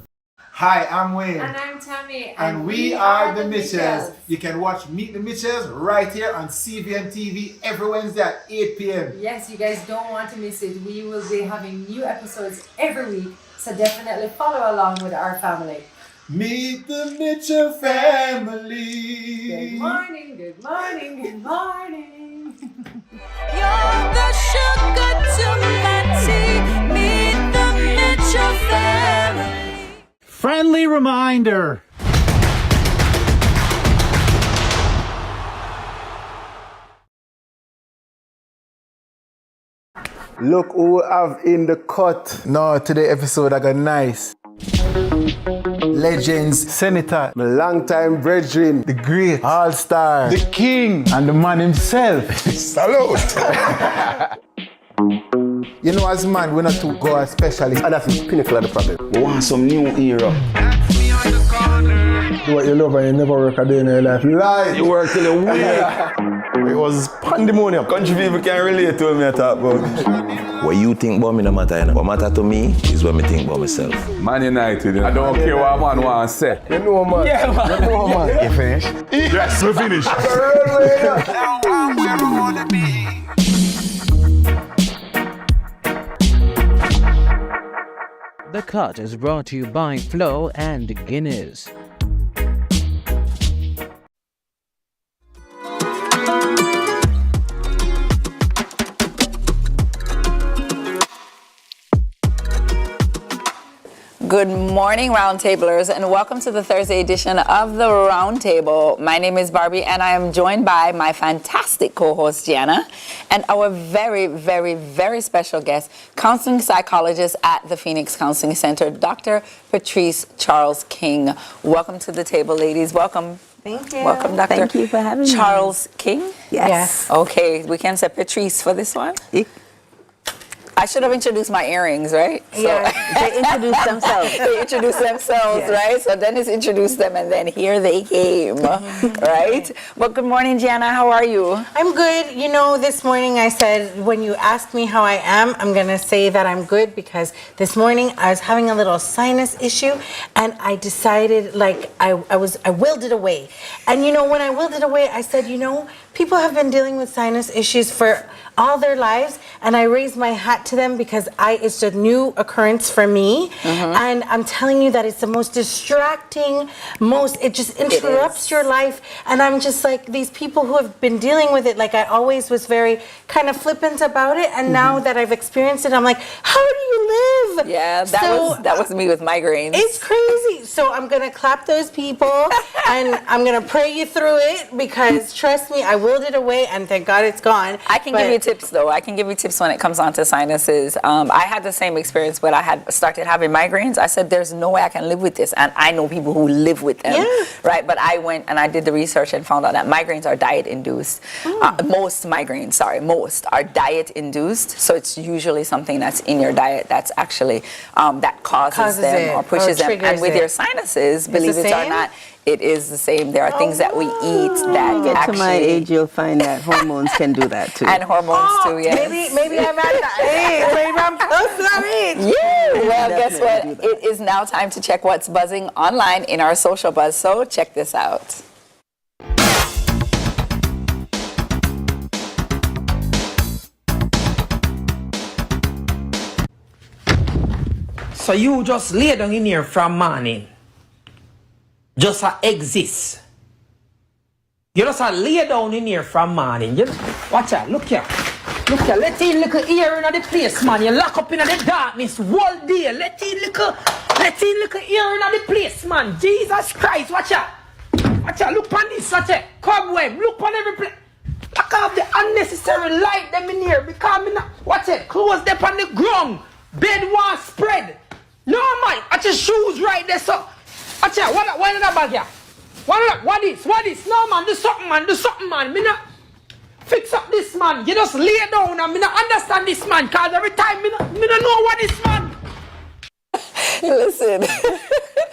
Hi, I'm Wayne. And I'm Tami. And we are the Mitchells. You can watch Meet the Mitchells right here on CVMTV every Wednesday at 8 p.m. Yes, you guys don't want to miss it. We will be having new episodes every week, so definitely follow along with our family. Meet the Mitchell family. Good morning, good morning, good morning. You're the sugar to my tea. Meet the Mitchell family. Friendly reminder. Look who we have in the cut. No, today episode I got nice. Legends, Senator, my longtime brethren, the great all-star, the king, and the man himself. Salute! You know, as man, we're not too God specialist, and that's the pinnacle of the problem. We want some new era. Do what you love and you never work a day in your life. Lie! You work till a week. It was pandemonium. Country people can't relate to me at talk about. What you think about me no matter, you know. What matter to me is what me think about myself. Man United, you know. I don't care what a man wants to say. You know, man. Yeah, man. You know, man. You finished? Yes, we finished. The Cut is brought to you by Flo and Guinness. Good morning, Roundtablers, and welcome to the Thursday edition of the Roundtable. My name is Barbie, and I am joined by my fantastic co-host, Gianna, and our very, very, very special guest, counseling psychologist at the Phoenix Counseling Center, Dr. Patrice Charles King. Welcome to the table, ladies. Welcome. Thank you. Welcome, Dr. Thank you for having me. Charles King? Yes. Okay, we can say Patrice for this one? I should have introduced my earrings, right? Yeah, they introduced themselves. They introduced themselves, Yes. right? So Dennis introduced them, and then here they came, right? Well, good morning, Gianna. How are you? I'm good. You know, this morning I said, when you asked me how I am, I'm going to say that I'm good because this morning I was having a little sinus issue and I decided, like, I willed it away. And, you know, when I willed it away, I said, you know, people have been dealing with sinus issues for all their lives, and I raised my hat to them because it's a new occurrence for me. And I'm telling you that it's the most distracting, it just interrupts your life. And I'm just like, these people who have been dealing with it, like I always was very kind of flippant about it, and now that I've experienced it, I'm like, how do you live? Yeah, that was me with migraines. It's crazy. So I'm gonna clap those people And I'm going to pray you through it because, trust me, I willed it away and thank God it's gone. I can give you tips, though. I can give you tips when it comes on to sinuses. I had the same experience when I had started having migraines. I said, there's no way I can live with this. And I know people who live with them, right? But I went and I did the research and found out that migraines are diet-induced. Most migraines, most are diet-induced. So it's usually something that's in your diet that's actually, that causes them or pushes them. And with your sinuses, believe it or not, it is the same. There are things that we eat that get actually... to my age, you'll find that hormones can do that too. And hormones too, yes. Maybe I'm at that age. Maybe I'm close to that age. Yeah. Well, guess what? It is now time to check what's buzzing online in our social buzz. So check this out. So you just lay down in here from morning. Just exist. You just lay down in here from morning. You watch out, look here. Look here, let in little ear in the place, man. You lock up in the darkness whole day. Let in little ear in the place, man. Jesus Christ, watch out. Watch out, look on this, watch out. Cobweb, look on every place. Lock off the unnecessary light them in here because me not, watch it, clothes them on the ground. Bed was spread. No man, watch your shoes right there, so. Watch out, what in that bag here? What is? No man, do something man. Me not fix up this man. You just lay down and me not understand this man, cause every time me not know what this man. Listen.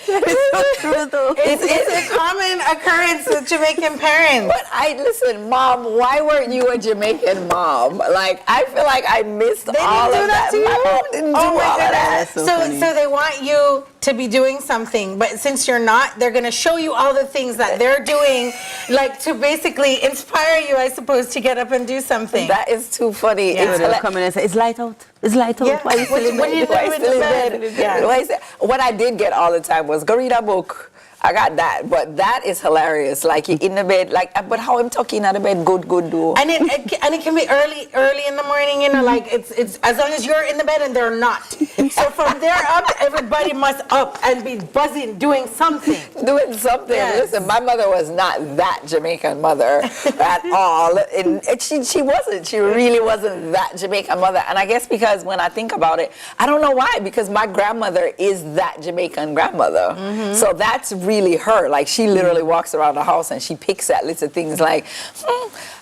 It's so true though. It's a common occurrence with Jamaican parents. But listen, Mom, why weren't you a Jamaican mom? Like, I feel like I missed all of that. My mom didn't do all of that. So they want you to be doing something, but since you're not, they're going to show you all the things that they're doing, like to basically inspire you, I suppose, to get up and do something. That is too funny. Yeah. They'll come in and say, it's light out. It's light out. Yeah. Why are you still in bed? Yeah. What I did get all the time was go read a book. I got that, but that is hilarious. Like you're in the bed, like, but how I'm talking out of bed, good do. And it can be early in the morning, you know, like it's as long as you're in the bed and they're not. So from there up, everybody must up and be buzzing, doing something. Yes. Listen, my mother was not that Jamaican mother at all. And she wasn't. She really wasn't that Jamaican mother. And I guess because when I think about it, I don't know why, because my grandmother is that Jamaican grandmother. Mm-hmm. So that's really her. Like she literally walks around the house and she picks at little things like,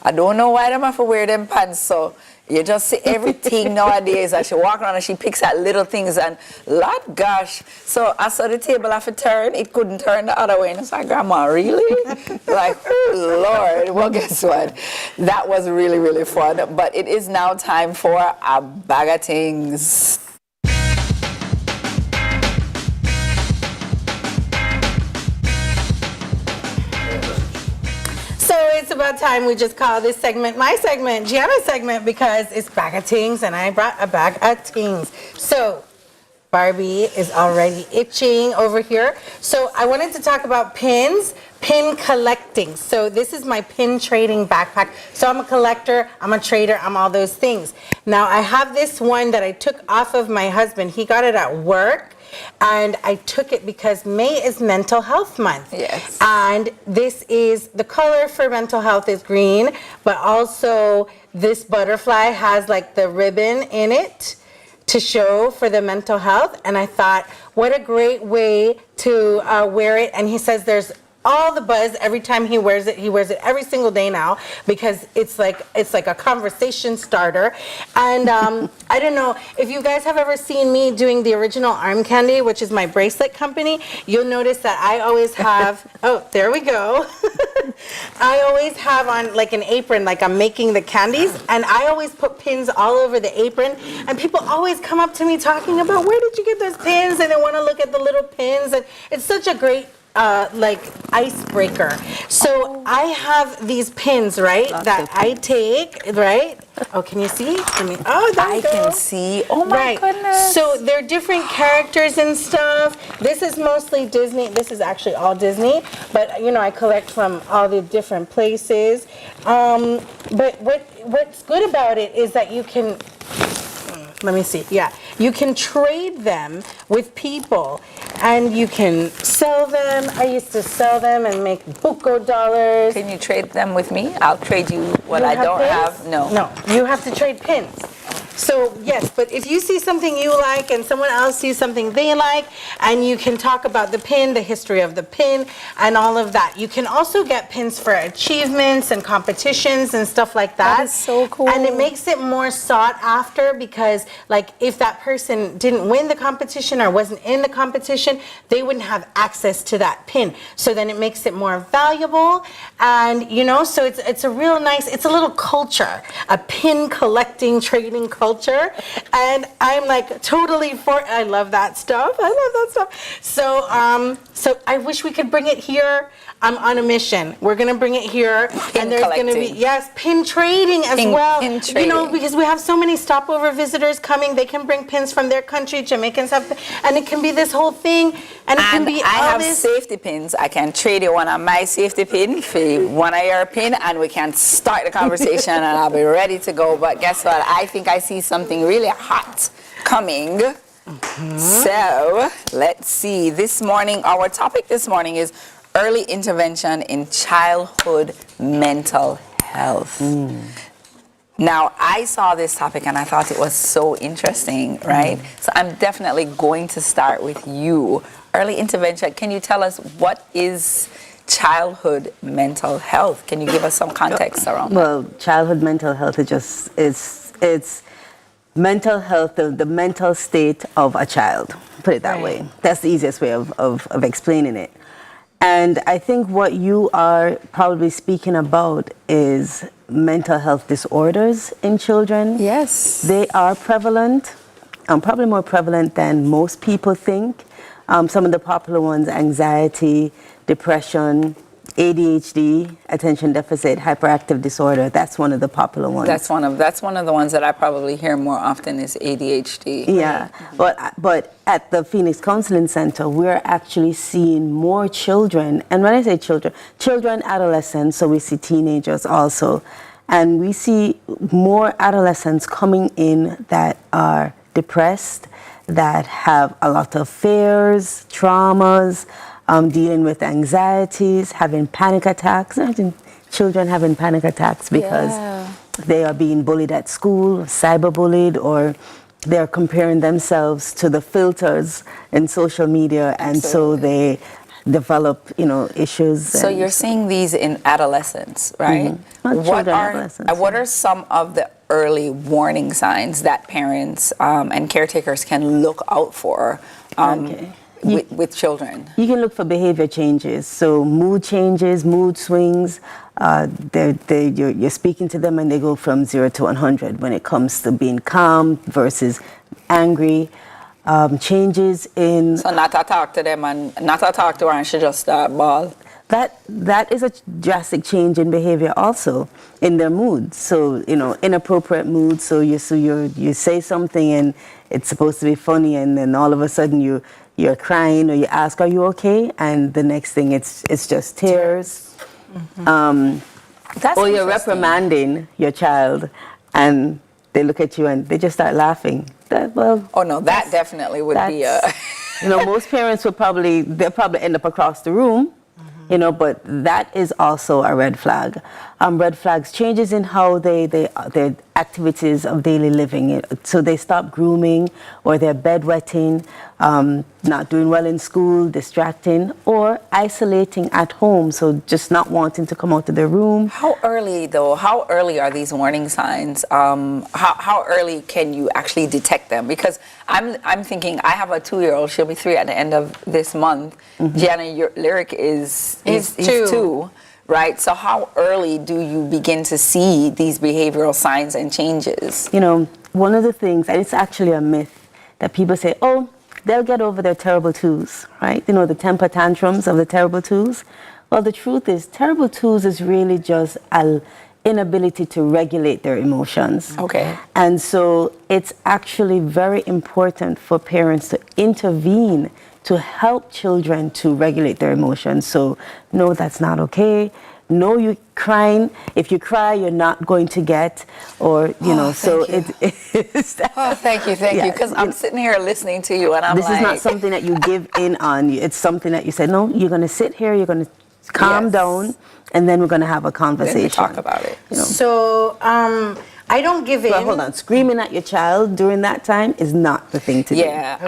I don't know why them have to wear them pants. So you just see everything nowadays as she walk around and she picks at little things and Lord gosh. So I saw the table have to turn, it couldn't turn the other way. And it's like, Grandma, really? Like, oh Lord. Well, guess what? That was really, really fun. But it is now time for a bag of things. It's about time we just call this segment my segment, Gianna's segment, because it's bag of things and I brought a bag of things. So Barbie is already itching over here. So I wanted to talk about pin collecting. So this is my pin trading backpack. So I'm a collector, I'm a trader, I'm all those things. Now I have this one that I took off of my husband. He got it at work. And I took it because May is Mental Health Month. Yes. And this is, the color for mental health is green, but also this butterfly has like the ribbon in it to show for the mental health. And I thought, what a great way to wear it. And he says there's all the buzz every time he wears it. He wears it every single day now because it's like a conversation starter. And I don't know if you guys have ever seen me doing the original arm candy, which is my bracelet company. You'll notice that I always have. Oh, there we go. I always have on like an apron, like I'm making the candies, and I always put pins all over the apron. And people always come up to me talking about where did you get those pins, and they want to look at the little pins, and it's such a great like icebreaker. So I have these pins, right, that I take, right? Oh, can you see? Oh, there you go. I can see. Oh my goodness. So they're different characters and stuff. This is mostly Disney. This is actually all Disney, but you know I collect from all the different places. But what's good about it is that you can. Let me see. Yeah, you can trade them with people, and you can sell them. I used to sell them and make buco dollars. Can you trade them with me? I'll trade you what I don't have. No. No, you have to trade pins. So yes, but if you see something you like and someone else sees something they like, and you can talk about the pin, the history of the pin, and all of that. You can also get pins for achievements and competitions and stuff like that. That is so cool. And it makes it more sought after because, like, if that person didn't win the competition or wasn't in the competition, they wouldn't have access to that pin. So then it makes it more valuable, and you know, so it's a real nice. It's a little culture, a pin collecting, trading culture. And I'm like totally for. I love that stuff. So so I wish we could bring it here. I'm on a mission. We're gonna bring it here, and there's gonna be pin trading as well. Pin trading. You know, because we have so many stopover visitors coming. They can bring pins from their country. Jamaicans have, and it can be this whole thing, and it can be I all have this. safety pins. I can trade you one of my safety pin for one of your pin, and we can start the conversation, and I'll be ready to go. But guess what? I think I see something really hot coming. So let's see. This morning, our topic this morning is early intervention in childhood mental health. Now, I saw this topic and I thought it was so interesting, right? So I'm definitely going to start with you. Early intervention, can you tell us what is childhood mental health? Can you give us some context around that? Well, childhood mental health is just, it's mental health, the mental state of a child, put it that way. That's the easiest way of explaining it. And I think what you are probably speaking about is mental health disorders in children. Yes. They are prevalent, probably more prevalent than most people think. Some of the popular ones, anxiety, depression, ADHD, attention deficit hyperactive disorder. That's one of the popular ones. That's one of the ones that I probably hear more often is ADHD. Yeah, but at the Phoenix Counseling Center, we're actually seeing more children, and when I say children, adolescents, so we see teenagers also, and we see more adolescents coming in that are depressed, that have a lot of fears, traumas, dealing with anxieties, having panic attacks. Imagine children having panic attacks because they are being bullied at school, cyberbullied, or they're comparing themselves to the filters in social media, and so they develop, issues. So you're seeing these in adolescents, right? What are some of the early warning signs that parents and caretakers can look out for? With children? You can look for behavior changes, so mood changes, mood swings. You're speaking to them and they go from 0 to 100 when it comes to being calm versus angry. Changes in... So not to talk to them and not to talk to her and she just start bawl. That is a drastic change in behavior also in their moods. So, inappropriate moods. So you say something and it's supposed to be funny, and then all of a sudden you're crying, or you ask, "Are you okay?" And the next thing it's just tears. Or you're reprimanding your child, and they look at you and they just start laughing. That definitely would be a. Most parents they'll probably end up across the room. But that is also a red flag. Red flags, changes in how their activities of daily living. So they stop grooming, or they're bedwetting, not doing well in school, distracting, or isolating at home. So just not wanting to come out of their room. How early, though? How early are these warning signs? How early can you actually detect them? Because I'm thinking, I have a 2-year-old. She'll be 3 at the end of this month. Gianna, your lyric is 2. Right? So how early do you begin to see these behavioral signs and changes? One of the things, and it's actually a myth, that people say, oh, they'll get over their terrible twos, right? The temper tantrums of the terrible twos. Well, the truth is, terrible twos is really just an inability to regulate their emotions. Okay. And so it's actually very important for parents to intervene to help children to regulate their emotions. So, no, that's not okay. no, you're crying. If you cry, you're not going to get, or, you know, so it's that. Oh, thank you, because I'm sitting here listening to you and I'm this like... is not something that you give in on. It's something that you say, no, you're going to sit here, you're going to calm down, and then we're going to have a conversation. Then we talk about it. You know? So, I don't give in. Well, hold on. Screaming at your child during that time is not the thing to do. Yeah,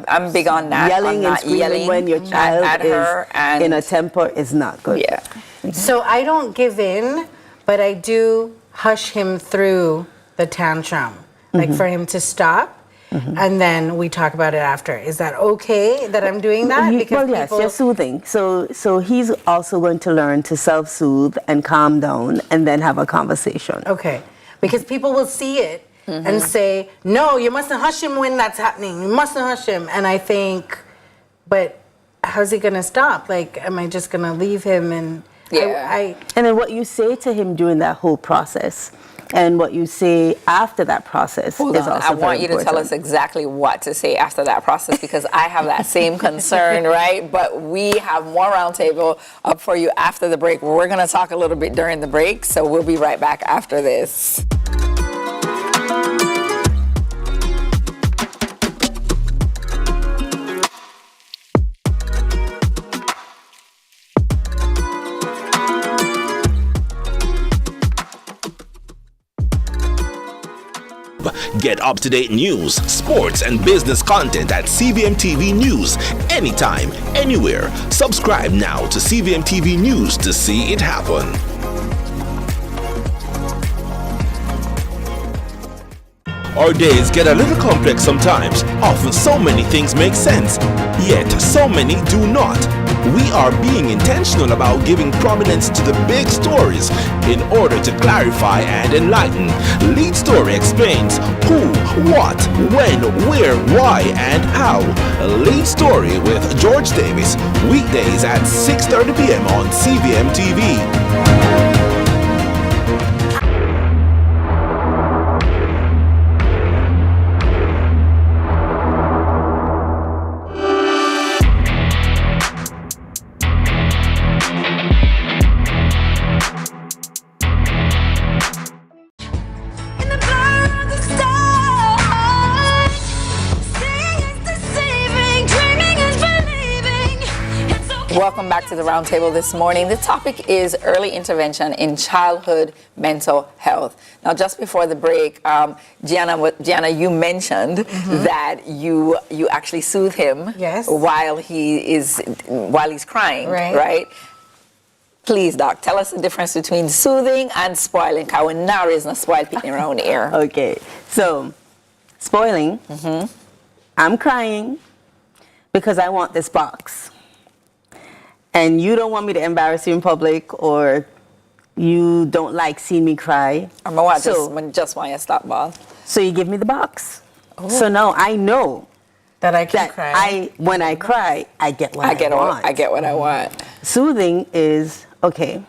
I'm big on that. Yelling and screaming when your child at her is in a temper is not good. Yeah. So I don't give in, but I do hush him through the tantrum, like for him to stop, and then we talk about it after. Is that okay that I'm doing that? Well, yes, you're soothing. So he's also going to learn to self-soothe and calm down and then have a conversation. Okay. Because people will see it and say, no, you mustn't hush him when that's happening. You mustn't hush him. And I think, but how's he going to stop? Like, am I just going to leave him? And and then what you say to him during that whole process and what you say after that process is also very important. I want you to tell us exactly what to say after that process, because I have that same concern, right? But we have more roundtable up for you after the break. We're going to talk a little bit during the break, so we'll be right back after this. Get up-to-date news, sports, and business content at CVMTV News anytime, anywhere. Subscribe now to CVMTV News to see it happen. Our days get a little complex sometimes. Often so many things make sense, yet so many do not. We are being intentional about giving prominence to the big stories in order to clarify and enlighten. Lead Story explains who, what, when, where, why, and how. Lead Story with George Davis, weekdays at 6:30 p.m. on CVMTV. Welcome back to the roundtable this morning. The topic is early intervention in childhood mental health. Now, just before the break, Gianna, you mentioned that you actually soothe him while he's crying, right? Please, Doc, tell us the difference between soothing and spoiling. Because we're not raising a spoiled picking around here. Okay, so spoiling, I'm crying because I want this box. And you don't want me to embarrass you in public, or you don't like seeing me cry. I just want you to stop, boss. So you give me the box. So now I know that I can cry. When I cry, I get what I want. I get what I want. Soothing is, okay,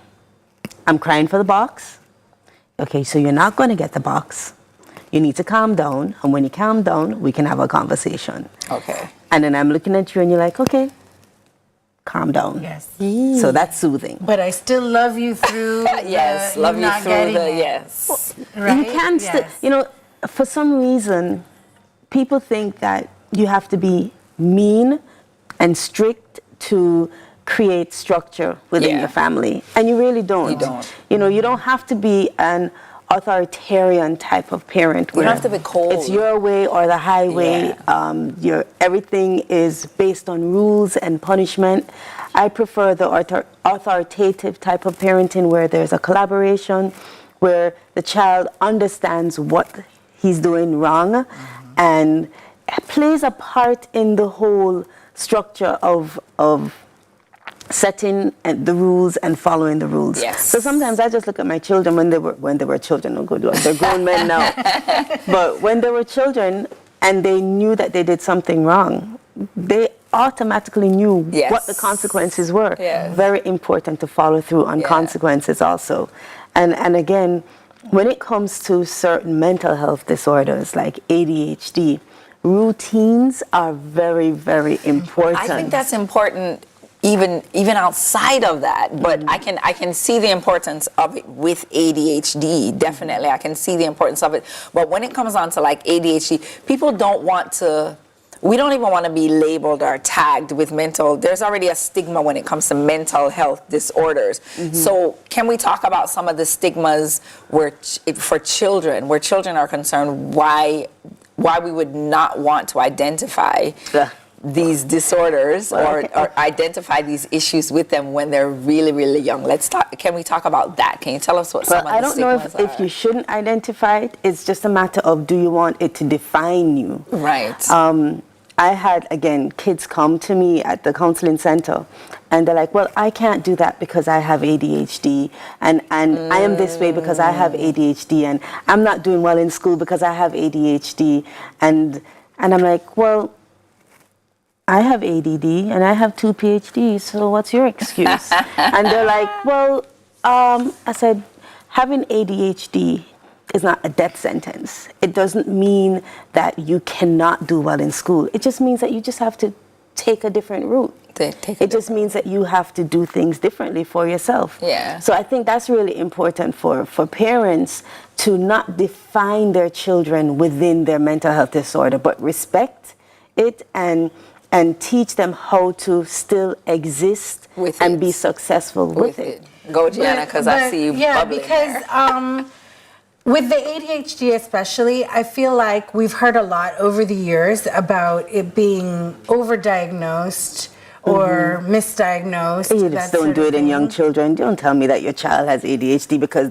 I'm crying for the box. Okay, so you're not going to get the box. You need to calm down. And when you calm down, we can have a conversation. Okay. And then I'm looking at you and you're like, okay, calm down. Yes. So that's soothing. But I still love you through love you through the Right? You can't for some reason, people think that you have to be mean and strict to create structure within your family. And you really don't. You don't. You don't have to be an authoritarian type of parent. You don't have to be cold. It's your way or the highway. Everything is based on rules and punishment. I prefer the authoritative type of parenting where there's a collaboration, where the child understands what he's doing wrong and plays a part in the whole structure of setting the rules and following the rules. Yes. So sometimes I just look at my children when they were children. Oh, good Lord, they're grown men now. But when they were children and they knew that they did something wrong, they automatically knew what the consequences were. Yes. Very important to follow through on consequences also. And again, when it comes to certain mental health disorders like ADHD, routines are very, very important. I think that's important even outside of that, but I can see the importance of it with ADHD. Definitely, I can see the importance of it. But when it comes on to like ADHD, people don't want to. We don't even want to be labeled or tagged with mental. There's already a stigma when it comes to mental health disorders. So can we talk about some of the stigmas for children, where children are concerned, why we would not want to identify these disorders or identify these issues with them when they're really, really young? Can we talk about that? Can you tell us what some of the stigmas are? I don't know if you shouldn't identify it. It's just a matter of, do you want it to define you? Right. I had, again, kids come to me at the counseling center, and they're like, well, I can't do that because I have ADHD, and I am this way because I have ADHD, and I'm not doing well in school because I have ADHD. And I'm like, well, I have ADD, and I have 2 PhDs, so what's your excuse? And they're like, well, I said, having ADHD is not a death sentence. It doesn't mean that you cannot do well in school. It just means that you just have to take a different route. It just means that you have to do things differently for yourself. Yeah. So I think that's really important for parents to not define their children within their mental health disorder, but respect it and teach them how to still exist and be successful with it. Go, Gianna, because I see you bubbling because with the ADHD especially, I feel like we've heard a lot over the years about it being overdiagnosed or misdiagnosed. You just don't do it in young children. Don't tell me that your child has ADHD because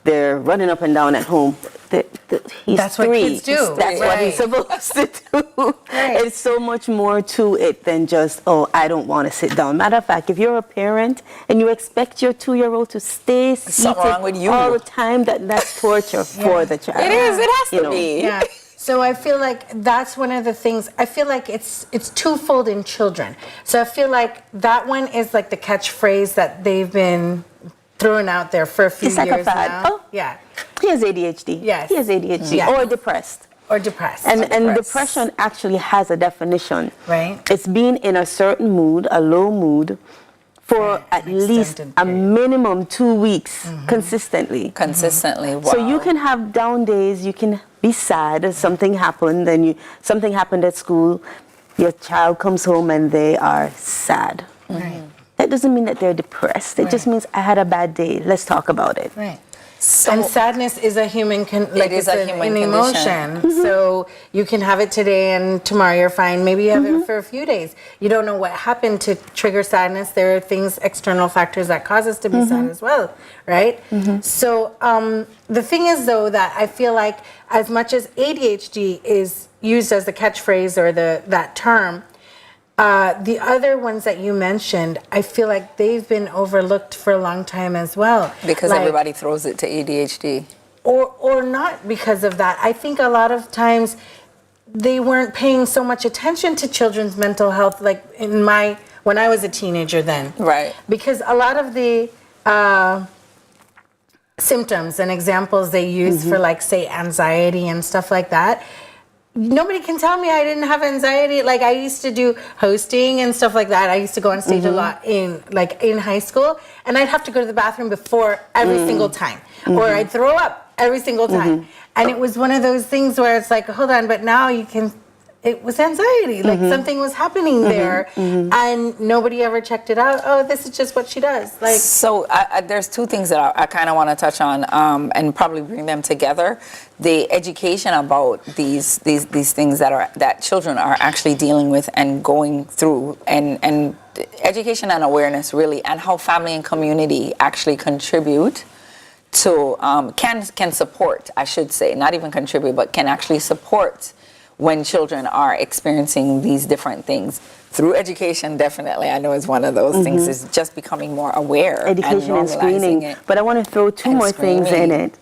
they're running up and down at home. That's 3. What kids do. That's what he's supposed to do. Right. It's so much more to it than just, oh, I don't want to sit down. Matter of fact, if you're a parent and you expect your 2-year-old to stay seated all the time, that's torture for the child. It is. It has to be. Yeah. So I feel like that's one of the things. I feel like it's twofold in children. So I feel like that one is like the catchphrase that they've been throwing out there for a few years like a fad. now. Oh, yeah. He has ADHD. Yes. He has ADHD. Yes. Or depressed. And depression actually has a definition. Right. It's being in a certain mood, a low mood, for at least a minimum 2 weeks consistently. Wow. So you can have down days, you can be sad, something happened, something happened at school, your child comes home and they are sad. Right. That doesn't mean that they're depressed. It just means I had a bad day. Let's talk about it. Right. And sadness is a human an emotion. condition. So you can have it today and tomorrow you're fine. Maybe you have it for a few days. You don't know what happened to trigger sadness. There are things, external factors that cause us to be sad as well, right? So the thing is, though, that I feel like as much as ADHD is used as the catchphrase or that term, the other ones that you mentioned, I feel like they've been overlooked for a long time as well. Because everybody throws it to ADHD. Or not because of that. I think a lot of times they weren't paying so much attention to children's mental health like when I was a teenager then. Right. Because a lot of the symptoms and examples they use for like, say, anxiety and stuff like that, nobody can tell me I didn't have anxiety. Like I used to do hosting and stuff like that. I used to go on stage a lot in high school, and I'd have to go to the bathroom before every single time, or I'd throw up every single time. And it was one of those things where it's like, hold on, but now it was anxiety. Like something was happening there, and nobody ever checked it out. Oh, this is just what she does. Like so, there's 2 things that I kind of want to touch on, and probably bring them together. The education about these things that children are actually dealing with and going through, and education and awareness really, and how family and community actually contribute to can support, I should say, not even contribute, but can actually support when children are experiencing these different things. Through education, definitely, I know is one of those things, is just becoming more aware. Education and screening. It. But I want to throw 2 more things in it.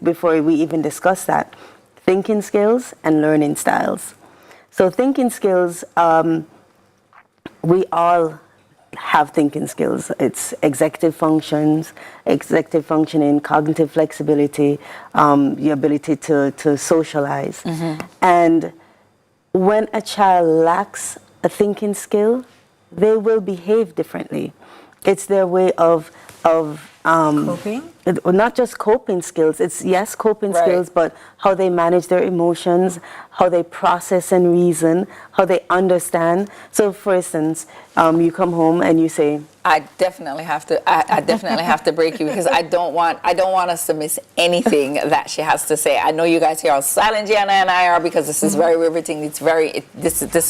Before we even discuss that. Thinking skills and learning styles. So thinking skills, we all have thinking skills. It's executive functioning, cognitive flexibility, the ability to socialize. And when a child lacks a thinking skill, they will behave differently. It's their way of coping? Not just coping skills. It's, yes, coping skills, but how they manage their emotions, how they process and reason, how they understand. So, for instance, you come home and you say, I definitely have to. I definitely have to break you because I don't want us to miss anything that she has to say. I know you guys hear how silent Gianna and I are because this is very riveting. This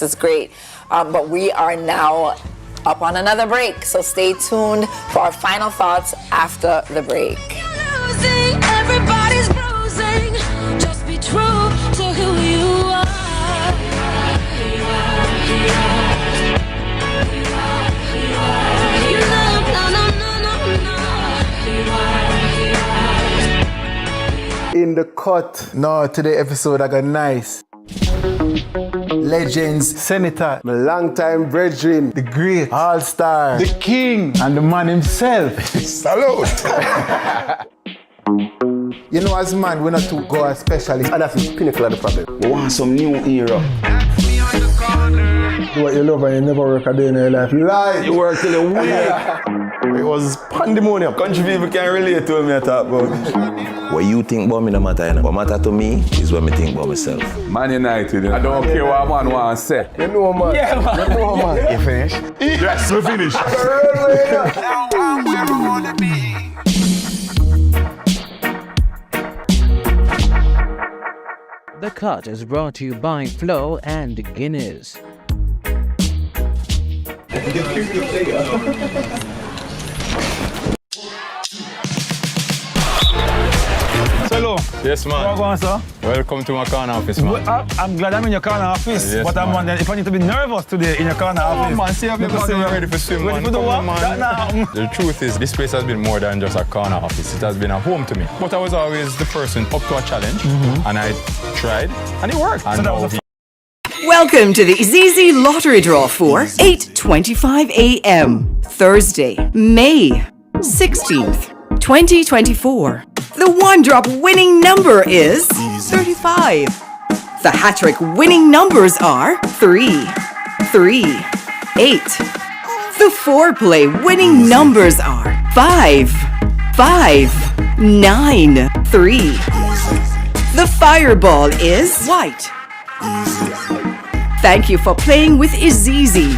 is great. But we are now up on another break, so stay tuned for our final thoughts after the break. Everybody's bruising. Just be true to who you are. In the cut. No, today episode I got nice. Legends, Senator, my longtime brethren, the great, all-star, the king, and the man himself. Salute! You know, as man, we're not to go as specialists, and that's the pinnacle of the problem. We want some new era. Do what you love and you never work a day in your life. Lie! You work till you wake. It was pandemonium. Country people can relate to me I talk about. What you think about me no matter, you know. What matter to me is what me think about myself. Man United, you know. I don't care what man wants to say. You know, man. Yeah, man. You know, man. You finished? Yes, we finished. The Cut is brought to you by Flo and Guinness. Hello. Yes, man. How going, sir? Welcome to my corner office, man. I'm glad I'm in your corner office, Yes, but I'm man. wondering if I need to be nervous today in your corner office. Man, see if you're ready for swim, Ready man. for the Come what? on, man. That now. The truth is, this place has been more than just a corner office. It has been a home to me. But I was always the person up to a challenge, and I tried, and it worked. And now Welcome to the ZZ Lottery Draw for 8:25 a.m. Thursday, May 16th, 2024. The one-drop winning number is 35. The hat-trick winning numbers are 3, 3, 8. The four-play winning numbers are 5, 5, 9, 3. The fireball is white. Thank you for playing with Izizi.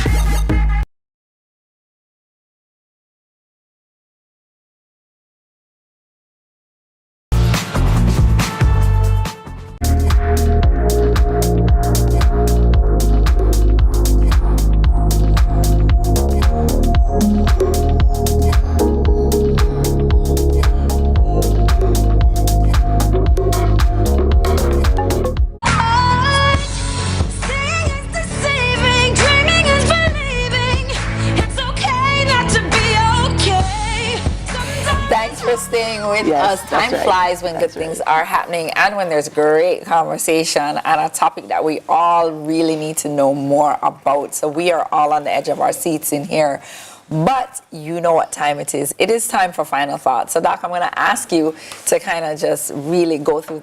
Time flies when good things are happening and when there's great conversation and a topic that we all really need to know more about. So we are all on the edge of our seats in here. But you know what time it is. It is time for final thoughts. So Doc, I'm going to ask you to kind of just really go through,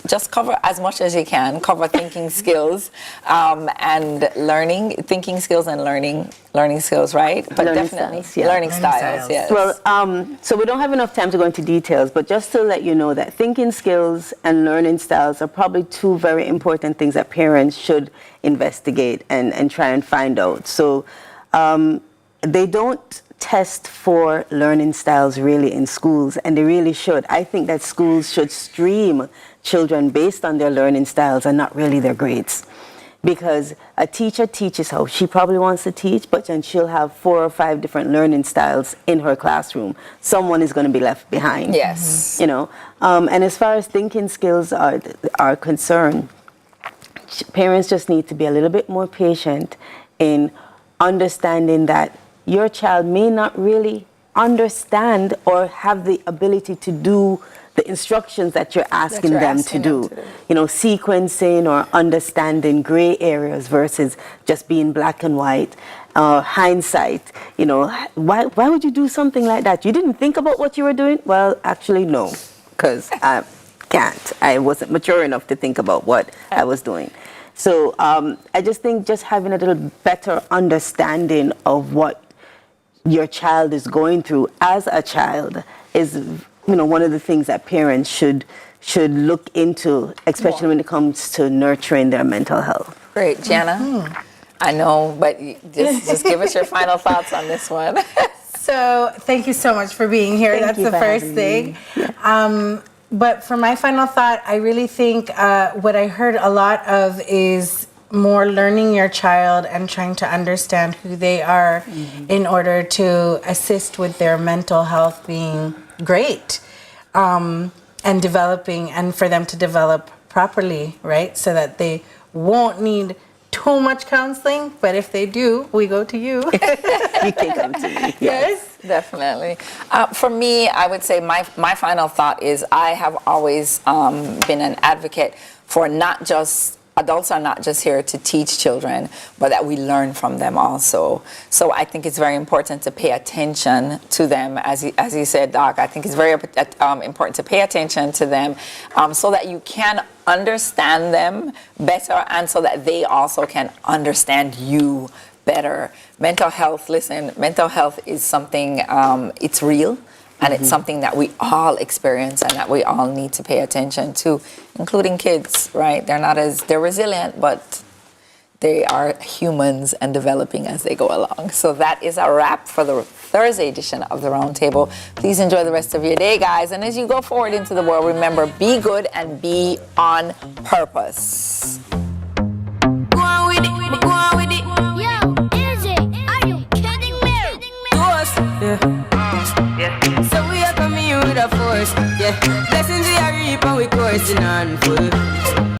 just cover as much as you can, cover thinking skills and learning, thinking skills and learning skills, right? But Learning definitely styles, yeah. learning styles, yes. Well, so we don't have enough time to go into details, but just to let you know that thinking skills and learning styles are probably two very important things that parents should investigate and try and find out. So they don't test for learning styles really in schools, and they really should. I think that schools should stream children based on their learning styles and not really their grades. Because a teacher teaches how she probably wants to teach, but then she'll have 4 or 5 different learning styles in her classroom. Someone is going to be left behind. Yes. You know, and as far as thinking skills are concerned, parents just need to be a little bit more patient in understanding that your child may not really understand or have the ability to do the instructions that you're asking them to do. You know, sequencing or understanding gray areas versus just being black and white. Hindsight, you know, why would you do something like that? You didn't think about what you were doing? Well, actually, no, because I can't. I wasn't mature enough to think about what I was doing. So I just think just having a little better understanding of what your child is going through as a child is, one of the things that parents should look into, especially when it comes to nurturing their mental health. Great, Jana. I know, but just give us your final thoughts on this one. So thank you so much for being here. That's the first thing. But for my final thought, I really think what I heard a lot of is more learning your child and trying to understand who they are in order to assist with their mental health being great and developing, and for them to develop properly, right? So that they won't need too much counseling, but if they do, we go to you. You can come to me. Yes, definitely. For me, I would say my final thought is I have always been an advocate for adults are not just here to teach children, but that we learn from them also. So I think it's very important to pay attention to them. As you said, Doc, I think it's very important to pay attention to them so that you can understand them better and so that they also can understand you better. Mental health is something, it's real. And it's something that we all experience and that we all need to pay attention to, including kids, right? They're resilient, but they are humans and developing as they go along. So that is a wrap for the Thursday edition of the Roundtable. Please enjoy the rest of your day, guys. And as you go forward into the world, remember, be good and be on purpose. Go on with it, go on with it. Yo, is it? Are you kidding me? To us, yeah. So we are coming with a force, yeah. Blessings we are reaping, we coursing on full.